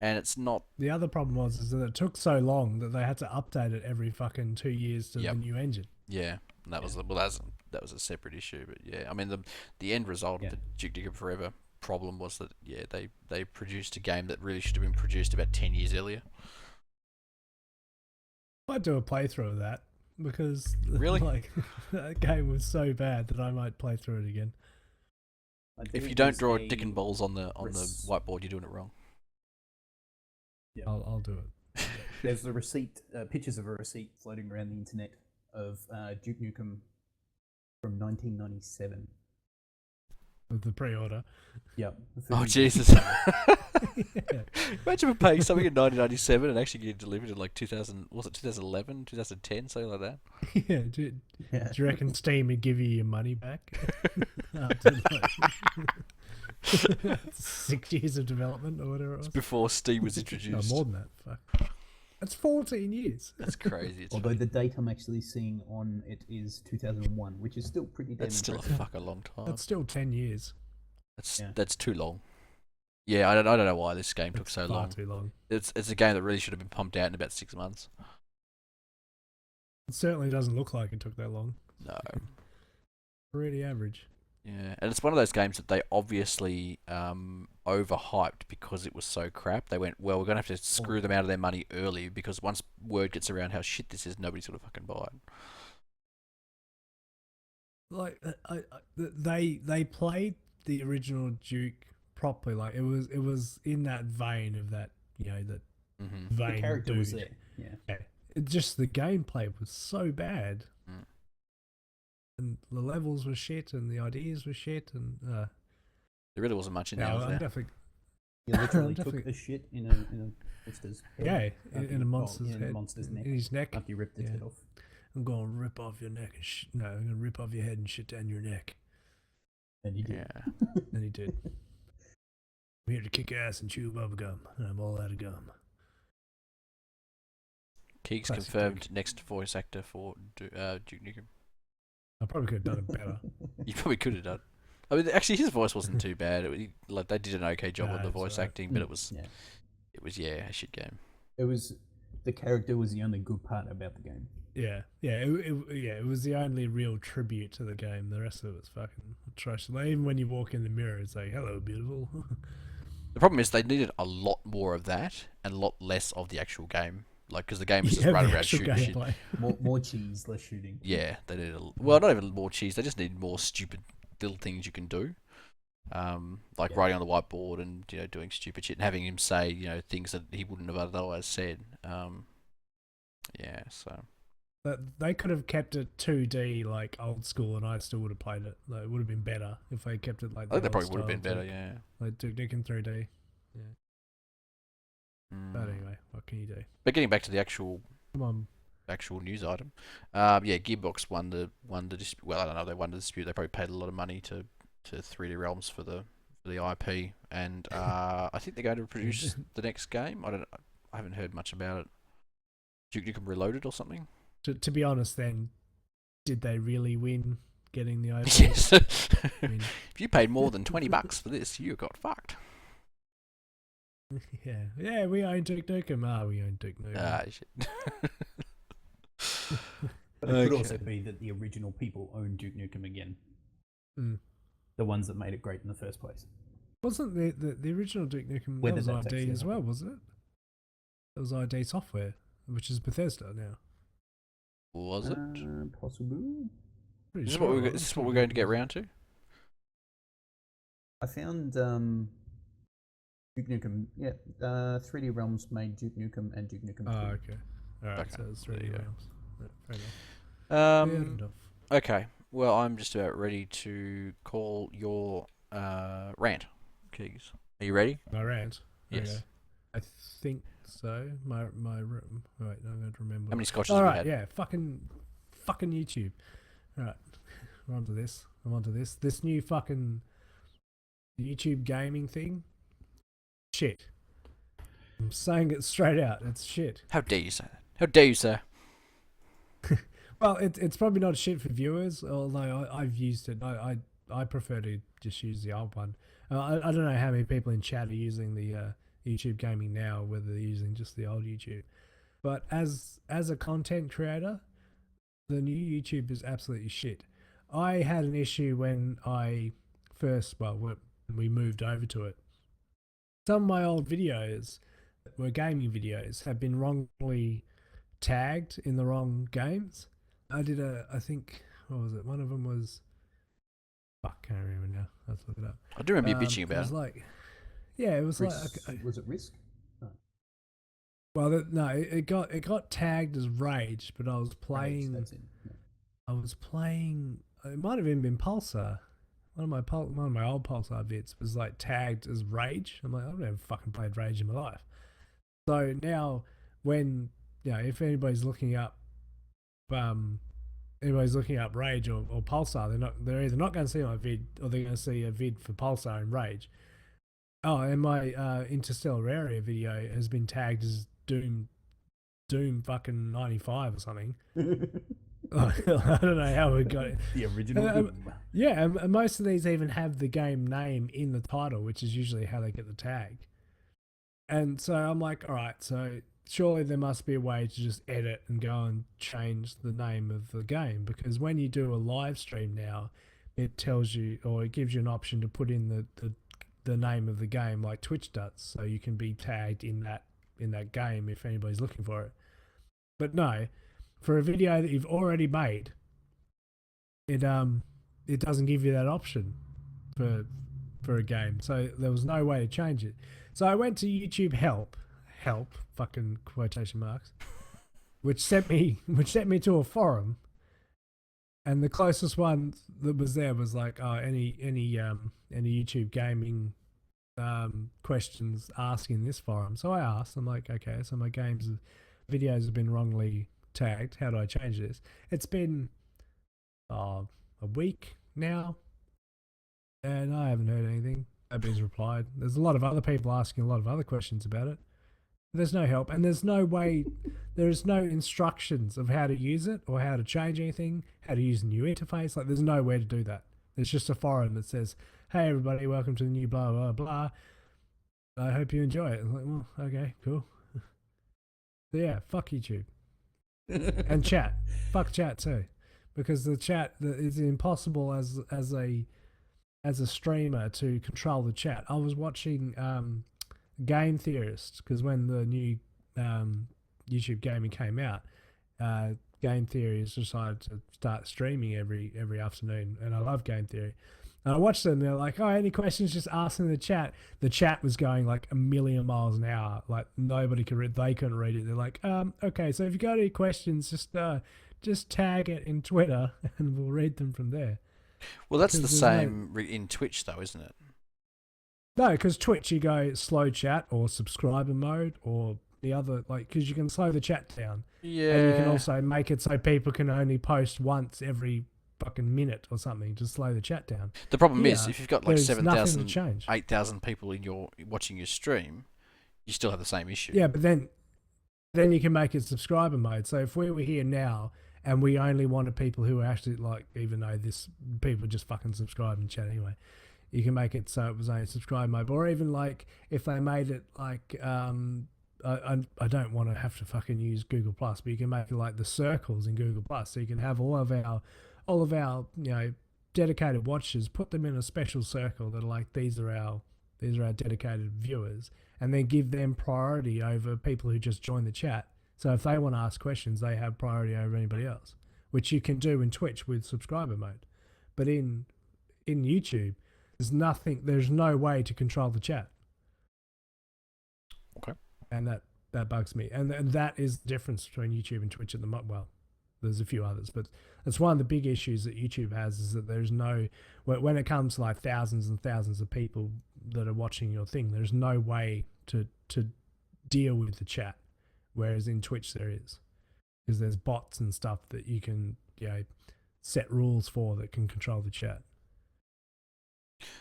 and it's not. The other problem is that it took so long that they had to update it every fucking 2 years to the new engine. Yeah, and that was that was a separate issue, but yeah, I mean the end result of the Duke Nukem Forever problem was that they produced a game that really should have been produced about 10 years earlier. I'd do a playthrough of that because really, like that game was so bad that I might play through it again. If you don't draw dick and balls on the whiteboard, you're doing it wrong. Yeah, I'll do it. There's a receipt, pictures of a receipt floating around the internet of Duke Nukem from 1997. With the pre-order. Yep. Oh Jesus! Imagine paying something in 1997 and actually getting delivered in like 2000. Was it 2011, 2010, something like that? Yeah. Do you reckon Steam would give you your money back after like 6 years of development or whatever it was? It's before Steam was introduced. No, more than that. Fuck. That's 14 years. That's crazy. Although the date I'm actually seeing on it is 2001, which is still pretty damn That's still impressive. a fucking long time. That's still 10 years. That's too long. Yeah, I don't know why this game took so long. Too long. It's a game that really should have been pumped out in about 6 months. It certainly doesn't look like it took that long. No. Pretty average. Yeah, and it's one of those games that they obviously overhyped because it was so crap. They went, well, we're going to have to screw them out of their money early because once word gets around how shit this is, nobody's going to fucking buy it. Like, they played the original Duke properly. Like, it was in that vein of that, that vein. The character dude. was there. Yeah. It just, the gameplay was so bad. And the levels were shit, and the ideas were shit, and there really wasn't much in there. You literally took the shit in a monster's head. Yeah, in a monster's head. In a monster's neck. In his neck. After you ripped its head off. I'm going to rip off your neck and I'm going to rip off your head and shit down your neck. And he did. Yeah. And he did. I'm here to kick ass and chew bubble gum, and I'm all out of gum. Keegz confirmed next voice actor for Duke Nukem. I probably could have done it better. You probably could have done. I mean, actually, his voice wasn't too bad. They did an okay job on the voice acting, but it was a shit game. The character was the only good part about the game. It was the only real tribute to the game. The rest of it was fucking atrocious. Like, even when you walk in the mirror, it's like, hello, beautiful. The problem is they needed a lot more of that and a lot less of the actual game. Like, because the game is just running around shooting shit. More cheese, less shooting. Yeah, they needed not even more cheese. They just need more stupid little things you can do. Like writing on the whiteboard and doing stupid shit and having him say things that he wouldn't have otherwise said. So. But they could have kept it 2D like old school, and I still would have played it. Like, it would have been better if they kept it like. I think they probably would have been better. Yeah. Like Duke Nukem 3D. Yeah. But anyway, what can you do? But getting back to the actual news item, Gearbox won the dispute. Well, I don't know. They won the dispute. They probably paid a lot of money to to 3D Realms for the IP, and I think they're going to produce the next game. I haven't heard much about it. Duke Nukem Reloaded or something. To be honest, then, did they really win getting the IP? Yes. I mean, If you paid more than $20 for this, you got fucked. yeah, we own Duke Nukem. We own Duke Nukem. Ah, shit. But it could also be that the original people own Duke Nukem again. Mm. The ones that made it great in the first place. Wasn't the original Duke Nukem, Whether that was that's ID actually as well, wasn't it? It was ID Software, which is Bethesda now. Was it? Possible. Is this what we're going to get round to? I found Duke Nukem. Yeah, 3D Realms made Duke Nukem and Duke Nukem 2. Oh, okay. Alright, Okay. so it's 3D Realms. Right, fair enough. Okay. Well, I'm just about ready to call your rant, Keegz. Are you ready? My rant? Yes. Okay. I think so. My room. Wait, no, I'm going to remember. How many scotches have All you right, had? yeah, fucking YouTube. All right, I'm onto this. This new fucking YouTube gaming thing. Shit. I'm saying it straight out. It's shit. How dare you say that? How dare you, sir? Well, it's probably not shit for viewers, although I've used it. I prefer to just use the old one. I don't know how many people in chat are using the YouTube gaming now, whether they're using just the old YouTube. But as a content creator, the new YouTube is absolutely shit. I had an issue when I first, when we moved over to it. Some of my old videos that were gaming videos have been wrongly tagged in the wrong games. I did I think, what was it? One of them was, can't remember now. Let's look it up. I do remember you bitching It about was it. like, yeah, it was Risk, like, was it Risk? No. well, no, it got tagged as Rage, but I was playing. That's it. Yeah. I was playing. It might have even been Pulsar. One of my old Pulsar bits was like tagged as Rage. I'm like, I've never fucking played Rage in my life. So now, when if anybody's looking up, Rage or Pulsar, they're either not going to see my vid or they're going to see a vid for Pulsar and Rage. Oh, and my Interstellar Area video has been tagged as Doom fucking 95 or something. I don't know how we got it. The original Doom. Yeah, and most of these even have the game name in the title, which is usually how they get the tag. And so I'm like, all right, so surely there must be a way to just edit and go and change the name of the game, because when you do a live stream now, it tells you, or it gives you an option to put in the name of the game like Twitch does, so you can be tagged in that game if anybody's looking for it. But no, for a video that you've already made, it doesn't give you that option for a game. So there was no way to change it. So I went to YouTube help, fucking quotation marks, which sent me to a forum, and the closest one that was there was like, any YouTube gaming questions asking this forum. So I asked, I'm like, okay, so my videos have been wrongly tagged. How do I change this? It's been a week now, and I haven't heard anything. Nobody's replied. There's a lot of other people asking a lot of other questions about it. There's no help, and there's no way, there's no instructions of how to use it or how to change anything, how to use a new interface. Like, there's no way to do that. There's just a forum that says, hey everybody, welcome to the new blah blah blah, I hope you enjoy it. I'm like, well, okay, cool. So yeah, fuck YouTube. And chat. Fuck chat too. Because the chat is impossible as a streamer to control the chat. I was watching Game Theorist, because when the new YouTube gaming came out, Game Theory has decided to start streaming every afternoon, and I love Game Theory. And I watched them, and they're like, oh, any questions, just ask in the chat. The chat was going like a million miles an hour. Like, nobody could read, they couldn't read it. They're like, okay, so if you got any questions, just tag it in Twitter, and we'll read them from there. Well, that's the same in Twitch, though, isn't it? No, because Twitch, you go slow chat or subscriber mode or the other, like, because you can slow the chat down. Yeah. And you can also make it so people can only post once every fucking minute or something to slow the chat down. The problem is, Yeah, if you've got like there's 7,000, nothing to change. 8,000 people watching your stream, you still have the same issue. Yeah, but then you can make it subscriber mode. So if we were here now and we only wanted people who are actually like, even though people just fucking subscribe and chat anyway, you can make it so it was only subscribe mode. Or even like if they made it like, I don't want to have to fucking use Google Plus, but you can make it like the circles in Google Plus, so you can have all of our dedicated watchers, put them in a special circle that are like these are our dedicated viewers, and then give them priority over people who just join the chat. So if they want to ask questions, they have priority over anybody else, which you can do in Twitch with subscriber mode. But in YouTube, there's no way to control the chat. Okay. And that bugs me. And that is the difference between YouTube and Twitch at the moment. Well, there's a few others, but that's one of the big issues that YouTube has, is that there's no, when it comes to like thousands and thousands of people that are watching your thing, there's no way to deal with the chat. Whereas in Twitch there is, because there's bots and stuff that you can, set rules for that can control the chat.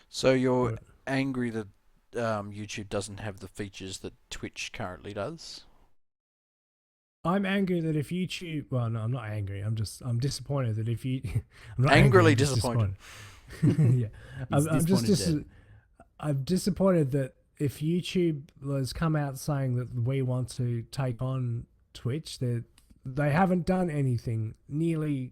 So you're angry that YouTube doesn't have the features that Twitch currently does? I'm angry that if YouTube, well, no, I'm not angry. I'm disappointed that if you, I'm not Angrily angry, I'm just disappointed. Yeah, I'm disappointed that if YouTube has come out saying that we want to take on Twitch, they haven't done anything nearly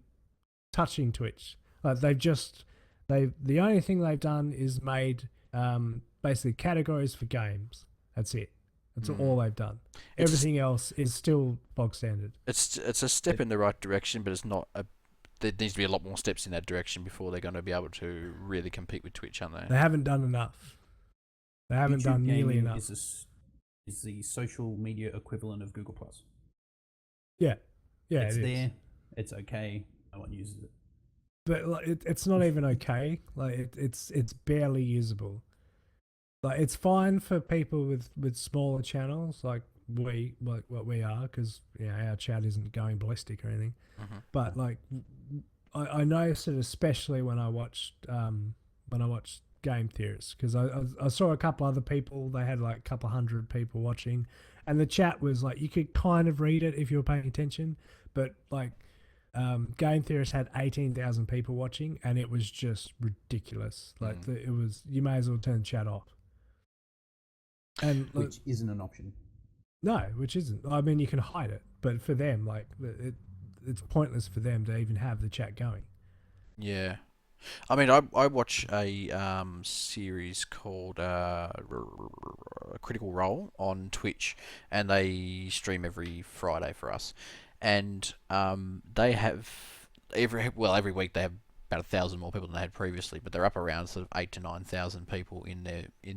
touching Twitch. Like the only thing they've done is made basically categories for games. That's it. That's all they've done. Everything else is still bog standard. It's a step in the right direction, but it's not there needs to be a lot more steps in that direction before they're going to be able to really compete with Twitch, aren't they? They haven't done enough. They haven't done nearly enough. Is the social media equivalent of Google Plus. Yeah, it's it there. is. It's okay. No one uses it. But like, it's not even okay. Like it's barely usable. Like it's fine for people with smaller channels like what we are, because our chat isn't going ballistic or anything. Mm-hmm. But like I noticed it especially when I watched Game Theorists, because I saw a couple other people. They had like a couple hundred people watching, and the chat was like you could kind of read it if you were paying attention, but like. Game Theorist had 18,000 people watching, and it was just ridiculous. Like it was, you may as well turn the chat off. And which isn't an option. No, which isn't. I mean, you can hide it, but for them, like it's pointless for them to even have the chat going. Yeah, I mean, I watch a series called Critical Role on Twitch, and they stream every Friday for us. And they have every week they have about 1,000 more people than they had previously, but they're up around sort of 8,000 to 9,000 people in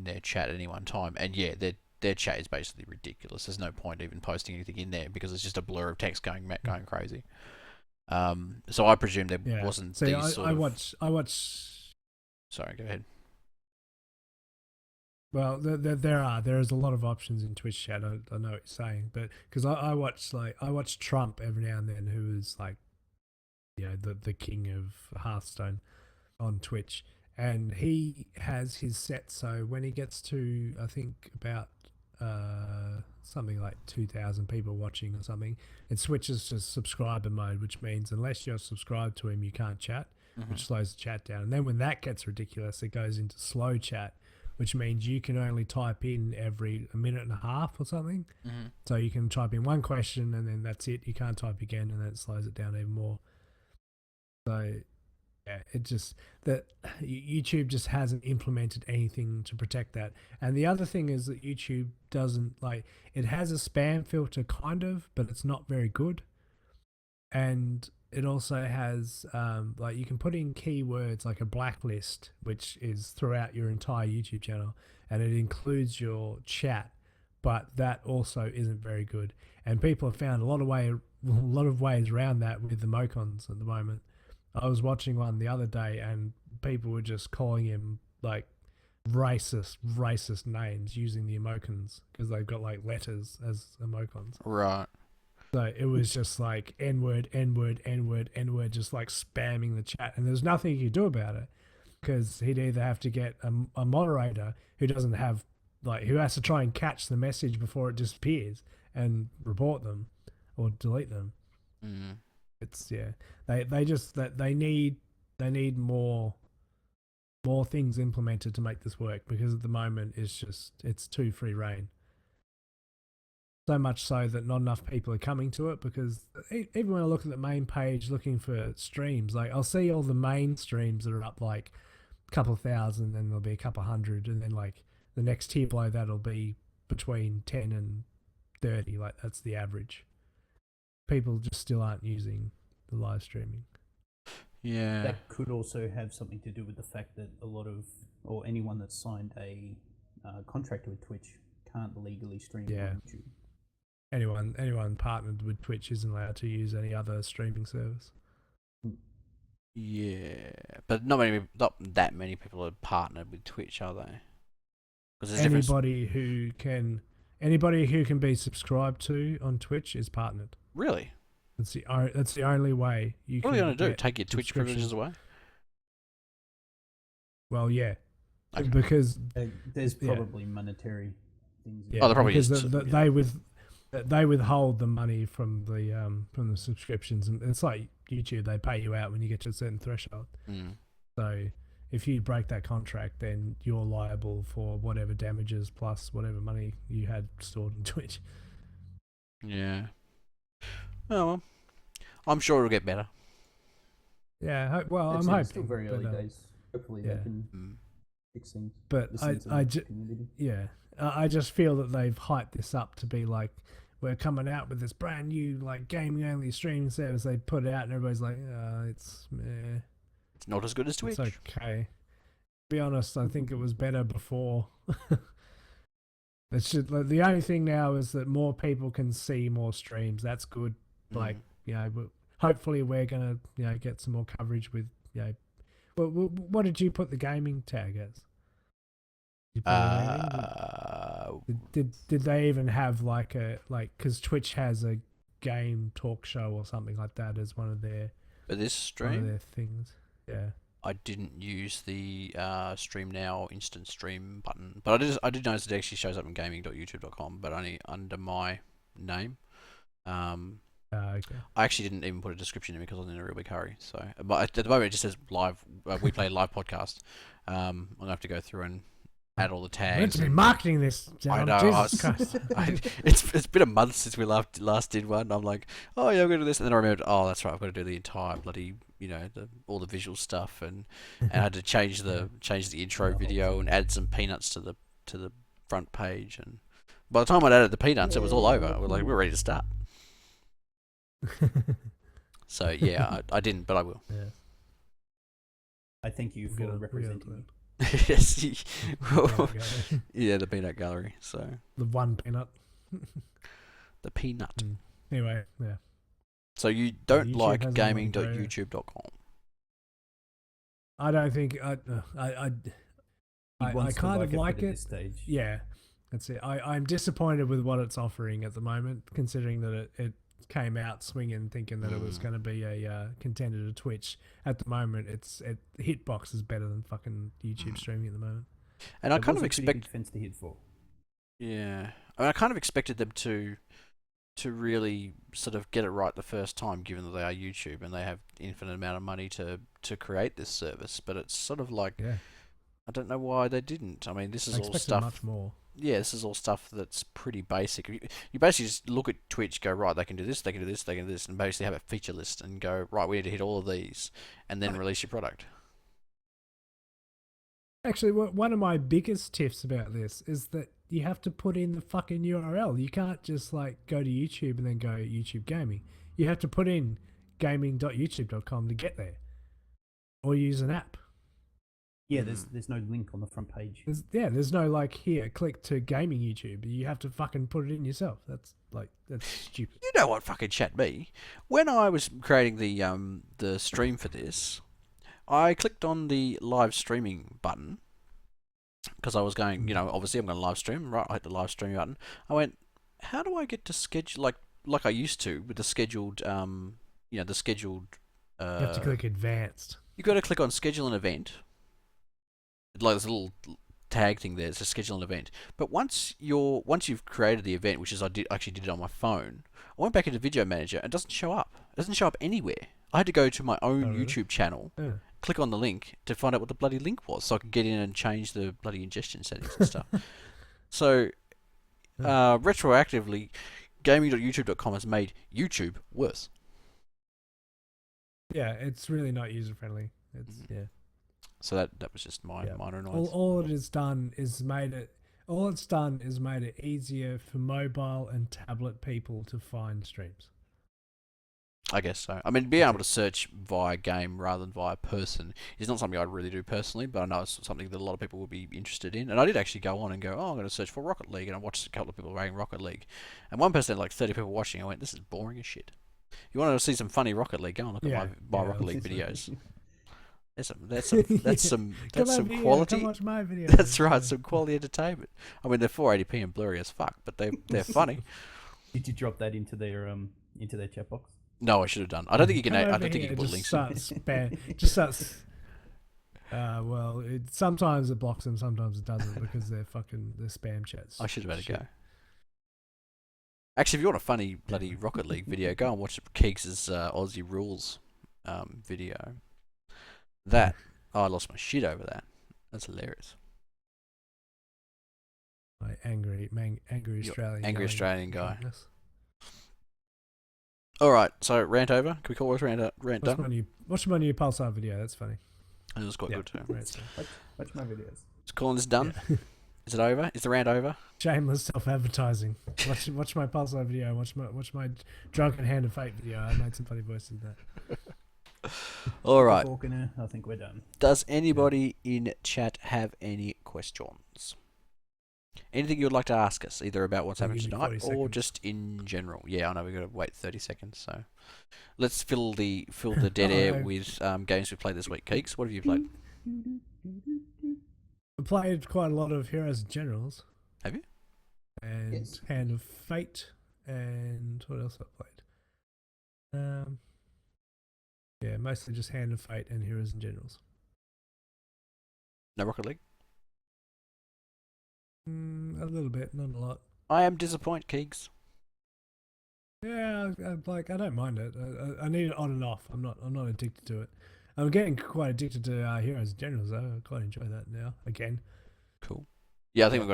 their chat at any one time. And yeah, their chat is basically ridiculous. There's no point even posting anything in there because it's just a blur of text going crazy. So I presume there wasn't these sort of... I watch. Sorry, go ahead. Well, there is a lot of options in Twitch chat. I know what you're saying, but because I watch Trump every now and then, who is like, the king of Hearthstone on Twitch, and he has his set so when he gets to I think about something like 2,000 people watching or something, it switches to subscriber mode, which means unless you're subscribed to him, you can't chat, which slows the chat down. And then when that gets ridiculous, it goes into slow chat, which means you can only type in every a minute and a half or something. Mm-hmm. So you can type in one question and then that's it. You can't type again, and then it slows it down even more. So, yeah, it just that YouTube just hasn't implemented anything to protect that. And the other thing is that YouTube doesn't it has a spam filter kind of, but it's not very good. And it also has you can put in keywords like a blacklist, which is throughout your entire YouTube channel, and it includes your chat, but that also isn't very good. And people have found a lot of ways around that with emoticons at the moment. I was watching one the other day, and people were just calling him like racist names using the emoticons because they've got like letters as emoticons. Right. So it was just like N-word, N-word, N-word, N-word, just like spamming the chat. And there's nothing you could do about it because he'd either have to get a moderator who doesn't have, like, who has to try and catch the message before it disappears and report them or delete them. Mm. It's, yeah, they need more things implemented to make this work, because at the moment it's too free reign. So much so that not enough people are coming to it, because even when I look at the main page looking for streams, like I'll see all the main streams that are up like a couple of thousand, then there'll be a couple hundred, and then like the next tier below that'll be between 10 and 30, like that's the average. People just still aren't using the live streaming. Yeah. That could also have something to do with the fact that a lot of, or anyone that's signed a contract with Twitch can't legally stream on YouTube. Anyone partnered with Twitch isn't allowed to use any other streaming service. Yeah, but not that many people are partnered with Twitch, are they? Because anybody who can be subscribed to on Twitch is partnered. Really? That's the only way you can. What are you going to do? Take your Twitch privileges away? Well, yeah, Okay. Because there's probably monetary things. Yeah, there probably is. They withhold the money from the subscriptions, and it's like YouTube. They pay you out when you get to a certain threshold. Mm. So if you break that contract, then you're liable for whatever damages plus whatever money you had stored in Twitch. Yeah. Oh well, I'm sure it'll get better. Yeah. Well, It's I'm hoping. still very early days. Hopefully they can fix things. But I just feel that they've hyped this up to be like, we're coming out with this brand new like gaming only streaming service. They put it out and everybody's like, it's not as good as Twitch. It's okay. To be honest, I think it was better before. The only thing now is that more people can see more streams. That's good. Like, hopefully we're gonna get some more coverage with what did you put the gaming tag as? Did they even have because Twitch has a game talk show or something like that as one of their things. Yeah. I didn't use the stream now instant stream button, but I did notice it actually shows up in gaming.youtube.com, but only under my name. Okay. I actually didn't even put a description in because I was in a real big hurry. So, but at the moment it just says live. WePlay live podcast. I'm gonna have to go through and add all the tags. We're meant to be marketing this. I know. Jesus Christ. It's been a month since we last did one. I'm like, oh yeah, I'm gonna do this, and then I remembered, oh that's right, I've got to do the entire bloody all the visual stuff, and I had to change the intro video and add some peanuts to the front page, and by the time I'd added the peanuts, it was all over. We're ready to start. So yeah, I didn't, but I will. Yeah. I thank you for representing me. Yes. Yeah, the peanut gallery. So the one peanut. The peanut. Anyway, yeah. So you don't YouTube like gaming.youtube.com? I don't think I kind of like it at this it. stage. Yeah, that's it. I'm disappointed with what it's offering at the moment, considering that it came out swinging, thinking that it was going to be a contender to Twitch. At the moment, Hitbox is better than fucking YouTube streaming at the moment. And I kind of expect fence to hit for. Yeah, I mean, I kind of expected them to really sort of get it right the first time, given that they are YouTube and they have infinite amount of money to create this service. But it's sort of like, I don't know why they didn't. I mean, this is all stuff. Much more. Yeah, this is all stuff that's pretty basic. You basically just look at Twitch, go, right, they can do this, they can do this, they can do this, and basically have a feature list and go, right, we need to hit all of these, and then release your product. Actually, one of my biggest tips about this is that you have to put in the fucking URL. You can't just like go to YouTube and then go YouTube Gaming. You have to put in gaming.youtube.com to get there, or use an app. Yeah, there's no link on the front page. There's no like here, click to gaming YouTube. You have to fucking put it in yourself. That's stupid. You know what fucking chat me? When I was creating the stream for this, I clicked on the live streaming button because I was going, obviously I'm going to live stream, right? I hit the live stream button. I went, how do I get to schedule, like like I used to with the scheduled, the scheduled. You have to click advanced. You got to click on schedule an event. Like this little tag thing there. It's a schedule an event. But once you've created the event, which is I actually did it on my phone. I went back into Video Manager and it doesn't show up. It doesn't show up anywhere. I had to go to my own YouTube channel, click on the link to find out what the bloody link was, so I could get in and change the bloody ingestion settings and stuff. So, retroactively, gaming.youtube.com has made YouTube worse. Yeah, it's really not user friendly. It's So that was just my minor annoyance. All it has done is made it. All it's done is made it easier for mobile and tablet people to find streams. I guess so. I mean, being able to search via game rather than via person is not something I'd really do personally, but I know it's something that a lot of people would be interested in. And I did actually go on and go, I'm going to search for Rocket League, and I watched a couple of people playing Rocket League. And one person had like 30 people watching. I went, this is boring as shit. You want to see some funny Rocket League? Go and look at my Rocket League videos. That's some quality. Come watch my video. That's right, some quality entertainment. I mean, they're 480p and blurry as fuck, but they're funny. Did you drop that into their chat box? No, I should have done. I don't think you can. I don't think you can put links. Just starts. Well, sometimes it blocks them, sometimes it doesn't because they're spam chats. I should have had a go. Actually, if you want a funny bloody Rocket League video, go and watch Keegz' Aussie Rules video. I lost my shit over that. That's hilarious. My angry Australian. Angry Australian guy. All right, so rant over. Can we call this rant done? Watch my new Pulsar video. That's funny. It was quite good too. Watch my videos. Is calling this done? Yeah. Is it over? Is the rant over? Shameless self-advertising. Watch my Pulsar video. Watch my Drunken Hand of Fate video. I made some funny voices in that. All right. I think we're done. Does anybody in chat have any questions? Anything you'd like to ask us, either about what's happening tonight or just in general? Yeah, I know we've got to wait 30 seconds, so let's fill the dead air with games we've played this week. Keegz, what have you played? I played quite a lot of Heroes and Generals. Have you? And Hand of Fate, and what else I played? Yeah, mostly just Hand of Fate and Heroes and Generals. No Rocket League? A little bit, not a lot. I am disappointed, Keegz. Yeah, I don't mind it. I need it on and off. I'm not addicted to it. I'm getting quite addicted to Heroes and Generals though. I quite enjoy that now again. Cool. Yeah, I think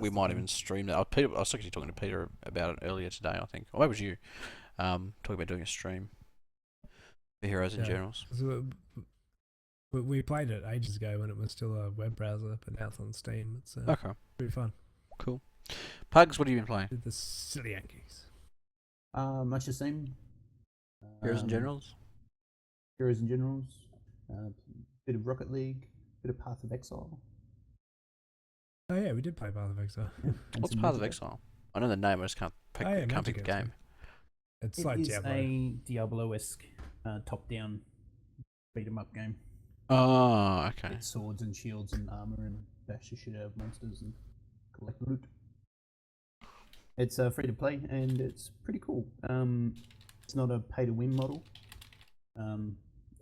we might even stream that. I was actually talking to Peter about it earlier today. I think, or maybe it was you, talking about doing a stream for Heroes and Generals. We played it ages ago when it was still a web browser, but now it's on Steam. It's okay. Pretty fun. Cool. Pugs, what have you been playing? The silly Yankees. Much the same. Heroes and Generals. Heroes and Generals. Bit of Rocket League. Bit of Path of Exile. Oh yeah, we did play Path of Exile. What's Path of Exile? I know the name. I just can't pick the game. It's like Diablo. A Diablo-esque top-down beat-em-up game. Oh, okay. Get swords and shields and armor and bash the shit out of monsters and collect loot. It's free to play and it's pretty cool. It's not a pay-to-win model.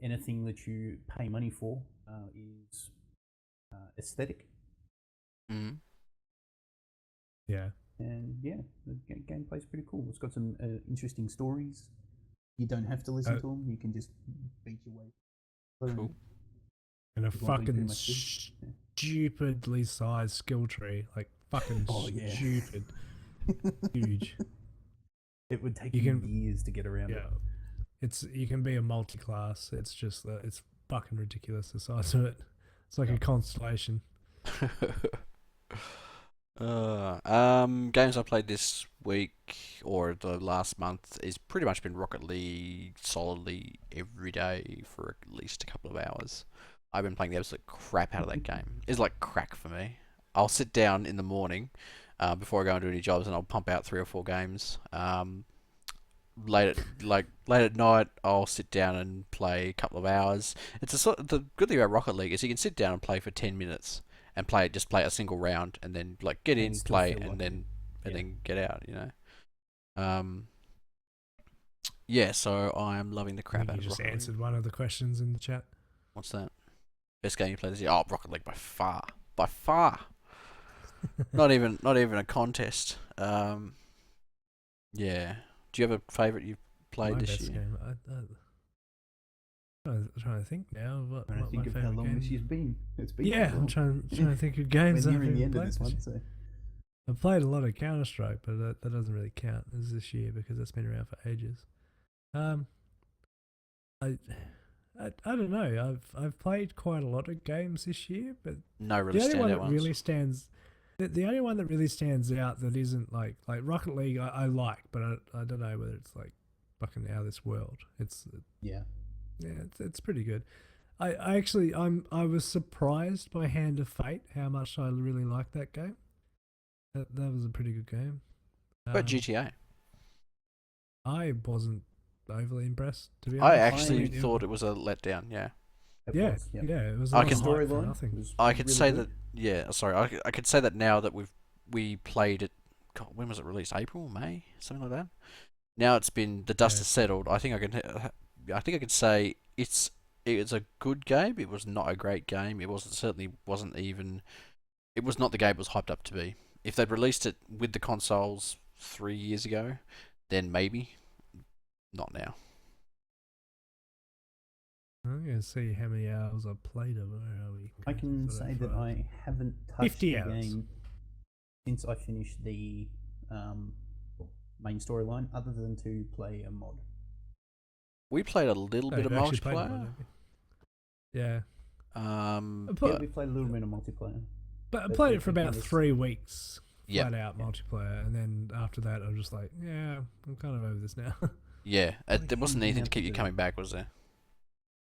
Anything that you pay money for is aesthetic. Mm-hmm. Yeah. And yeah, the gameplay's pretty cool. It's got some interesting stories. You don't have to listen to them. You can just beat your way. Cool. And a fucking stupidly sized skill tree, like fucking stupid, huge. It would take you years to get around it. You can be a multi-class. It's just it's fucking ridiculous the size of it. It's like a constellation. Games I played this week or the last month is pretty much been Rocket League solidly every day for at least a couple of hours. I've been playing the absolute crap out of that game. It's like crack for me. I'll sit down in the morning before I go and do any jobs, and I'll pump out 3 or 4 games. Late at night, I'll sit down and play a couple of hours. The good thing about Rocket League is you can sit down and play for 10 minutes and play a single round, and then like get in, play, and then get out. You know. Yeah, so I am loving the I crap think out you of just Rocket League. answered one of the questions in the chat. What's that? Best game you played this year? Oh, Rocket League by far. By far. Not even a contest. Yeah. Do you have a favourite you've played My this best year? game. I'm trying to think now of what Trying to my think of how favourite long game. this year's been. It's been Yeah, that I'm long. trying to think of We're games I've nearing the even end of played this this one, year. so I've played a lot of Counter Strike, but that doesn't really count as this year because it's been around for ages. I don't know. I've played quite a lot of games this year, but No really the only one standout that ones. really stands, the only one that really stands out that isn't like Rocket League, I like, but I don't know whether it's like fucking out of this world. It's yeah. it's pretty good. I was surprised by Hand of Fate how much I really liked that game. That was a pretty good game. But GTA. I wasn't overly impressed, to be I honest. actually thought it was a letdown, yeah. It Yeah, was, yeah, it was a I lot can- of hype for storyline nothing. was I could really say good. that, yeah, sorry, I could say that now that we played it, God, when was it released? April, May? Something like that? Now it's been, the dust Yeah. has settled. I think I could say it's a good game. It was not a great game. It certainly wasn't even, it was not the game it was hyped up to be. If they'd released it with the consoles 3 years ago, then maybe. Not now. I'm going to see how many hours I've played of it. Where are we? I can say that I haven't touched 50 the hours. game since I finished the main storyline, other than to play a mod. We played a little Oh, bit of you've actually played it, multiplayer. haven't you? Yeah. Yeah, we played a little bit of multiplayer. But I But played the it for about thing is- 3 weeks, Yep. flat out multiplayer, and then after that I was just like, yeah, I'm kind of over this now. Yeah, Only there wasn't thing you anything have to to keep you do. coming back, was there?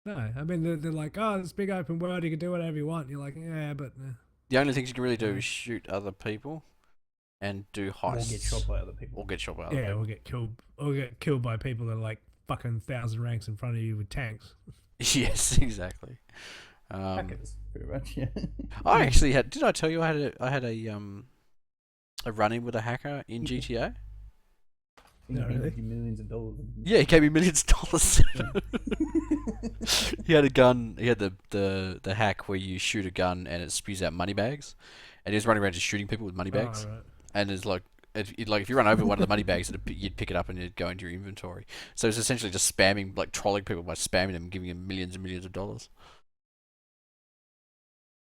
No, I mean they're like, oh, this big open world, you can do whatever you want. You're like, yeah, but The only things you can really do Yeah. is shoot other people and do Or heists. get shot by other people. Or get shot by other yeah, people. we'll get killed by people that are like fucking 1,000 ranks in front of you with tanks. Yes, exactly. Hackers, pretty much, yeah. I actually had. Did I tell you I had a run-in with a hacker in GTA? No, He really? gave you millions of dollars. Yeah, he gave me millions of dollars. He had a gun. He had the hack where you shoot a gun and it spews out money bags, and he was running around just shooting people with money bags. Oh, right. And it's like, if you run over one of the money bags, you'd pick it up and it'd go into your inventory. So it's essentially just spamming, like trolling people by spamming them, giving them millions and millions of dollars.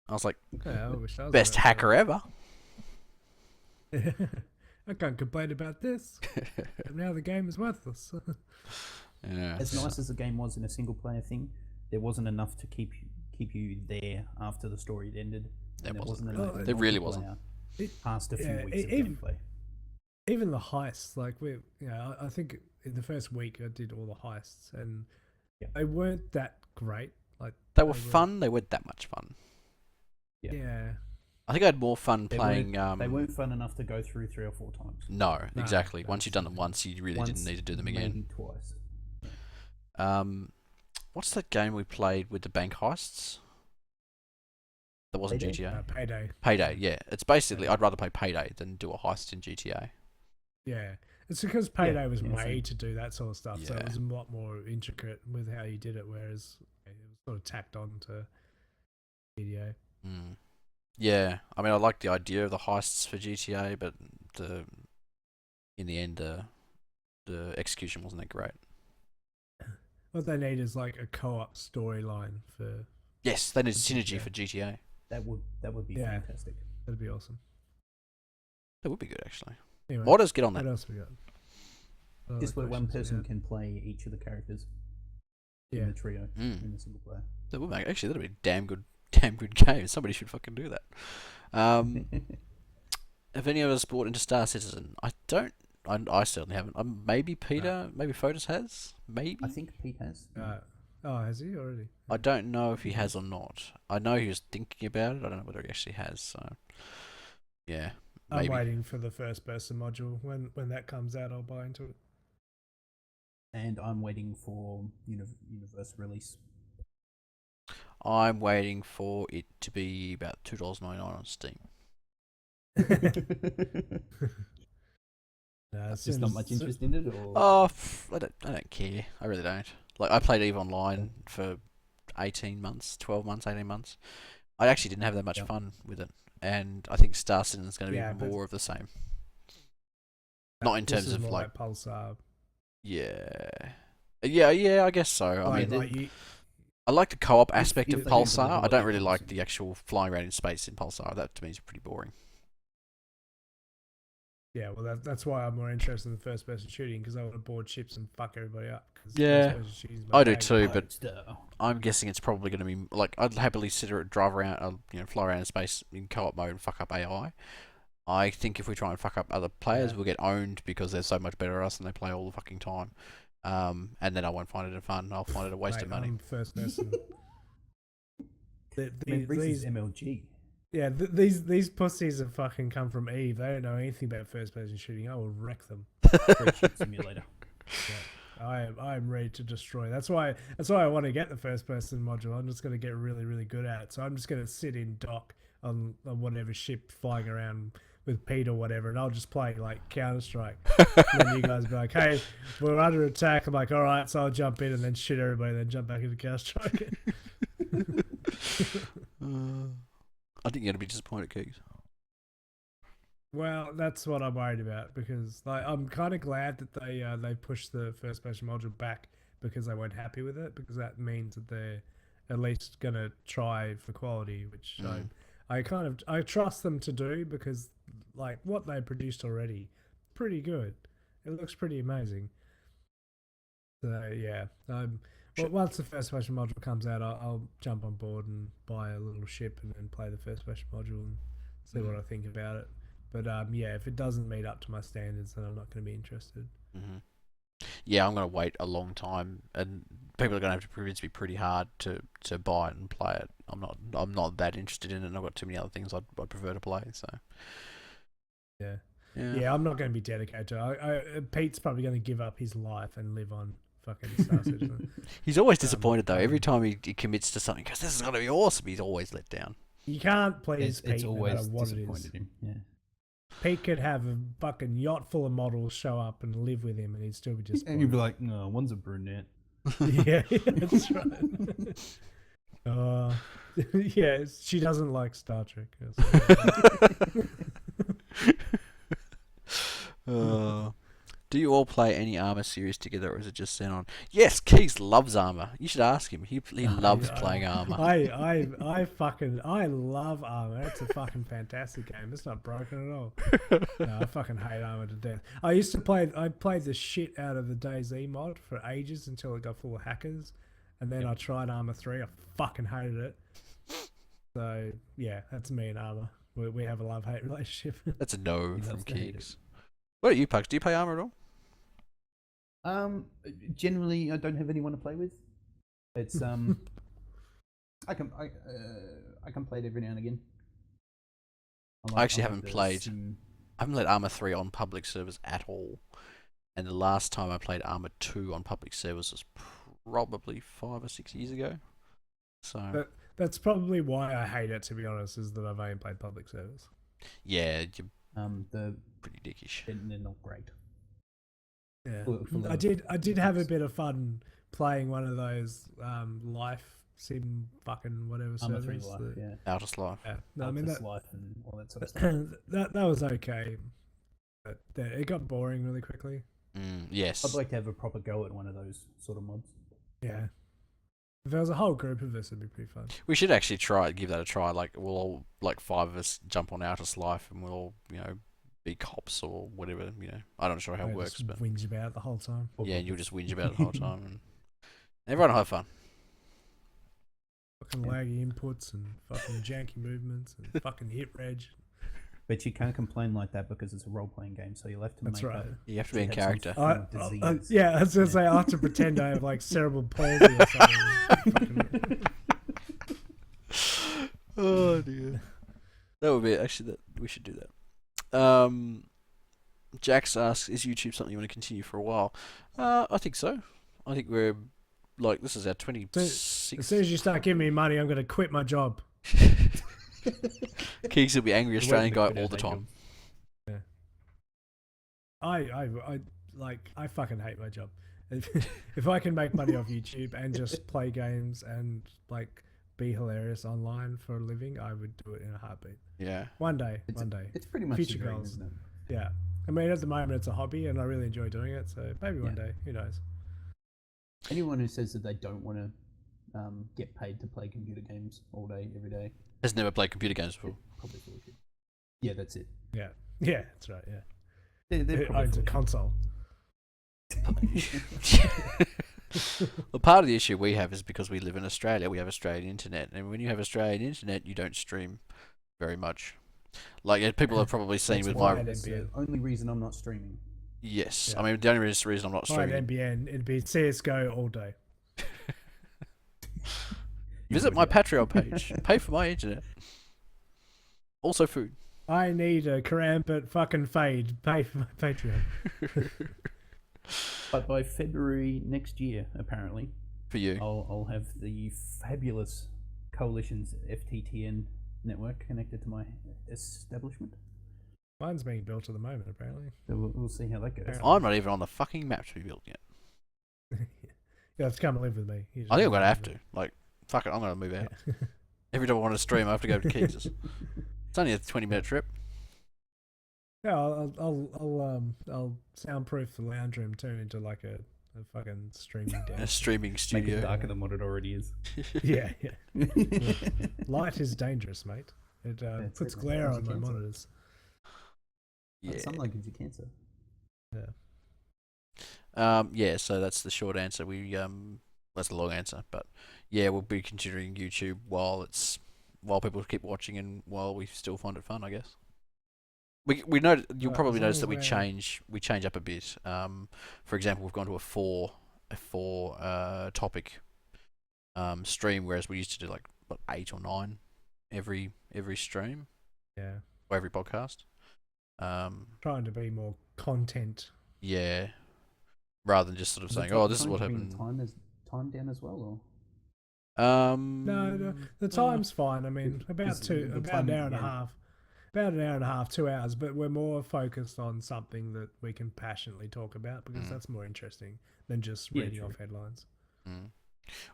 I was like, Yeah, I wish I was best around for hacker ever. that. I can't complain about this. But now the game is worthless. Yeah. As nice as the game was in a single player thing, there wasn't enough to keep you there after the story had ended. There and wasn't. enough in There really wasn't. multiplayer It- Past a few yeah, weeks of even- gameplay. Even the heists, like I think in the first week I did all the heists, and Yeah. they weren't that great. Like They were fun. They weren't that much fun. Yeah. Yeah. I think I had more fun They playing. They weren't fun enough to go through 3 or 4 times. No, No, exactly. no, Once you've done them once, you really Once, didn't need to do them again. Maybe twice. What's that game we played with the bank heists? That wasn't Payday? GTA. Payday. Payday, yeah. It's basically, I'd rather play Payday than do a heist in GTA. Yeah. It's because Payday was yeah, made same. to do that sort of stuff, so Yeah. it was a lot more intricate with how you did it, whereas it was sort of tacked on to GTA. Mm. Yeah, I mean, I like the idea of the heists for GTA, but in the end, the execution wasn't that great. What they need is like a co-op storyline for. Yes, they need For synergy GTA. for GTA. That would be Yeah. fantastic. That'd be awesome. That would be good, actually. Anyway, Modders, get on what that. else we got? What Just other where one questions we person got? can play each of the characters Yeah. in the trio Mm. in the single player. That would make, actually, that'd be a damn good game. Somebody should fucking do that. Have any of us bought into Star Citizen? I don't. I certainly haven't. Maybe Peter, maybe Fotis has. Maybe. I think Pete has. Has he already? I don't know if he has or not. I know he was thinking about it. I don't know whether he actually has. So, yeah, I'm maybe. waiting for the first person module. When that comes out, I'll buy into it. And I'm waiting for universe release. I'm waiting for it to be about $2.99 on Steam. Just not much interest in it, or Oh, I don't care. I really don't. Like, I played EVE Online for 18 months, 12 months, 18 months. I actually didn't have that much fun with it, and I think Star Citizen is going to be more of the same. Not in terms of like Pulsar. Yeah, I guess so. I mean, I like the co-op aspect of Pulsar. I don't really like the actual flying around in space in Pulsar. That to me is pretty boring. Yeah, well, that's why I'm more interested in first-person shooting, because I want to board ships and fuck everybody up. Yeah, I do too, but I'm guessing it's probably going to be like I'd happily drive around, fly around in space in co-op mode and fuck up AI. I think if we try and fuck up other players, we'll get owned because they're so much better at us and they play all the fucking time. And then I won't find it fun. I'll find it a waste of money. First person. these MLG. Yeah, these pussies have fucking come from Eve. They don't know anything about first person shooting. I will wreck them. Shoot simulator. Yeah, I am ready to destroy. That's why I want to get the first person module. I'm just going to get really, really good at it. So I'm just going to sit in dock on whatever ship flying around with Pete or whatever, and I'll just play like Counter-Strike. And then you guys be like, hey, we're under attack. I'm like, all right, so I'll jump in and then shoot everybody, then jump back into Counter-Strike. I think you're gonna be disappointed, Keegz. Well, that's what I'm worried about, because I'm kind of glad that they pushed the first person module back, because they weren't happy with it, because that means that they're at least gonna try for quality, which I trust them to do, because like what they produced already, pretty good. It looks pretty amazing. So yeah, once the first person module comes out, I'll jump on board and buy a little ship and then play the first person module and see what I think about it. But if it doesn't meet up to my standards, then I'm not going to be interested. Mm-hmm. Yeah, I'm going to wait a long time, and people are going to have to convince me pretty hard to buy it and play it. I'm not that interested in it, and I've got too many other things I'd prefer to play. So yeah, I'm not going to be dedicated to it. Pete's probably going to give up his life and live on fucking Star Citizen. He's always disappointed though. Every time he commits to something, because this is going to be awesome, he's always let down. You can't please Pete it's no always matter what it disappointed is. him. Yeah. Pete could have a fucking yacht full of models show up and live with him, and he'd still be just. And you'd be like, no, one's a brunette. yeah, that's right. Yeah, she doesn't like Star Trek. Do you all play any Armour series together, or is it just Xenon? Yes, Keegz loves Armour. You should ask him. He loves playing Armour. I love Armour. It's a fucking fantastic game. It's not broken at all. No, I fucking hate Armour to death. I played the shit out of the DayZ mod for ages until it got full of hackers, and then I tried Armour 3. I fucking hated it. So yeah, that's me and Armour. We have a love-hate relationship. That's a no from Keegz. What are you, Pugs? Do you play Armour at all? Generally, I don't have anyone to play with. It's I can play it every now and again. I actually haven't played. I haven't played Armour 3 on public servers at all, and the last time I played Armour 2 on public servers was probably 5 or 6 years ago. So that's probably why I hate it. To be honest, is that I've only played public servers. Yeah, the pretty dickish. They're not great. Yeah, I did have a bit of fun playing one of those life sim fucking whatever servers. Outer Life. Yeah, no, I mean Life and all that sort of stuff. that was okay, but it got boring really quickly. Yes, I'd like to have a proper go at one of those sort of mods. Yeah, if there was a whole group of us, it'd be pretty fun. We should actually give that a try. Like we'll all 5 of us jump on Outer Life, and we'll all be cops or whatever, I'm not sure how it works, but whinge about it the whole time. Yeah, and you'll just whinge about it the whole time, and everyone will have fun. Fucking laggy inputs and fucking janky movements and fucking hit reg. But you can't complain like that because it's a role-playing game, so you'll have to That's make right. up. You have to be in character. Yeah, I was going to say, I have to pretend I have like cerebral palsy or something. Oh dear. That would be we should do that. Jax asks, is YouTube something you want to continue for a while? I think so. I think we're this is our 26th. As soon as you start giving me money, I'm going to quit my job. Keegz will be angry Australian guy all the time. Yeah. I fucking hate my job. If I can make money off YouTube and just play games and like be hilarious online for a living, I would do it in a heartbeat. Yeah. One day. It's pretty much Future the dream, goals. isn't it? Yeah. I mean, at the moment it's a hobby and I really enjoy doing it. So maybe one day, who knows? Anyone who says that they don't want to get paid to play computer games all day, every day, Has never played computer games before. probably full of shit. Yeah, that's it. Yeah. Yeah, that's right. Yeah. They're It probably owns a full of console. Well, part of the issue we have is because we live in Australia, we have Australian internet, and when you have Australian internet, you don't stream very much. Like people have probably seen That's with why my that's the only reason I'm not streaming. yes. Yeah. I mean, the only reason I'm not If I had streaming. NBN, it'd be CS:GO all day. Visit my Patreon page. Pay for my internet. Also food. I need a Karampet fucking fade. Pay for my Patreon. But by February next year, apparently, For you. I'll have the fabulous Coalition's FTTN network connected to my establishment. Mine's being built at the moment, apparently. So we'll see how that goes. I'm not even on the fucking map to be built yet. You have to come and live with me. I think I'm gonna have to. Like, fuck it, I'm gonna move out. Every time I want to stream, I have to go to Keegz. It's only a 20-minute trip. Yeah, I'll soundproof the lounge room too into like a fucking streaming A den. streaming Make studio. it darker than what it already is. Yeah. Light is dangerous, mate. It That's puts it, glare gives on you my cancer. monitors. Yeah. Sunlight gives you cancer. Yeah, so that's the short answer. That's the long answer, but yeah, we'll be considering YouTube while people keep watching and while we still find it fun, I guess. We know you'll Right, probably as notice long that as we change up a bit. For example, we've gone to a four topic stream, whereas we used to do like 8 or 9 every stream Yeah. or every podcast. Trying to be more content. Yeah, rather than just sort of saying, Trying "Oh, this is to what bring happened." time down as well, or No, the time's fine. I mean, about the an time hour and a at the end. half. About an hour and a half, 2 hours, but we're more focused on something that we can passionately talk about because that's more interesting than just reading true. off headlines. Mm.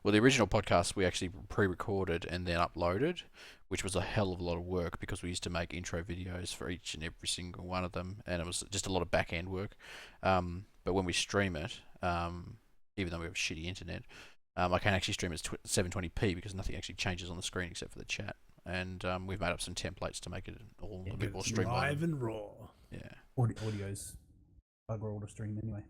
Well, the original podcast we actually pre-recorded and then uploaded, which was a hell of a lot of work because we used to make intro videos for each and every single one of them, and it was just a lot of back-end work. But when we stream it, even though we have shitty internet, I can actually stream it at 720p because nothing actually changes on the screen except for the chat. And we've made up some templates to make it all a bit more streamlined. Live and raw. Yeah. audio's bugger all to stream anyway.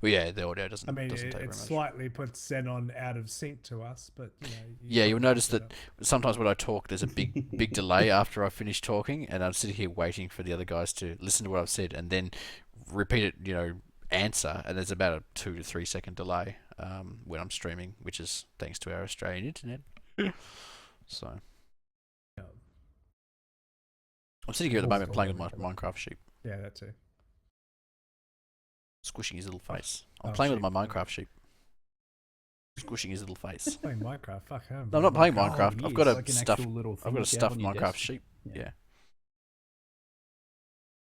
Well, yeah, the audio doesn't. I mean, doesn't it take very much. slightly puts Xenon out of sync to us, but you know. Yeah, you'll notice that. that sometimes when I talk, there's a big delay after I finish talking, and I'm sitting here waiting for the other guys to listen to what I've said and then repeat it. Answer, and there's about a 2 to 3 second delay when I'm streaming, which is thanks to our Australian internet. So. I'm sitting here at the moment playing with my Minecraft sheep, Yeah, that too. squishing his little face. I'm Oh, playing with sheep. my Minecraft sheep, squishing his little face. Playing Minecraft, fuck him. No, I'm not playing Oh, Minecraft. I've yes, got a like an stuffed. actual little I've thing got a you have stuffed on your Minecraft desk. sheep. Yeah.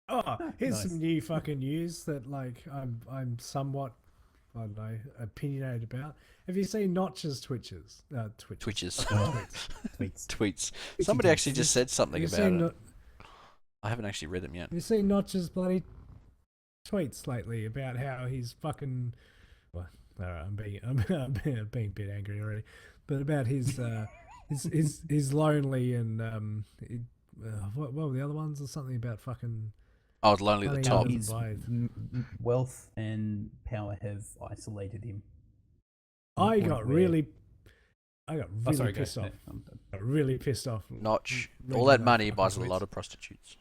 Oh, here's Nice. some new fucking news that like I'm somewhat, I don't know, opinionated about. Have you seen Notch's Twitches? Twitches. Tweets. Tweets. Somebody actually just said something Have you about seen it. I haven't actually read them yet. Have you seen Notch's bloody tweets lately about how he's fucking? Well, alright, I'm being a bit angry already, but about his his lonely and what were the other ones or something about fucking. I was lonely at the Funny top. how His wealth and power have isolated him. I Point got where- really sorry, go. pissed off. Yeah, I'm done. Got really pissed off. Notch. reading All that those money fucking buys a tweets. lot of prostitutes.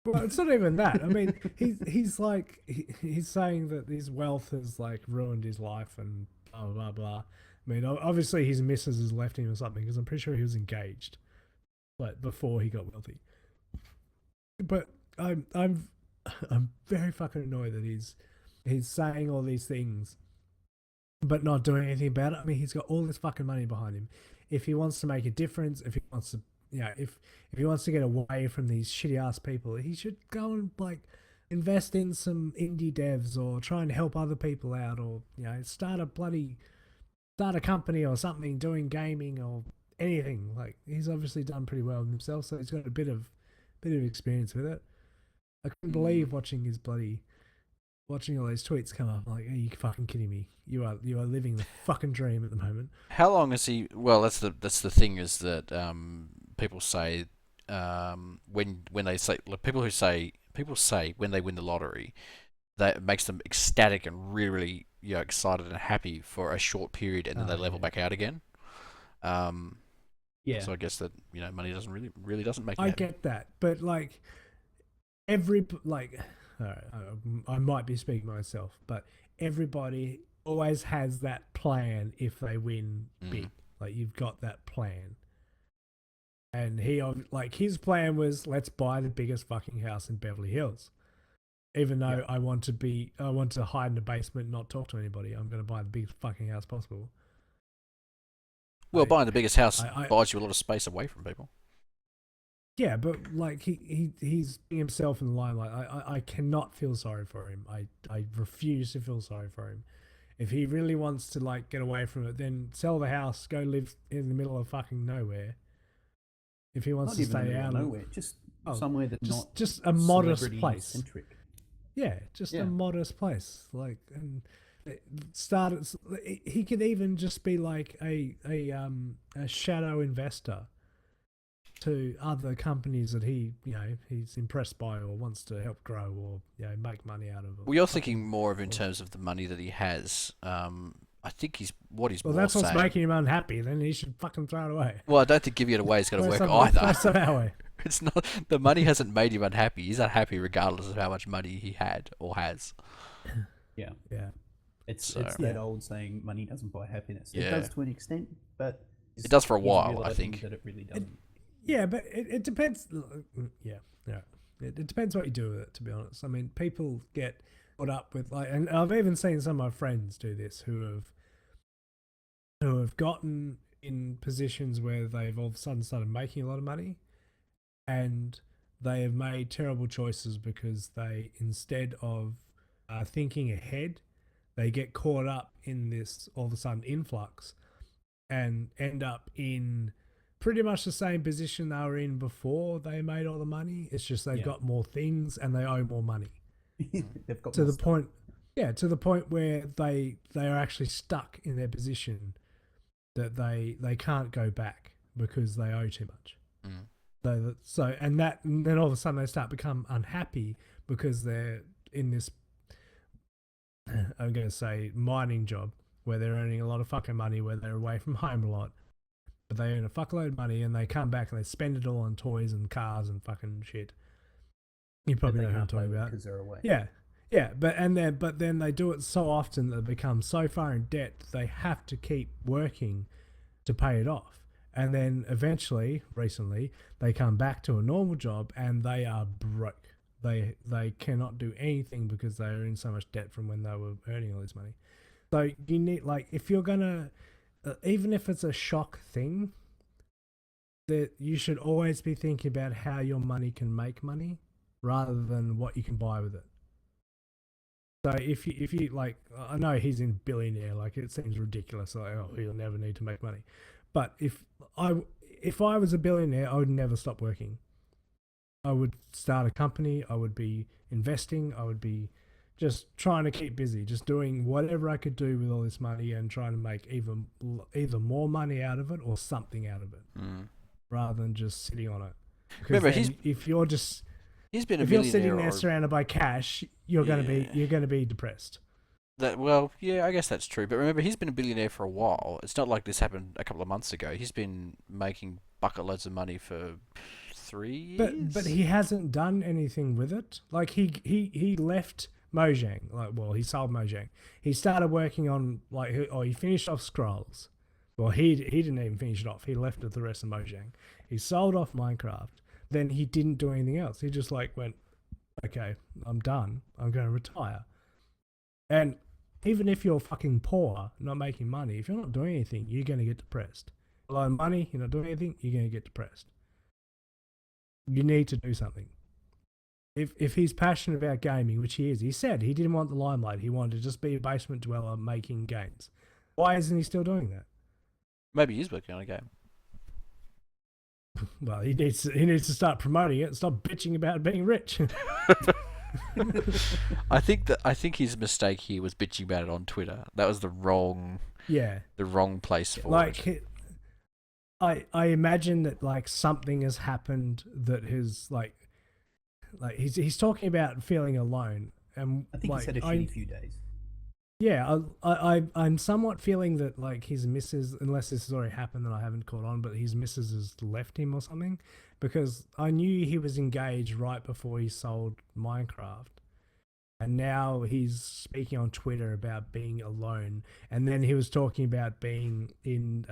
Well, it's not even that. I mean, he's like he's saying that his wealth has like ruined his life and blah blah blah. I mean, obviously his missus has left him or something because I'm pretty sure he was engaged, but before he got wealthy. But I'm very fucking annoyed that he's saying all these things, but not doing anything about it. I mean, he's got all this fucking money behind him. If he wants to make a difference, if he wants to, if he wants to get away from these shitty ass people, he should go and like invest in some indie devs or try and help other people out, or start a company or something doing gaming or anything. Like, he's obviously done pretty well with himself, so he's got a bit of experience with it. I couldn't believe watching all those tweets come up. Like, are you fucking kidding me? You are living the fucking dream at the moment. How long has he? Well, that's the thing, is that people say when they say, like, people say when they win the lottery, that it makes them ecstatic and really excited and happy for a short period, and then they level back out again. Yeah. So I guess that money doesn't really doesn't make. I get that, but like all right, I might be speaking myself, but everybody always has that plan if they win big. Like, you've got that plan. And his plan was, let's buy the biggest fucking house in Beverly Hills. Even though I want to hide in the basement and not talk to anybody, I'm going to buy the biggest fucking house possible. Well, buying the biggest house buys you a lot of space away from people. Yeah, but like he's himself in the limelight. I cannot feel sorry for him. I refuse to feel sorry for him. If he really wants to like get away from it, then sell the house, go live in the middle of fucking nowhere. If he wants to stay out of nowhere, just somewhere that's not just a modest place. Centric. Yeah, a modest place. Like, and he could even just be like a shadow investor to other companies that he's impressed by or wants to help grow or make money out of it. Well, you're thinking more of in terms of the money that he has. I think well, that's what's making him unhappy. Then he should fucking throw it away. Well, I don't think giving it away is going to work either. Way. It's not, the money hasn't made him unhappy. He's unhappy regardless of how much money he had or has. Yeah. It's So, that old saying, money doesn't buy happiness. It does to an extent, but it does for a he's while, I realising think. that it really doesn't. Yeah, but it depends. Yeah. It depends what you do with it, to be honest. I mean, people get caught up with, like, and I've even seen some of my friends do this who have gotten in positions where they've all of a sudden started making a lot of money, and they have made terrible choices because they, instead of thinking ahead, they get caught up in this all of a sudden influx and end up in pretty much the same position they were in before they made all the money. It's just they've got more things and they owe more money. They've got to the point where they are actually stuck in their position that they can't go back because they owe too much. And then all of a sudden they start become unhappy because they're in this, I'm going to say, mining job where they're earning a lot of fucking money, where they're away from home a lot, but they earn a fuckload of money and they come back and they spend it all on toys and cars and fucking shit. You probably know who I'm talking about. Because they're away. Yeah, but then they do it so often that they become so far in debt they have to keep working to pay it off. And then eventually, recently, they come back to a normal job and they are broke. They cannot do anything because they are in so much debt from when they were earning all this money. So you need, like, if you're gonna, even if it's a shock thing, that you should always be thinking about how your money can make money rather than what you can buy with it. So if you like, I know he's in billionaire, like, it seems ridiculous, like, oh, he'll never need to make money. But if I was a billionaire, I would never stop working. I would start a company, I would be investing, I would be just trying to keep busy, just doing whatever I could do with all this money and trying to make either more money out of it or something out of it, rather than just sitting on it. Remember, if you're sitting there surrounded by cash, you're gonna be depressed. I guess that's true. But remember, he's been a billionaire for a while. It's not like this happened a couple of months ago. He's been making bucket loads of money for 3 years. But he hasn't done anything with it. Like, he left Mojang. Like, well, he sold Mojang. He started working on, like, he finished off Scrolls. Well, he didn't even finish it off. He left with the rest of Mojang. He sold off Minecraft. Then he didn't do anything else. He just like went, okay, I'm done. I'm going to retire. And even if you're fucking poor, not making money, if you're not doing anything, you're going to get depressed. Low money, you're not doing anything, you're going to get depressed. You need to do something. if he's passionate about gaming, which he is, he said he didn't want the limelight. He wanted to just be a basement dweller making games. Why isn't he still doing that? Maybe he's working on a game. Well, he needs to start promoting it and stop bitching about being rich. I think his mistake here was bitching about it on Twitter. That was the wrong place for it. I imagine that like something has happened that has like he's talking about feeling alone, and I think like, he's had a shitty few days. Yeah, I'm somewhat feeling that like his missus, unless this has already happened and I haven't caught on, but his missus has left him or something, because I knew he was engaged right before he sold Minecraft, and now he's speaking on Twitter about being alone, and then he was talking about being in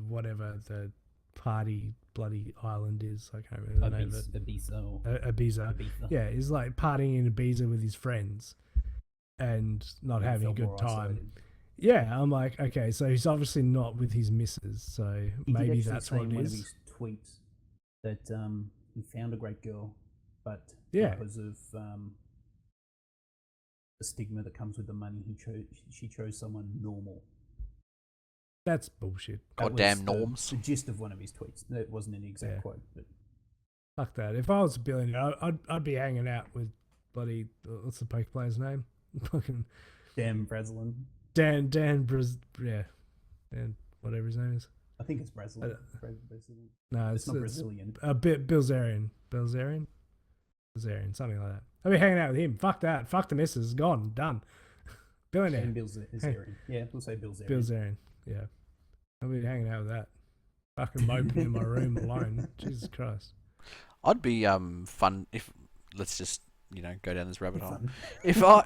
whatever the party bloody island is. I can't remember the name of it. Ibiza. Yeah, he's like partying in Ibiza with his friends and not having a good time. Yeah, I'm like, okay, so he's obviously not with his missus, so maybe that's what it is. One of his tweets that he found a great girl, but because of the stigma that comes with the money, she chose someone normal. That's bullshit. Goddamn norms. The gist of one of his tweets. That wasn't an exact quote, but fuck that. If I was a billionaire, I'd be hanging out with bloody what's the poker player's name? Fucking Dan Braslin. Dan whatever his name is. I think it's Braslin. No, it's not Brazilian. Bilzerian, something like that. I'd be hanging out with him. Fuck that. Fuck the missus. Gone. Done. Billionaire. And Bilzerian. Yeah, we'll say Bilzerian. Bilzerian. Yeah. I'll be hanging out with that. Fucking moping in my room alone. Jesus Christ. I'd be fun if let's just go down this rabbit hole. If I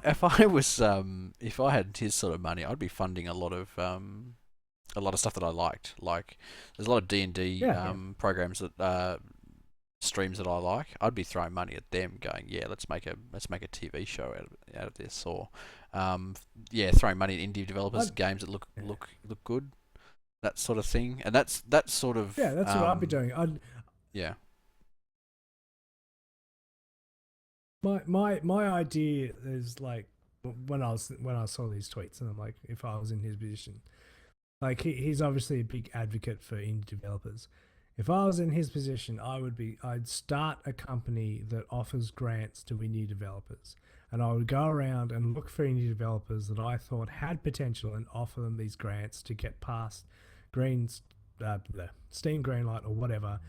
had his sort of money, I'd be funding a lot of stuff that I liked. Like there's a lot of D&D programs that streams that I like. I'd be throwing money at them, going, yeah, let's make a TV show out of this, or throwing money at indie developers, games that look good, that sort of thing. And that's sort of that's what I'd be doing. My idea is like when I saw these tweets, and I'm like, if I was in his position, like he's obviously a big advocate for indie developers. If I was in his position, I'd start a company that offers grants to indie developers, and I would go around and look for indie developers that I thought had potential and offer them these grants to get past Steam Greenlight or whatever,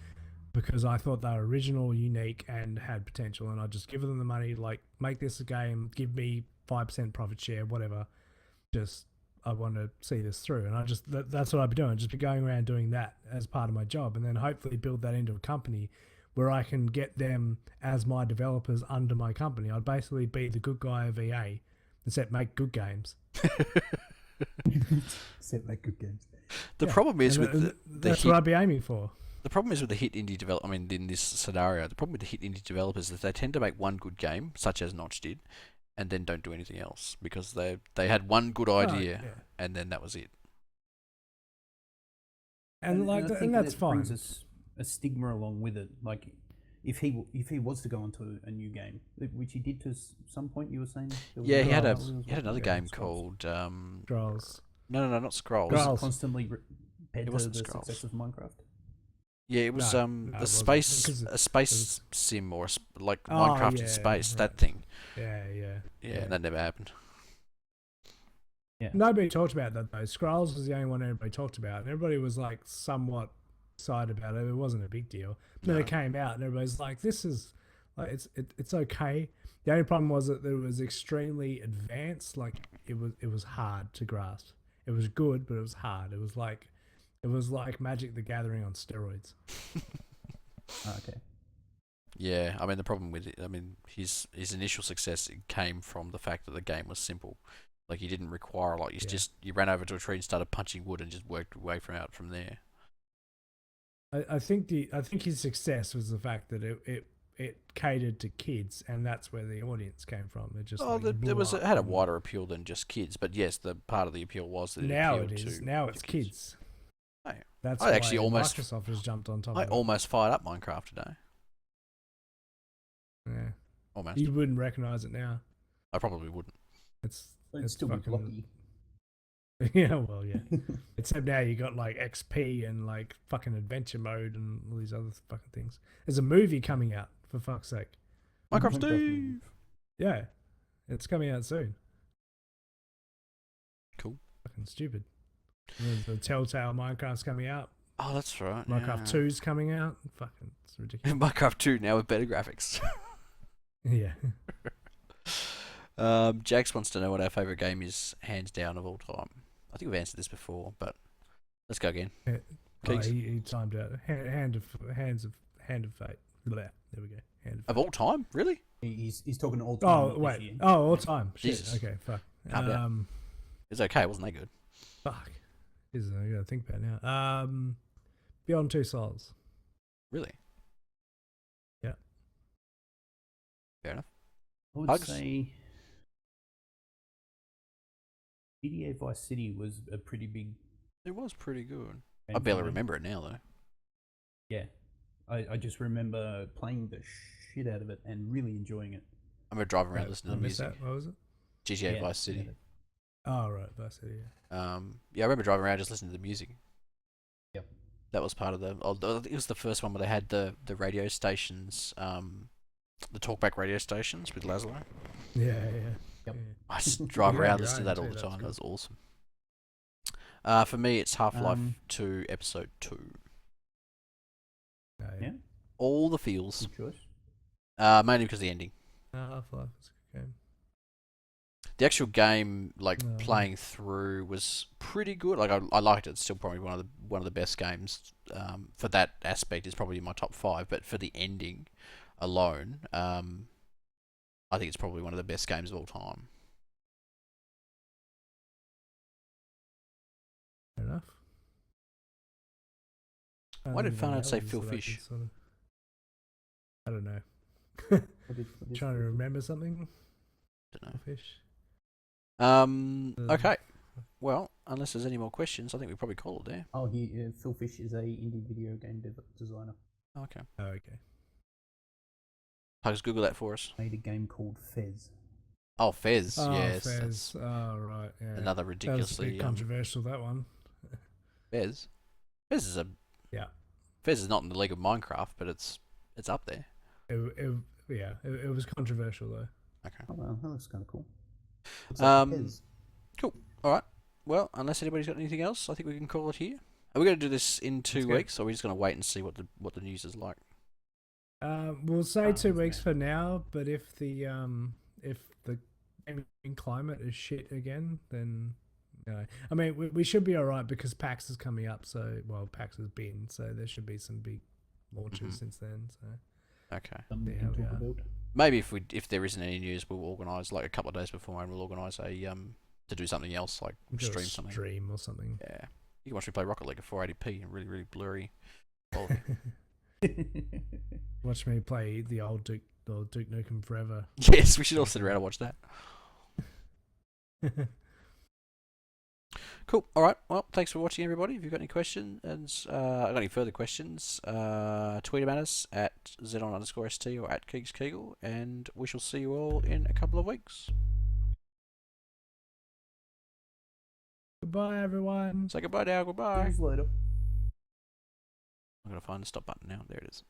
because I thought they were original, unique, and had potential, and I'd just give them the money, like, make this a game, give me 5% profit share, whatever, just I want to see this through. And that's what I'd be doing. I'd just be going around doing that as part of my job, and then hopefully build that into a company where I can get them as my developers under my company. I'd basically be the good guy of EA, except make good games. The problem is with that's what I'd be aiming for. The problem is with the hit indie in this scenario, the problem with the hit indie developers is they tend to make one good game, such as Notch did, and then don't do anything else, because they had one good idea and then that was it. And that's fine. Brings a stigma along with it. Like if he was to go onto a new game, which he did to some point, you were saying. He had another game called Scrolls. No, not Scrolls. Was it constantly compared It to wasn't the Scrolls. success of Minecraft? Yeah, it was it space sim, or like Minecraft in space, that thing. Yeah. And that never happened. Yeah. Nobody talked about that though. Scrolls was the only one everybody talked about, and everybody was like somewhat excited about it. It wasn't a big deal. Then it came out, and everybody's like, "This is like it's okay." The only problem was that it was extremely advanced. Like it was hard to grasp. It was good, but it was hard. It was like Magic the Gathering on steroids. Okay. Yeah, I mean the problem with it, his initial success came from the fact that the game was simple. Like he didn't require a lot. You ran over to a tree and started punching wood and just worked away from there. I think his success was the fact that it catered to kids, and that's where the audience came from. It just it had a wider appeal than just kids, but yes, the part of the appeal was that now it's kids. Hey, That's I why actually almost Microsoft has jumped on top. I of it. almost fired up Minecraft today. Yeah. Almost. You wouldn't recognize it now. I probably wouldn't. It's It'd still be blocky. Yeah, well, yeah. Except now you got like XP and like fucking adventure mode and all these other fucking things. There's a movie coming out, for fuck's sake. Minecraft Steve! Yeah, it's coming out soon. Cool. Fucking stupid. The Telltale Minecraft's coming out. Oh, that's right. Minecraft 2's coming out. Fucking, it's ridiculous. Minecraft 2 now with better graphics. Yeah. Jax wants to know what our favourite game is, hands down, of all time. I think we've answered this before, but let's go again. Keegz? He timed out. Hand of Fate. Blah. There we go. Hand Of all time? Really? He's talking all time. Oh not this wait. year. Oh, all time. Shit. Jesus. Okay. Fuck. Calm down. It's okay, wasn't that good? Fuck. I gotta think about it now. Beyond Two Souls. Really? Yeah. Fair enough. I would Hugs? say GTA Vice City was a pretty big. It was pretty good. game I barely for me. remember it now, though. Yeah, I just remember playing the shit out of it and really enjoying it. I remember driving around listening I to the missed music. that. What was it? GTA Yeah, Vice City. yeah. Oh right, Vice City. Yeah. Yeah, I remember driving around just listening to the music. Yep. That was part of the. It was the first one where they had the radio stations, the talkback radio stations with Laszlo. Yeah. Yep. Yeah. I just drive Yeah, around you're listening to right, that all too, the that's time. That cool. was awesome. For me, it's Half-Life 2, Episode 2. Yeah. All the feels. Good choice. Mainly because of the ending. Half-Life is a good game. The actual game, like No. playing through, was pretty good. Like I liked it. It's still probably one of the best games. For that aspect, is probably in my top 5. But for the ending alone, I think it's probably one of the best games of all time. Fair enough. Why did Farnhad say Phil Phil Fish? I don't know. What is Trying to remember something. Don't know. Fish. Okay. Well, unless there's any more questions, I think we probably call it there. Oh, Phil Fish is a indie video game designer. Okay. Oh, okay. Hugs, Google that for us. Made a game called Fez. Oh, Fez. Oh, yes. Fez. That's Oh, right. Yeah. another That was a ridiculously bit controversial. That one. Fez. Fez is Yeah. Fez is not in the league of Minecraft, but it's up there. It was controversial though. Okay. Oh well, that looks kind of cool. Looks like Fez. Cool. All right. Well, unless anybody's got anything else, I think we can call it here. Are we going to do this in 2 go. weeks, or are we just going to wait and see what the news is like? We'll say 2 weeks okay. for now, but if the gaming climate is shit again, then I mean we should be all right because PAX is coming up. So PAX has been, so there should be some big launches since then. So Okay. Something Yeah, to we talk are. about. Maybe if there isn't any news, we'll organise like a couple of days before, and we'll organise a to do something else, like do a stream something. stream or something. Yeah. You can watch me play Rocket League at 480p and really, really blurry quality. Watch me play the old Duke Nukem forever. Yes, we should all sit around and watch that. Cool. All right. Well, thanks for watching, everybody. If you've got any questions, got any further questions, tweet them at us at Xenon_ST or at Keegz, and we shall see you all in a couple of weeks. Goodbye, everyone. Say goodbye now. Goodbye. See you later. I'm going to find the stop button now. There it is.